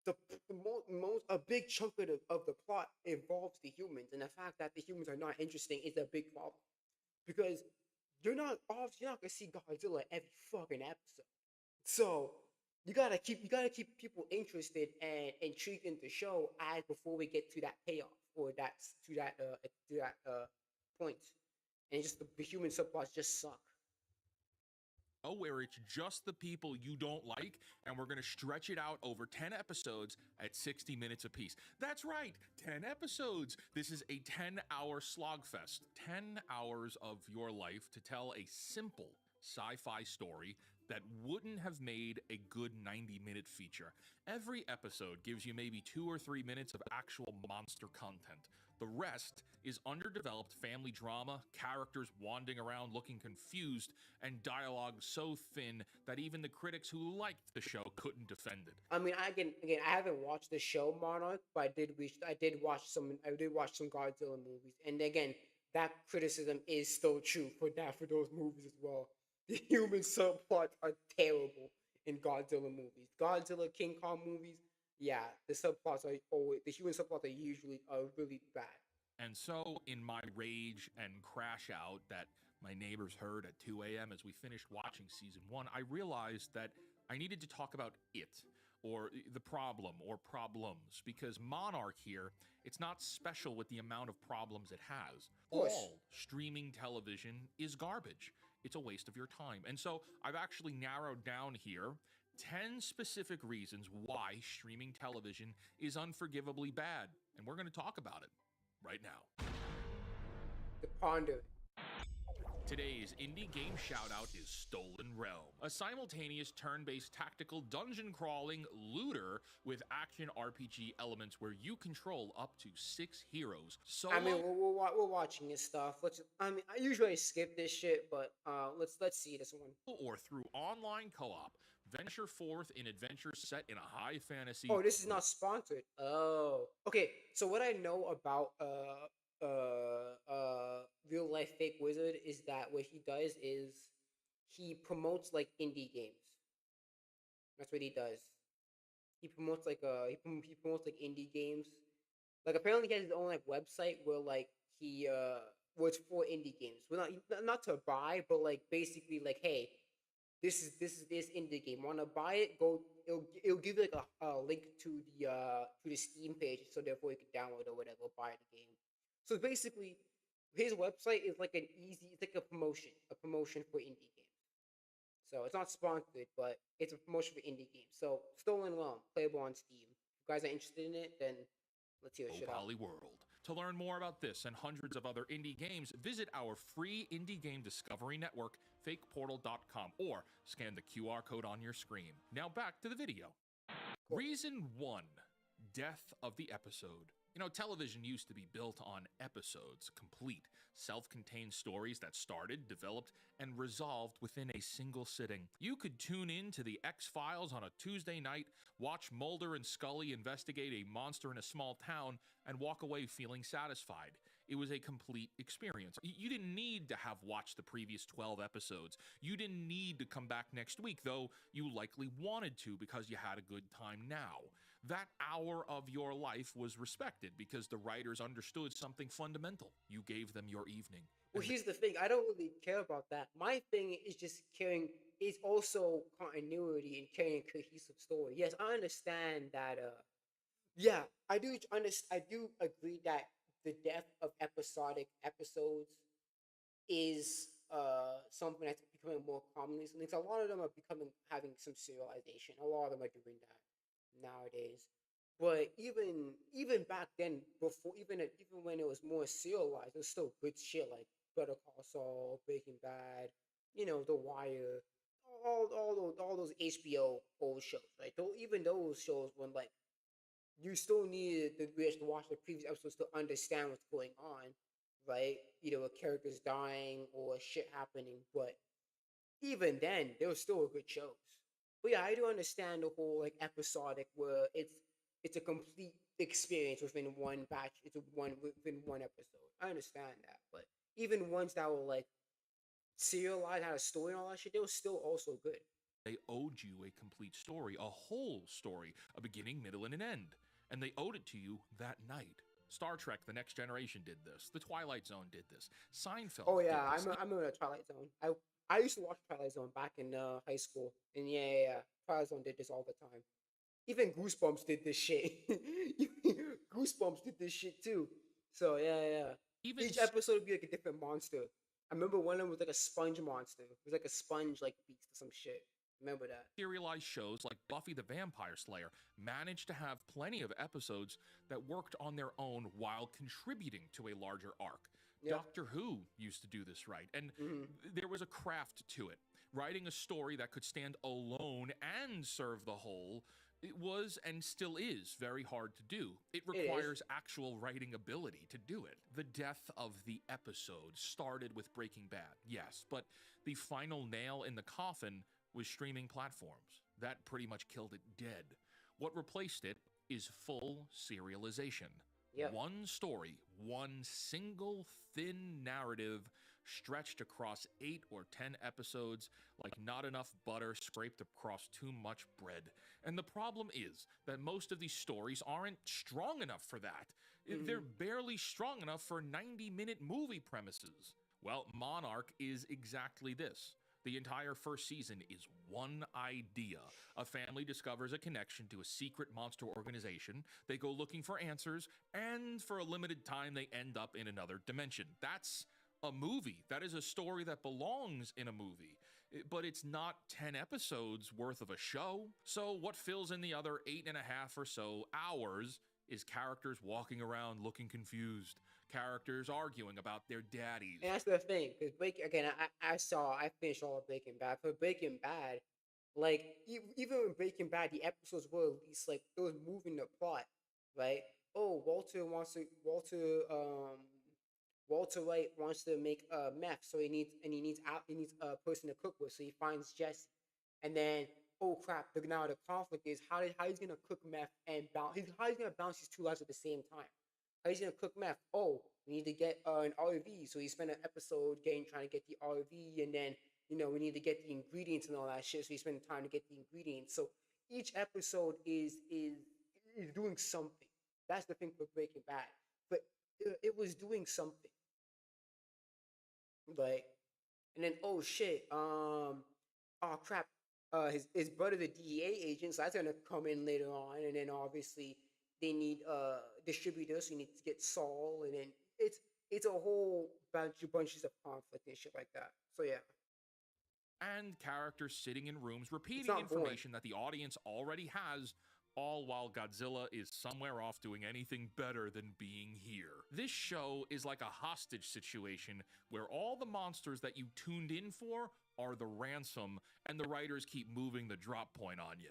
S1: the most a big chunk of the plot involves the humans, and the fact that the humans are not interesting is a big problem because you're not gonna see Godzilla every fucking episode. So you gotta keep people interested and intrigued in the show as before we get to that payoff or to that point. And it's just the human subplots just suck.
S3: Where it's just the people you don't like, and we're going to stretch it out over 10 episodes at 60 minutes apiece. That's right, 10 episodes. This is a 10-hour slogfest. 10 hours of your life to tell a simple sci-fi story that wouldn't have made a good 90-minute feature. Every episode gives you maybe 2 or 3 minutes of actual monster content. The rest is underdeveloped family drama, characters wandering around looking confused, and dialogue so thin that even the critics who liked the show couldn't defend it.
S1: I mean, again, I haven't watched the show Monarch, but I did watch some Godzilla movies, and again, that criticism is still true for those movies as well. The human subplots are terrible in Godzilla movies. Godzilla King Kong movies, yeah, the human subplots are really bad.
S3: And so, in my rage and crash out that my neighbors heard at 2 a.m. as we finished watching season 1, I realized that I needed to talk about it, or the problem, or problems, because Monarch here, it's not special with the amount of problems it has.
S1: Of course.
S3: All streaming television is garbage. It's a waste of your time. And so, I've actually narrowed down here 10 specific reasons why streaming television is unforgivably bad, and we're going to talk about it right now.
S1: To ponder.
S3: Today's indie game shoutout is Stolen Realm, a simultaneous turn-based tactical dungeon crawling looter with action RPG elements where you control up to 6 heroes. Solo
S1: I mean, we're watching this stuff. I usually skip this shit, but let's see this one.
S3: or through online co-op, venture forth in adventures set in a high fantasy.
S1: Oh, this is not sponsored. Oh, okay. So what I know about real life fake wizard is that what he does is he promotes like indie games. That's what he does. He promotes like indie games, Like apparently he has his own like website where like he was for indie games. Well, not to buy, but like basically like, hey, this indie game. Want to buy it? Go. It'll give you like a link to the Steam page, so therefore you can download or whatever, buy the game. So basically, his website is like an easy. It's like a promotion for indie games. So it's not sponsored, but it's a promotion for indie games. So Stolen Realm, playable on Steam. If you guys are interested in it, then let's hear
S3: Oh,
S1: shit out.
S3: Polyworld. To learn more about this and hundreds of other indie games, visit our free indie game discovery network, fakeportal.com, or scan the QR code on your screen. Now back to the video.
S1: Cool.
S3: Reason 1: Death of the episode. You know, television used to be built on episodes, complete, self contained stories that started, developed, and resolved within a single sitting. You could tune in to The X-Files on a Tuesday night, watch Mulder and Scully investigate a monster in a small town, and walk away feeling satisfied. It was a complete experience. You didn't need to have watched the previous 12 episodes. You didn't need to come back next week, though you likely wanted to because you had a good time now. That hour of your life was respected because the writers understood something fundamental. You gave them your evening.
S1: Well,
S3: And
S1: here's the thing. I don't really care about that. My thing is just carrying. Is also continuity and carrying a cohesive story. Yes, I understand that. Yeah, I do. I do agree that the death of episodic episodes is something that's becoming more common recently. So a lot of them are becoming having some serialization. A lot of them are doing that nowadays. But even back then, before even when it was more serialized, it was still good shit like Better Call Saul, Breaking Bad, The Wire, all those HBO old shows, right? Though even those shows when like you still needed the viewers to watch the previous episodes to understand what's going on, right? A character's dying or shit happening, but even then, they were still good shows. But yeah, I do understand the whole like episodic where it's a complete experience within one batch. It's a one within one episode. I understand that, but even ones that were like serialized, had a story and all that shit, they were still also good.
S3: they owed you a complete story, a whole story, a beginning, middle, and an end. And they owed it to you that night. Star Trek The Next Generation did this. The Twilight Zone did this. Seinfeld
S1: Oh
S3: did
S1: yeah,
S3: this.
S1: I'm in the Twilight Zone. I used to watch Twilight Zone back in high school, and yeah, Twilight Zone did this all the time. Even Goosebumps did this shit. Goosebumps did this shit too. So yeah.
S3: Even
S1: Each episode would be like a different monster. I remember one of them was like a sponge monster. It was like a sponge like beast or some shit. Remember that?
S3: serialized shows like Buffy the Vampire Slayer managed to have plenty of episodes that worked on their own while contributing to a larger arc.
S1: Yeah.
S3: Doctor Who used to do this right, and
S1: Hmm.
S3: there was a craft to it. Writing a story that could stand alone and serve the whole, it was and still is very hard to do. It
S1: It is.
S3: requires actual writing ability to do it. The death of the episode started with Breaking Bad, yes, but the final nail in the coffin was streaming platforms. That pretty much killed it dead. What replaced it is full serialization.
S1: Yep.
S3: One story, one single thin narrative stretched across 8 or 10 episodes like not enough butter scraped across too much bread. And the problem is that most of these stories aren't strong enough for that. They're barely strong enough for 90-minute movie premises. Well, Monarch is exactly this. The entire first season is one idea. A family discovers a connection to a secret monster organization. They go looking for answers, and for a limited time, they end up in another dimension. That's a movie. That is a story that belongs in a movie. But it's not 10 episodes worth of a show. So, what fills in the other 8.5 or so hours is characters walking around looking confused, characters arguing about their daddies.
S1: And that's the thing, because again, I finished all of Breaking Bad. For Breaking Bad, like even in Breaking Bad, the episodes were at least like it was moving the plot, right? Oh, Walter White wants to make meth, so he needs a person to cook with, so he finds Jesse, and then oh crap, now the conflict is how he's gonna cook meth and how he's gonna balance his two lives at the same time. How he's gonna cook meth? Oh, we need to get an RV. So he spent an episode trying to get the RV, and then we need to get the ingredients and all that shit. So he spent time to get the ingredients. So each episode is doing something. That's the thing for Breaking Bad. But it was doing something. Like, and then oh shit, oh crap, his brother the DEA agent, so that's gonna come in later on, and then obviously they need distributors, so you need to get Saul, and then it's a whole bunches of conflict and shit like that. So yeah,
S3: And characters sitting in rooms
S1: it's
S3: repeating
S1: not boring.
S3: information that the audience already has, all while Godzilla is somewhere off doing anything better than being here. This show is like a hostage situation where all the monsters that you tuned in for are the ransom, and the writers keep moving the drop point on you.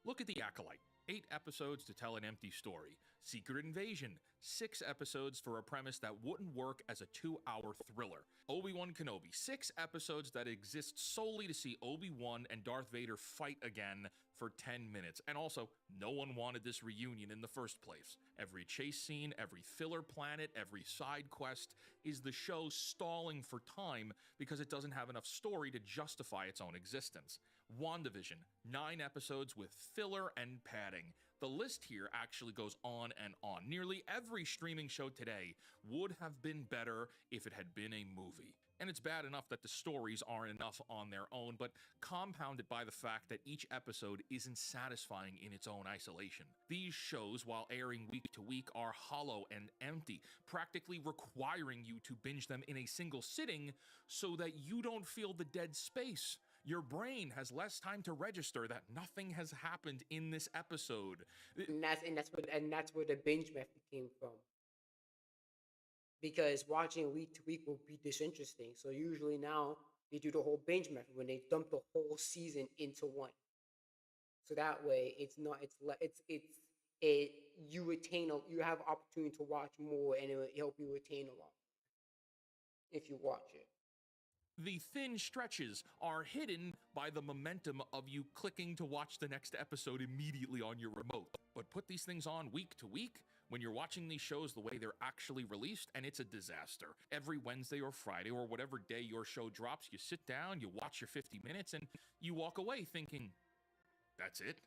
S3: Look at The Acolyte. 8 episodes to tell an empty story. Secret Invasion. 6 episodes for a premise that wouldn't work as a 2-hour thriller. Obi-Wan Kenobi. 6 episodes that exist solely to see Obi-Wan and Darth Vader fight again for 10 minutes. And also, no one wanted this reunion in the first place. Every chase scene, every filler planet, every side quest is the show stalling for time because it doesn't have enough story to justify its own existence. WandaVision, 9 episodes with filler and padding. The list here actually goes on and on. Nearly every streaming show today would have been better if it had been a movie. And it's bad enough that the stories aren't enough on their own, but compounded by the fact that each episode isn't satisfying in its own isolation. These shows, while airing week to week, are hollow and empty, practically requiring you to binge them in a single sitting so that you don't feel the dead space. Your brain has less time to register that nothing has happened in this episode.
S1: And that's where the binge method came from. Because watching week to week will be disinteresting. So usually now they do the whole binge method when they dump the whole season into one. So that way it's not it you retain you have opportunity to watch more, and it will help you retain a lot if you watch it.
S3: The thin stretches are hidden by the momentum of you clicking to watch the next episode immediately on your remote. But put these things on week to week when you're watching these shows the way they're actually released, and it's a disaster. Every Wednesday or Friday or whatever day your show drops, you sit down, you watch your 50 minutes, and you walk away thinking, that's it?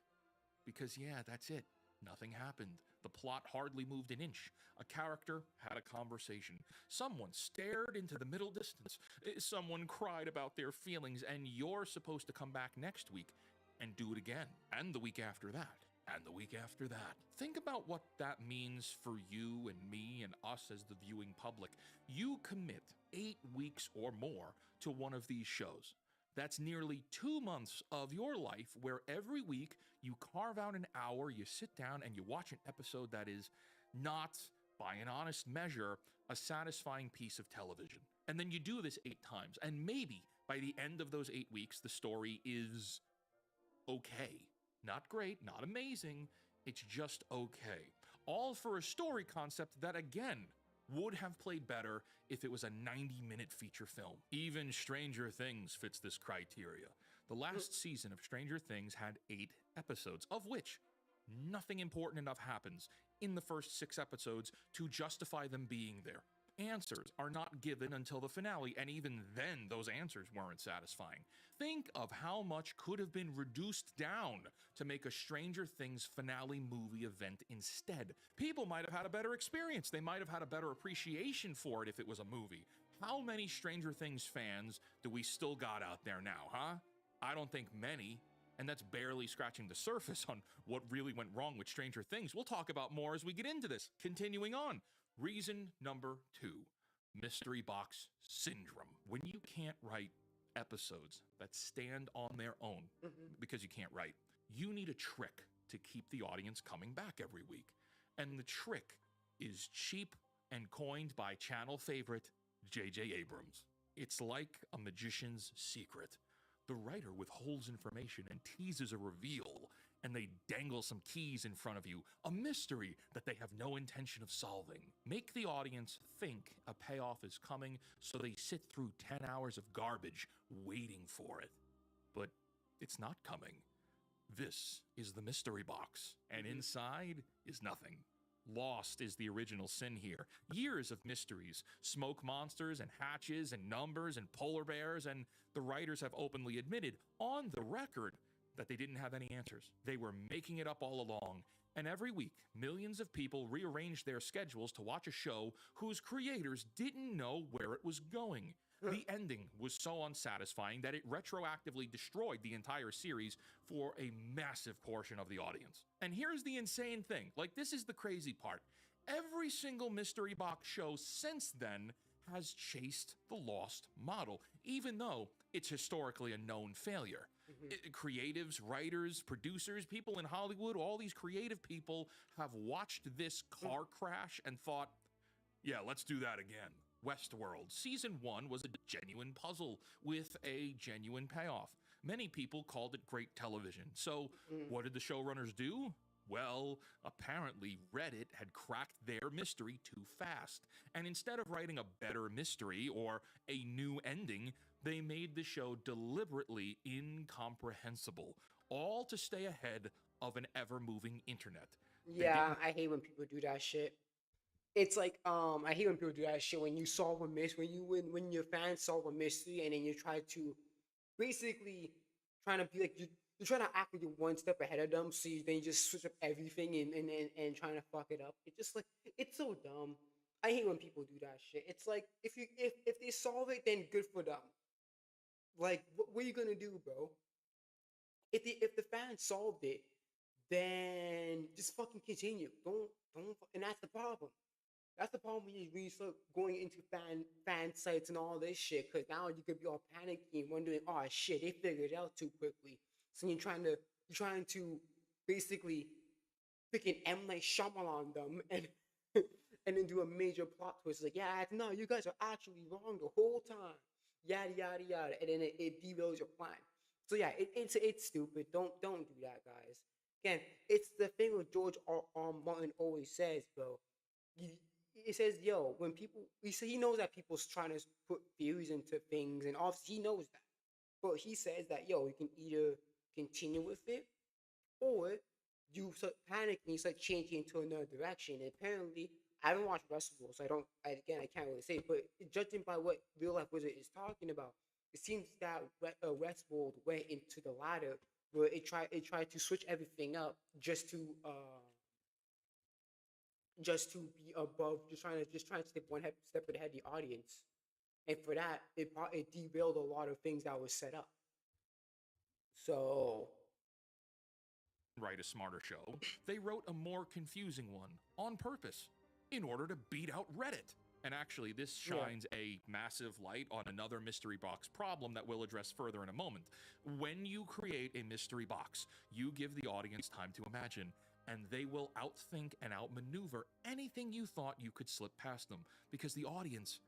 S3: Because yeah, that's it. Nothing happened. The plot hardly moved an inch. A character had a conversation. Someone stared into the middle distance. Someone cried about their feelings, and you're supposed to come back next week and do it again. And the week after that. And the week after that. Think about what that means for you and me and us as the viewing public. You commit 8 weeks or more to one of these shows. That's nearly 2 months of your life where every week you carve out an hour, you sit down, and you watch an episode that is not, by an honest measure, a satisfying piece of television. And then you do this 8 times, and maybe by the end of those 8 weeks, the story is okay. Not great, not amazing, it's just okay. All for a story concept that, again, would have played better if it was a 90-minute feature film. Even Stranger Things fits this criteria. The last season of Stranger Things had 8 episodes, of which nothing important enough happens in the first 6 episodes to justify them being there. Answers are not given until the finale, and even then those answers weren't satisfying. Think of how much could have been reduced down to make a Stranger Things finale movie event instead. People might have had a better experience. They might have had a better appreciation for it if it was a movie. How many Stranger Things fans do we still got out there now, huh? I don't think many. And that's barely scratching the surface on what really went wrong with Stranger Things. We'll talk about more as we get into this. Continuing on. Reason number 2, mystery box syndrome. When you can't write episodes that stand on their own because you can't write, you need a trick to keep the audience coming back every week. And the trick is cheap and coined by channel favorite J.J. Abrams. It's like a magician's secret. The writer withholds information and teases a reveal, and they dangle some keys in front of you, a mystery that they have no intention of solving. Make the audience think a payoff is coming, so they sit through 10 hours of garbage waiting for it. But it's not coming. This is the mystery box, and inside is nothing. Lost is the original sin here. Years of mysteries, smoke monsters and hatches and numbers and polar bears, and the writers have openly admitted on the record that they didn't have any answers. They were making it up all along, And every week, millions of people rearranged their schedules to watch a show whose creators didn't know where it was going. The ending was so unsatisfying that it retroactively destroyed the entire series for a massive portion of the audience. And here's the insane thing, like, this is the crazy part. Every single mystery box show since then has chased the lost model, even though it's historically a known failure. Creatives, writers, producers, people in Hollywood, all these creative people have watched this car crash and thought, yeah, let's do that again. Westworld Season 1 was a genuine puzzle with a genuine payoff. Many people called it great television. So, what did the showrunners do? Well, apparently Reddit had cracked their mystery too fast. And instead of writing a better mystery or a new ending, they made the show deliberately incomprehensible, all to stay ahead of an ever-moving internet. They
S1: Yeah,
S3: didn't
S1: I hate when people do that shit. It's like I hate when people do that shit when you solve a when your fans solve a mystery and then you try to basically trying to be like you're trying to act like you're one step ahead of them, so then you just switch up everything and trying to fuck it up. It's just like it's so dumb. I hate when people do that shit. It's like if they solve it, then good for them. Like what are you gonna do, bro? If the fans solved it, then just fucking continue. And that's the problem. That's the problem when you really start going into fan sites and all this shit. Because now you could be all panicky and wondering, oh shit, they figured it out too quickly. So you're trying to basically freaking M Night Shyamalan them and and then do a major plot twist. It's like, yeah, no, you guys are actually wrong the whole time. Yada yada yada, and then it derails your plan. So yeah, it's stupid. Don't do that, guys. Again, it's the thing with George R. Martin always says, bro. He, he says, yo, when people, he knows that people's trying to put theories into things, and obviously he knows that. But he says that, yo, you can either continue with it or you start panicking, you start changing into another direction. And apparently, I haven't watched Westworld, so I can't really say. But judging by what Real Life Wizard is talking about, it seems that Westworld went into the latter, where it tried to switch everything up just to be above, just trying to step step ahead of the audience. And for that, it derailed a lot of things that was set up. So
S3: write a smarter show, they wrote a more confusing one on purpose in order to beat out Reddit. And actually, this
S1: yeah.
S3: shines a massive light on another mystery box problem that we'll address further in a moment. When you create a mystery box, you give the audience time to imagine, and they will outthink and outmaneuver anything you thought you could slip past them, because the audience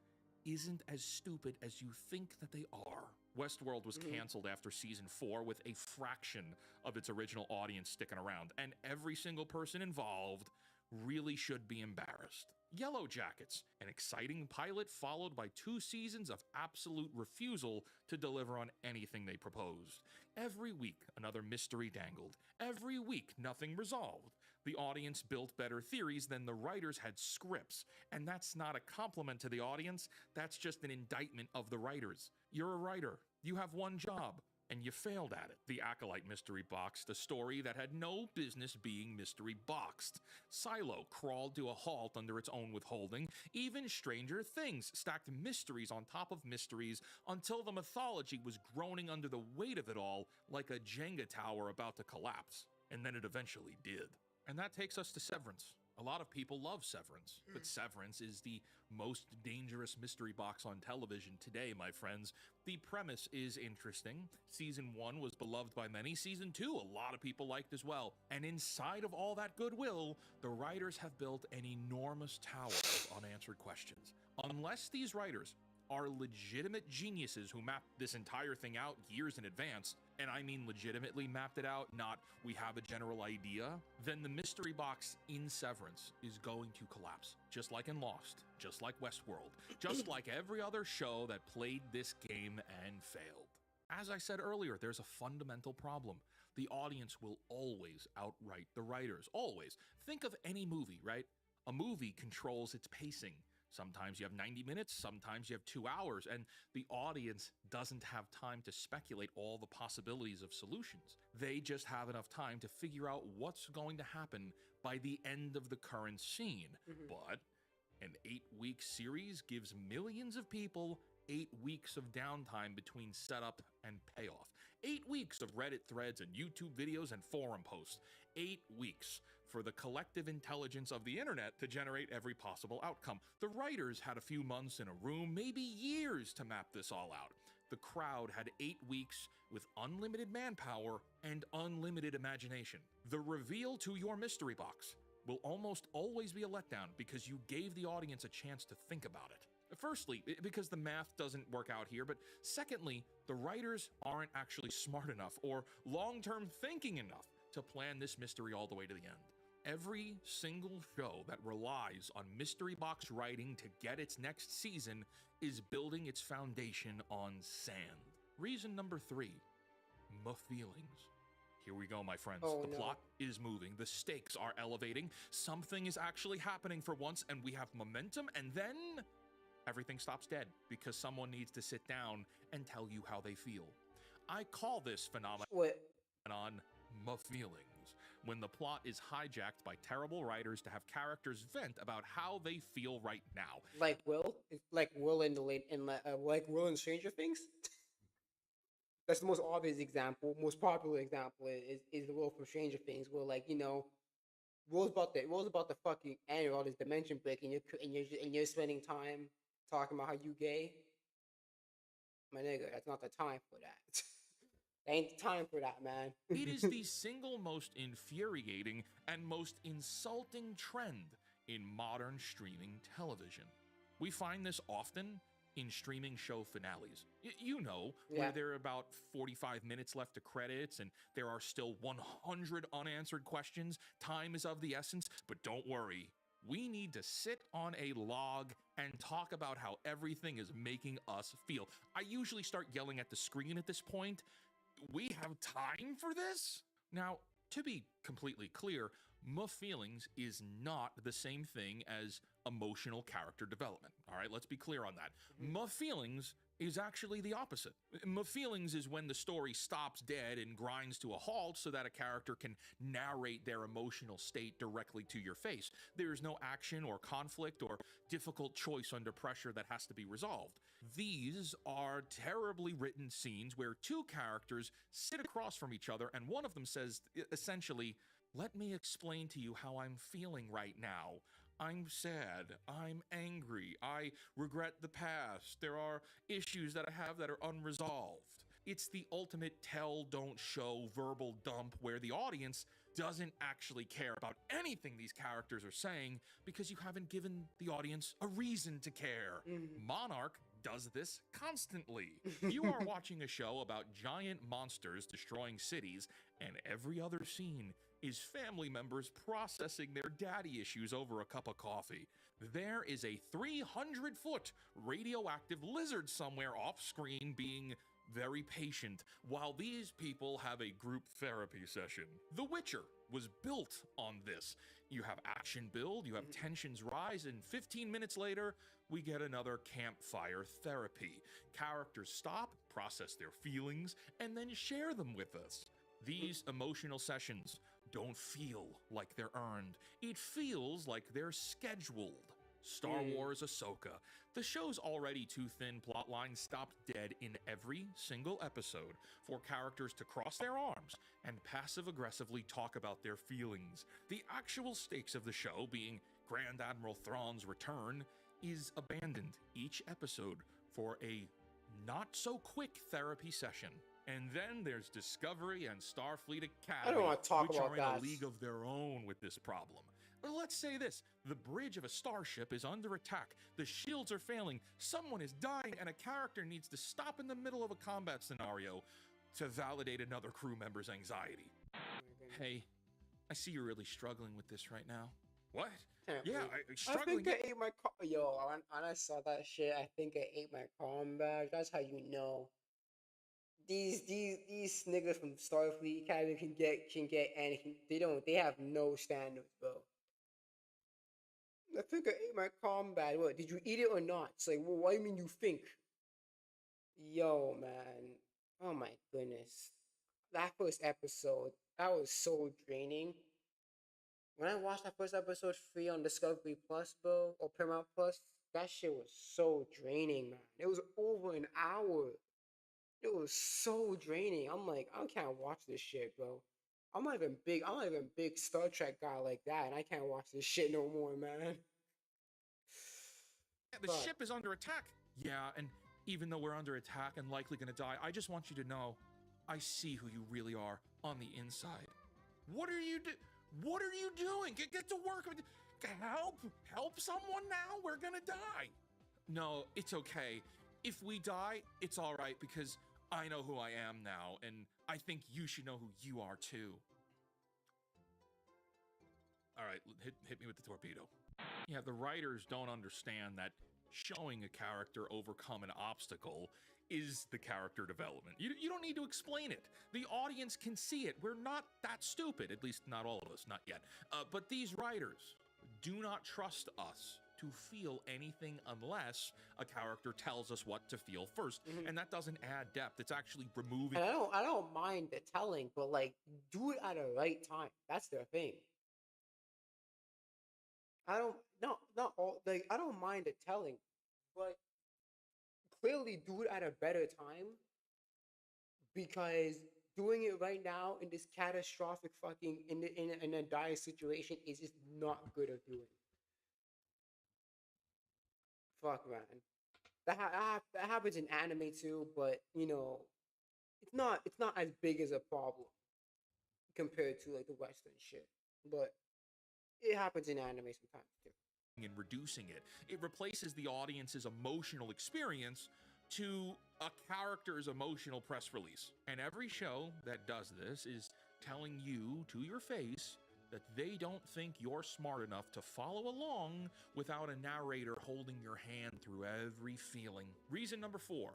S3: isn't as stupid as you think that they are. Westworld was canceled after season 4 with a fraction of its original audience sticking around, and every single person involved really should be embarrassed. Yellow Jackets, an exciting pilot followed by 2 seasons of absolute refusal to deliver on anything they proposed. Every week, another mystery dangled. Every week, nothing resolved. The audience built better theories than the writers had scripts, and that's not a compliment to the audience, that's just an indictment of the writers. You're a writer, you have one job, and you failed at it. The Acolyte mystery boxed a story that had no business being mystery boxed. Silo crawled to a halt under its own withholding. Even Stranger Things stacked mysteries on top of mysteries until the mythology was groaning under the weight of it all like a Jenga tower about to collapse. And then it eventually did. And that takes us to Severance. A lot of people love Severance, but Severance is the most dangerous mystery box on television today, my friends. The premise is interesting. Season 1 was beloved by many. Season 2, a lot of people liked as well. And inside of all that goodwill, the writers have built an enormous tower of unanswered questions. Unless these writers are legitimate geniuses who mapped this entire thing out years in advance, and I mean legitimately mapped it out, not we have a general idea, then the mystery box in Severance is going to collapse. Just like in Lost, just like Westworld, just like every other show that played this game and failed. As I said earlier, there's a fundamental problem. The audience will always outright the writers. Always. Think of any movie, right? A movie controls its pacing. Sometimes you have 90 minutes, sometimes you have 2 hours, and the audience doesn't have time to speculate all the possibilities of solutions. They just have enough time to figure out what's going to happen by the end of the current scene.
S1: Mhm.
S3: But an 8-week series gives millions of people 8 weeks of downtime between setup and payoff. 8 weeks of Reddit threads and YouTube videos and forum posts. 8 weeks for the collective intelligence of the internet to generate every possible outcome. The writers had a few months in a room, maybe years, to map this all out. The crowd had 8 weeks with unlimited manpower and unlimited imagination. The reveal to your mystery box will almost always be a letdown because you gave the audience a chance to think about it. Firstly, because the math doesn't work out here, but secondly, the writers aren't actually smart enough or long-term thinking enough to plan this mystery all the way to the end. Every single show that relies on mystery box writing to get its next season is building its foundation on sand. Reason number 3, my feelings. Here we go, my friends.
S1: Oh,
S3: the
S1: no.
S3: plot is moving. The stakes are elevating. Something is actually happening for once, and we have momentum, and then everything stops dead because someone needs to sit down and tell you how they feel. I call this phenomenon
S1: What?
S3: my feelings, when the plot is hijacked by terrible writers to have characters vent about how they feel right now.
S1: Like Will? It's like Will in the late in like Will in Stranger Things. That's the most obvious example, most popular example is the Will from Stranger Things, where like Will's about to fucking end all this dimension break, and you're spending time talking about how you gay. My nigga, that's not the time for that. That ain't the time for that, man.
S3: It is the single most infuriating and most insulting trend in modern streaming television. We find this often in streaming show finales. Where
S1: Yeah.
S3: there are about 45 minutes left to credits and there are still 100 unanswered questions. Time is of the essence, but don't worry. We need to sit on a log and talk about how everything is making us feel. I usually start yelling at the screen at this point. We have time for this? Now, to be completely clear, my feelings is not the same thing as emotional character development. All right, let's be clear on that.
S1: Mhm.
S3: My feelings is actually the opposite. My feelings is when the story stops dead and grinds to a halt so that a character can narrate their emotional state directly to your face. There's no action or conflict or difficult choice under pressure that has to be resolved. These are terribly written scenes where two characters sit across from each other and one of them says, essentially, let me explain to you how I'm feeling right now. I'm sad. I'm angry. I regret the past. There are issues that I have that are unresolved. It's the ultimate tell, don't show verbal dump where the audience doesn't actually care about anything these characters are saying because you haven't given the audience a reason to care.
S1: Mhm.
S3: Monarch does this constantly. You are watching a show about giant monsters destroying cities, and every other scene is family members processing their daddy issues over a cup of coffee. There is a 300-foot radioactive lizard somewhere off screen being very patient while these people have a group therapy session. The Witcher was built on this. You have action build, you have tensions rise, and 15 minutes later, we get another campfire therapy. Characters stop, process their feelings, and then share them with us. These emotional sessions don't feel like they're earned. It feels like they're scheduled. Star Wars Ahsoka. The show's already too thin plotline stopped dead in every single episode for characters to cross their arms and passive-aggressively talk about their feelings. The actual stakes of the show, being Grand Admiral Thrawn's return, is abandoned each episode for a not-so-quick therapy session. And then there's Discovery and Starfleet Academy,
S1: I don't want to talk
S3: which
S1: about
S3: are in
S1: that.
S3: a league of their own with this problem. Let's say this, the bridge of a starship is under attack, the shields are failing, someone is dying, and a character needs to stop in the middle of a combat scenario to validate another crew member's anxiety.
S1: Oh my goodness.
S3: Hey, I see you're really struggling with this right now. What?
S1: Can't
S3: Yeah,
S1: believe-
S3: I
S1: I
S3: struggling.
S1: think I ate my when I saw that shit, I think I ate my calm badge. That's how you know. These niggas from Starfleet Academy can get anything. They have no standards, bro. I think I ate my calm badge. What, did you eat it or not? It's like, well, what do you mean you think? Yo, man. Oh my goodness. That first episode, that was so draining. When I watched that first episode free on Discovery Plus, bro, or Paramount Plus, that shit was so draining, man. It was over an hour. It was so draining. I'm like, I can't watch this shit, bro. I'm not even big Star Trek guy like that, and I can't watch this shit no more, man.
S3: Yeah, the
S1: Fuck.
S3: ship is under attack. Yeah, and even though we're under attack and likely gonna die, I just want you to know, I see who you really are on the inside. What are you What are you doing? Get to work. Help someone now. We're gonna die. No, it's okay. If we die, it's all right because I know who I am now, and I think you should know who you are too. All right, hit me with the torpedo. Yeah, the writers don't understand that showing a character overcome an obstacle is the character development. You don't need to explain it. The audience can see it. We're not that stupid, at least not all of us, not yet. But these writers do not trust us to feel anything unless a character tells us what to feel 1st.
S1: Mhm.
S3: And that doesn't add depth. It's actually removing.
S1: And I don't mind the telling, but like, do it at the right time. That's the thing. I don't, not all, like, I don't mind the telling, but clearly do it at a better time, because doing it right now in this catastrophic fucking in a dire situation is just not good at doing. Fuck, man. That happens in anime too, but you know, it's not as big as a problem compared to like the Western shit. But it happens in anime sometimes too.
S3: And reducing it. It replaces the audience's emotional experience to a character's emotional press release. And every show that does this is telling you to your face that they don't think you're smart enough to follow along without a narrator holding your hand through every feeling. Reason number 4,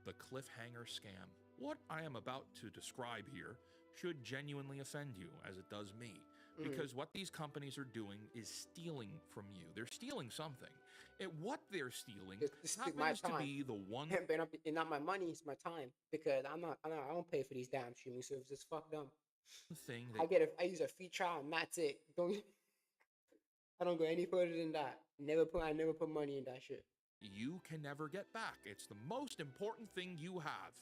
S3: the cliffhanger scam. What I am about to describe here should genuinely offend you, as it does me. Because what these companies are doing is stealing from you. They're stealing something. And what they're stealing
S1: It's my
S3: happens to
S1: time.
S3: be the one
S1: But not my money, it's my time, because I don't pay for these damn streaming services. Fuck them.
S3: thing that
S1: I use a free trial and that's it. Don't I don't go any further than that. I never put money in that shit.
S3: you can never get back. It's the most important thing you have.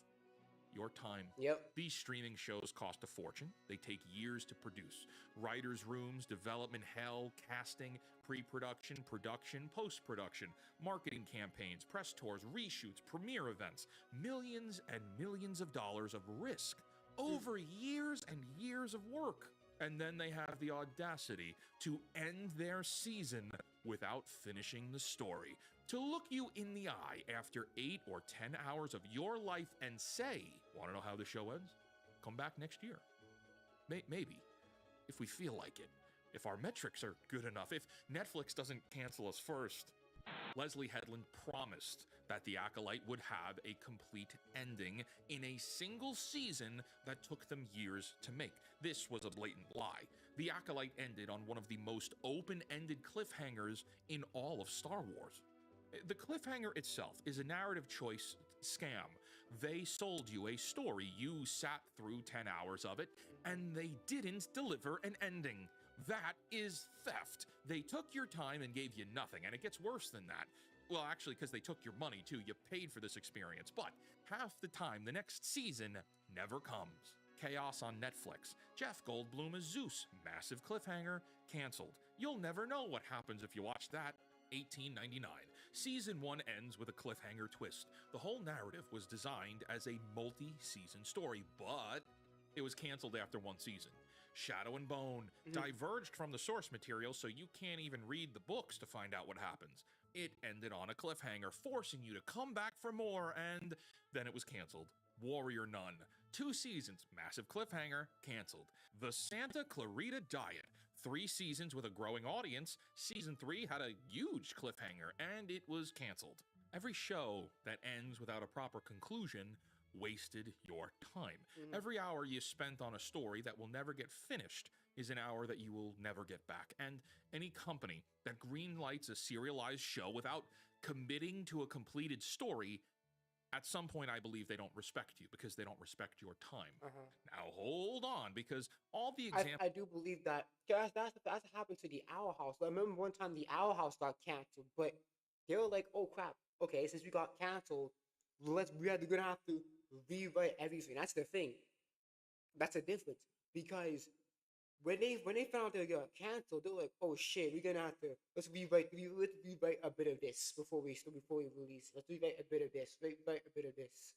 S3: Your time.
S1: Yep.
S3: These streaming shows cost a fortune. They take years to produce. Writers' rooms, development hell, casting, pre-production, production, post-production, marketing campaigns, press tours, reshoots, premiere events, millions and millions of dollars of risk over years and years of work. And then they have the audacity to end their season without finishing the story. To look you in the eye after 8 or 10 hours of your life and say, want to know how the show ends? Come back next year. Maybe, if we feel like it. If our metrics are good enough. If Netflix doesn't cancel us first. Leslie Headland promised that The Acolyte would have a complete ending in a single season that took them years to make. This was a blatant lie. The Acolyte ended on one of the most open-ended cliffhangers in all of Star Wars. The cliffhanger itself is a narrative choice scam. They sold you a story, you sat through 10 hours of it, and they didn't deliver an ending. That is theft. They took your time and gave you nothing, and it gets worse than that. Well, actually, because they took your money too. You paid for this experience, but half the time, the next season never comes. Chaos on Netflix. Jeff Goldblum as Zeus. Massive cliffhanger. Canceled. You'll never know what happens if you watch that. 1899. Season 1 ends with a cliffhanger twist. The whole narrative was designed as a multi-season story, but it was canceled after 1 season. Shadow and Bone diverged from the source material, so you can't even read the books to find out what happens. It ended on a cliffhanger, forcing you to come back for more, and then it was canceled. Warrior Nun. 2 seasons, massive cliffhanger, canceled. The Santa Clarita Diet. 3 seasons with a growing audience. Season 3 had a huge cliffhanger, and it was canceled. Every show that ends without a proper conclusion wasted your time. Every hour you spent on a story that will never get finished is an hour that you will never get back. And any company that greenlights a serialized show without committing to a completed story At some point, I believe they don't respect you because they don't respect your time.
S1: Uh-huh.
S3: Now, hold on, because all the
S1: I
S3: examples.
S1: I do believe that that's what happened to the Owl House. I remember one time the Owl House got canceled, but they were like, "Oh crap! Okay, since we got canceled, we're gonna have to rewrite everything." That's the thing. That's a difference because when they found out they got canceled, they were like, "Oh shit, we're gonna have to let's rewrite a bit of this before we release. Let's rewrite a bit of this, rewrite a bit of this."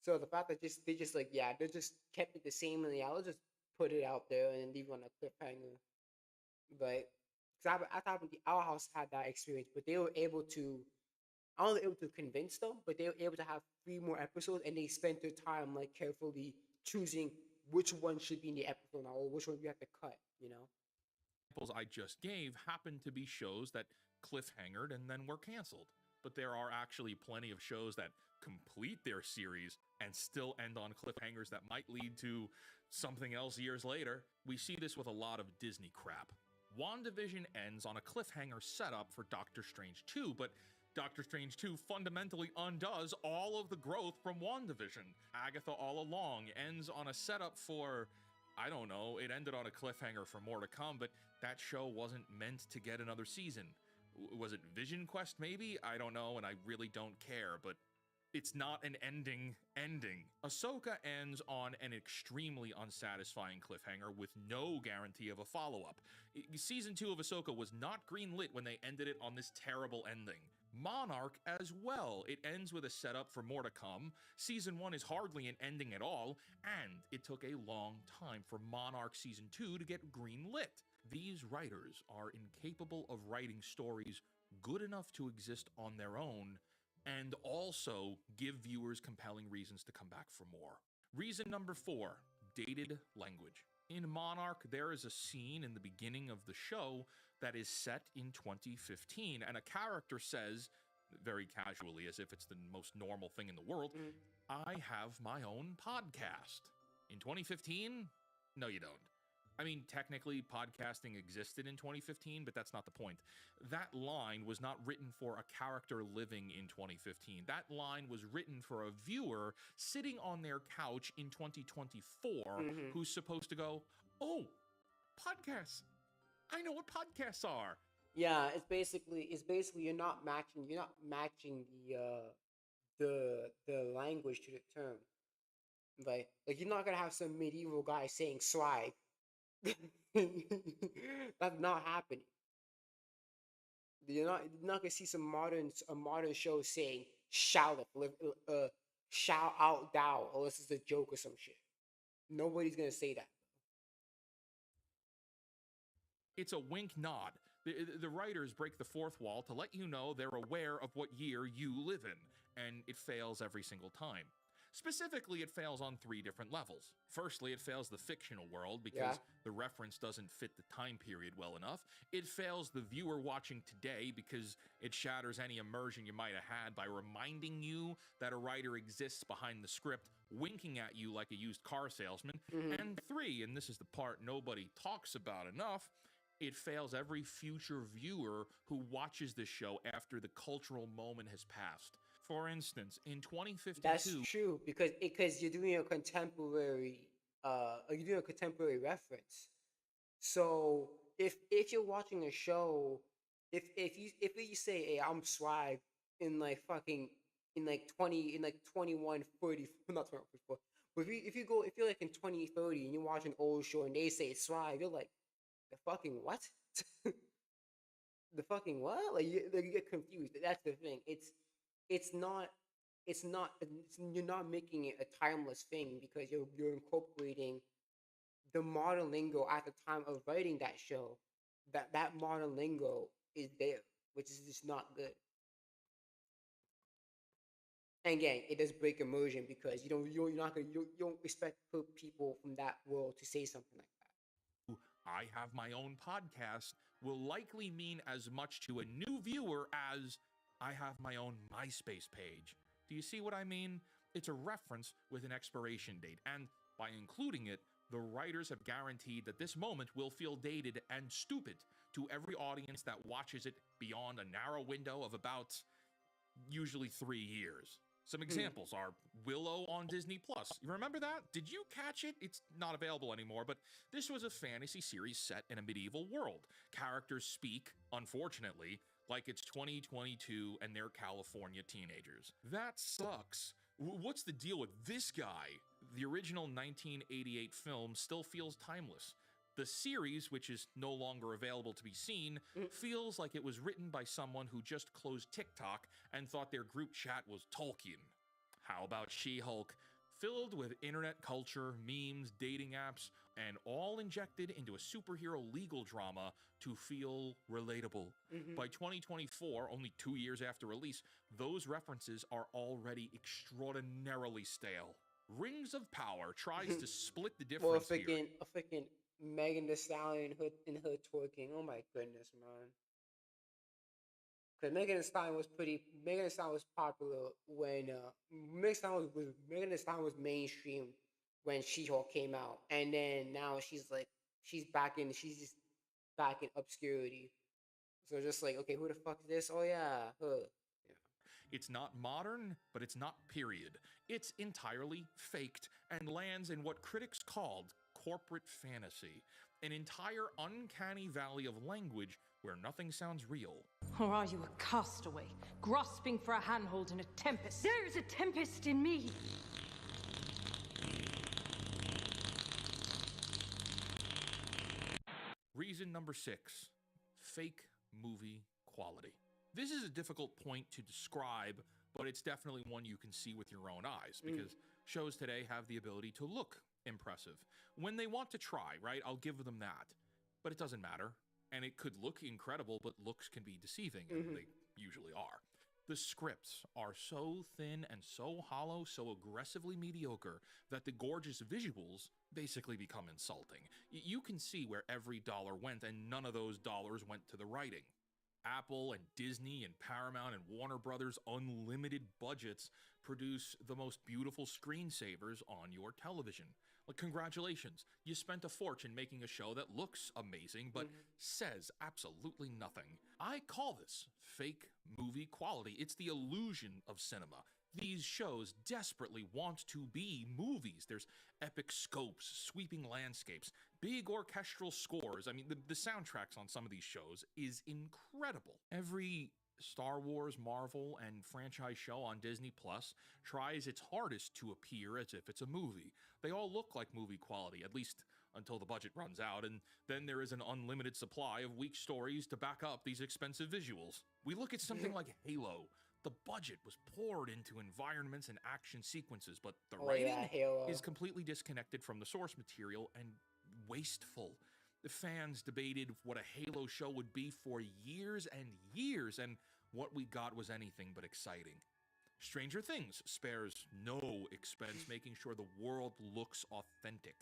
S1: So the fact that they just like they just kept it the same and I'll just put it out there and leave it on a cliffhanger. But because I thought the Our House had that experience, but they were able to I wasn't able to convince them, but they were able to have 3 more episodes and they spent their time like carefully choosing which one should be in the episode now or which one we have to cut, you know?
S3: I just gave happen to be shows that cliffhangered and then were canceled. But there are actually plenty of shows that complete their series and still end on cliffhangers that might lead to something else years later. We see this with a lot of Disney crap. WandaVision ends on a cliffhanger setup for Doctor Strange 2, but Doctor Strange 2 fundamentally undoes all of the growth from WandaVision. Agatha all along ends on a setup for, I don't know, it ended on a cliffhanger for more to come, but that show wasn't meant to get another season. Was it Vision Quest maybe? I don't know, and I really don't care, but it's not an ending. Ahsoka ends on an extremely unsatisfying cliffhanger with no guarantee of a follow-up. Season 2 of Ahsoka was not greenlit when they ended it on this terrible ending. Monarch as well. It ends with a setup for more to come. Season 1 is hardly an ending at all, and it took a long time for Monarch Season 2 to get greenlit. These writers are incapable of writing stories good enough to exist on their own and also give viewers compelling reasons to come back for more. Reason number 4, dated language. In Monarch, there is a scene in the beginning of the show that is set in 2015, and a character says, very casually, as if it's the most normal thing in the world, I have my own podcast. In 2015? No, you don't. I mean, technically, podcasting existed in 2015, but that's not the point. That line was not written for a character living in 2015. That line was written for a viewer sitting on their couch in 2024 who's supposed to go, oh, podcasts. I know what podcasts are.
S1: Yeah, it's basically you're not matching the language to the term. Like you're not gonna have some medieval guy saying swag. That's not happening. You're not gonna see a modern show saying shout out thou unless it's a joke or some shit. Nobody's gonna say that.
S3: It's a wink nod. The writers break the fourth wall to let you know they're aware of what year you live in, and it fails every single time. Specifically, it fails on 3 different levels. Firstly, it fails the fictional world because
S1: Yeah.
S3: the reference doesn't fit the time period well enough. It fails the viewer watching today because it shatters any immersion you might have had by reminding you that a writer exists behind the script, winking at you like a used car salesman. And 3, and this is the part nobody talks about enough, it fails every future viewer who watches this show after the cultural moment has passed. For instance, in
S1: That's
S3: 2052,
S1: true because you're doing a contemporary reference. So if you're watching a show, if you say, "Hey, I'm swag," in like fucking in like 2140, not 2044, but if you're like in 2030 and you watch an old show and they say swag, you're like, the fucking what? The fucking what? Like you get confused. That's the thing. It's not you're not making it a timeless thing because you're incorporating the modern lingo at the time of writing that show. That modern lingo is there, which is just not good. And again, it does break immersion because you're not gonna you don't expect for people from that world to say something like that.
S3: I have my own podcast will likely mean as much to a new viewer as I have my own MySpace page. Do you see what I mean? It's a reference with an expiration date, and by including it, the writers have guaranteed that this moment will feel dated and stupid to every audience that watches it beyond a narrow window of about usually 3 years. Some examples are Willow on Disney Plus. You remember that? Did you catch it? It's not available anymore, but this was a fantasy series set in a medieval world. Characters speak, unfortunately, like it's 2022 and they're California teenagers. That sucks. What's the deal with this guy? The original 1988 film still feels timeless. The series, which is no longer available to be seen, feels like it was written by someone who just closed TikTok and thought their group chat was Tolkien. How about She-Hulk? Filled with internet culture, memes, dating apps, and all injected into a superhero legal drama to feel relatable. By 2024, only 2 years after release, those references are already extraordinarily stale. Rings of Power tries to split the
S1: Well,
S3: difference here.
S1: a freaking Megan Thee Stallion in her twerking. Oh my goodness, man. Because Megan Thee Stallion was popular when Megan Thee Stallion was mainstream when She-Hulk came out, and then now she's just back in obscurity. So just like, okay, who the fuck is this? Oh yeah, her.
S3: It's not modern, but it's not period. It's entirely faked and lands in what critics called corporate fantasy, an entire uncanny valley of language where nothing sounds real.
S5: Or are you a castaway, grasping for a handhold in a tempest? There is a tempest in me.
S3: Reason number 6, fake movie quality. This is a difficult point to describe, but it's definitely one you can see with your own eyes, because shows today have the ability to look impressive. When they want to try, right? I'll give them that. But it doesn't matter. And it could look incredible, but looks can be deceiving, and they usually are. The scripts are so thin and so hollow, so aggressively mediocre, that the gorgeous visuals basically become insulting. You can see where every dollar went, and none of those dollars went to the writing. Apple and Disney and Paramount and Warner Brothers' unlimited budgets produce the most beautiful screensavers on your television. Like, congratulations, you spent a fortune making a show that looks amazing but says absolutely nothing. I call this fake movie quality. It's the illusion of cinema. These shows desperately want to be movies. There's epic scopes, sweeping landscapes, big orchestral scores. I mean, the soundtracks on some of these shows is incredible. Every Star Wars, Marvel, and franchise show on Disney Plus tries its hardest to appear as if it's a movie. They all look like movie quality, at least until the budget runs out, and then there is an unlimited supply of weak stories to back up these expensive visuals. We look at something like Halo. The budget was poured into environments and action sequences, but the writing is completely disconnected from the source material and wasteful. The fans debated what a Halo show would be for years and years, and what we got was anything but exciting. Stranger Things spares no expense making sure the world looks authentic.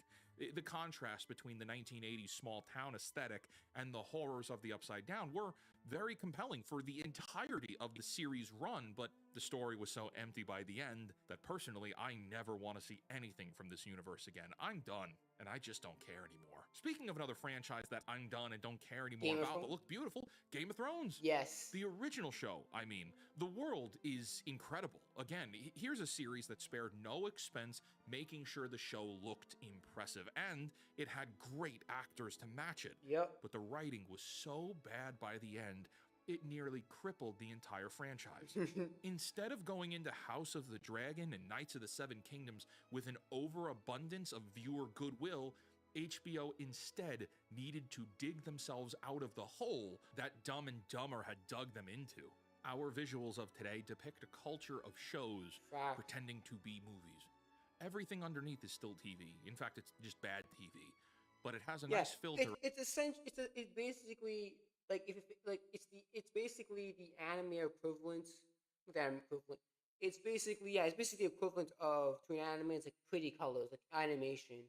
S3: The contrast between the 1980s small town aesthetic and the horrors of the Upside Down were very compelling for the entirety of the series run, but the story was so empty by the end that personally I never want to see anything from this universe again. I'm done, and I just don't care anymore. Speaking of another franchise that I'm done and don't care anymore about but look beautiful, Game of Thrones.
S1: Yes.
S3: The original show, I mean. The world is incredible. Again, here's a series that spared no expense making sure the show looked impressive, and it had great actors to match it.
S1: Yep.
S3: But the writing was so bad by the end, it nearly crippled the entire franchise. Instead of going into House of the Dragon and Knights of the Seven Kingdoms with an overabundance of viewer goodwill, HBO instead needed to dig themselves out of the hole that Dumb and Dumber had dug them into. Our visuals of today depict a culture of shows pretending to be movies. Everything underneath is still TV. In fact, it's just bad TV. But it has a nice filter.
S1: It's essentially it's basically like it's basically the anime equivalent. Not the anime equivalent. It's basically the equivalent of to an anime. It's like pretty colors, like animation.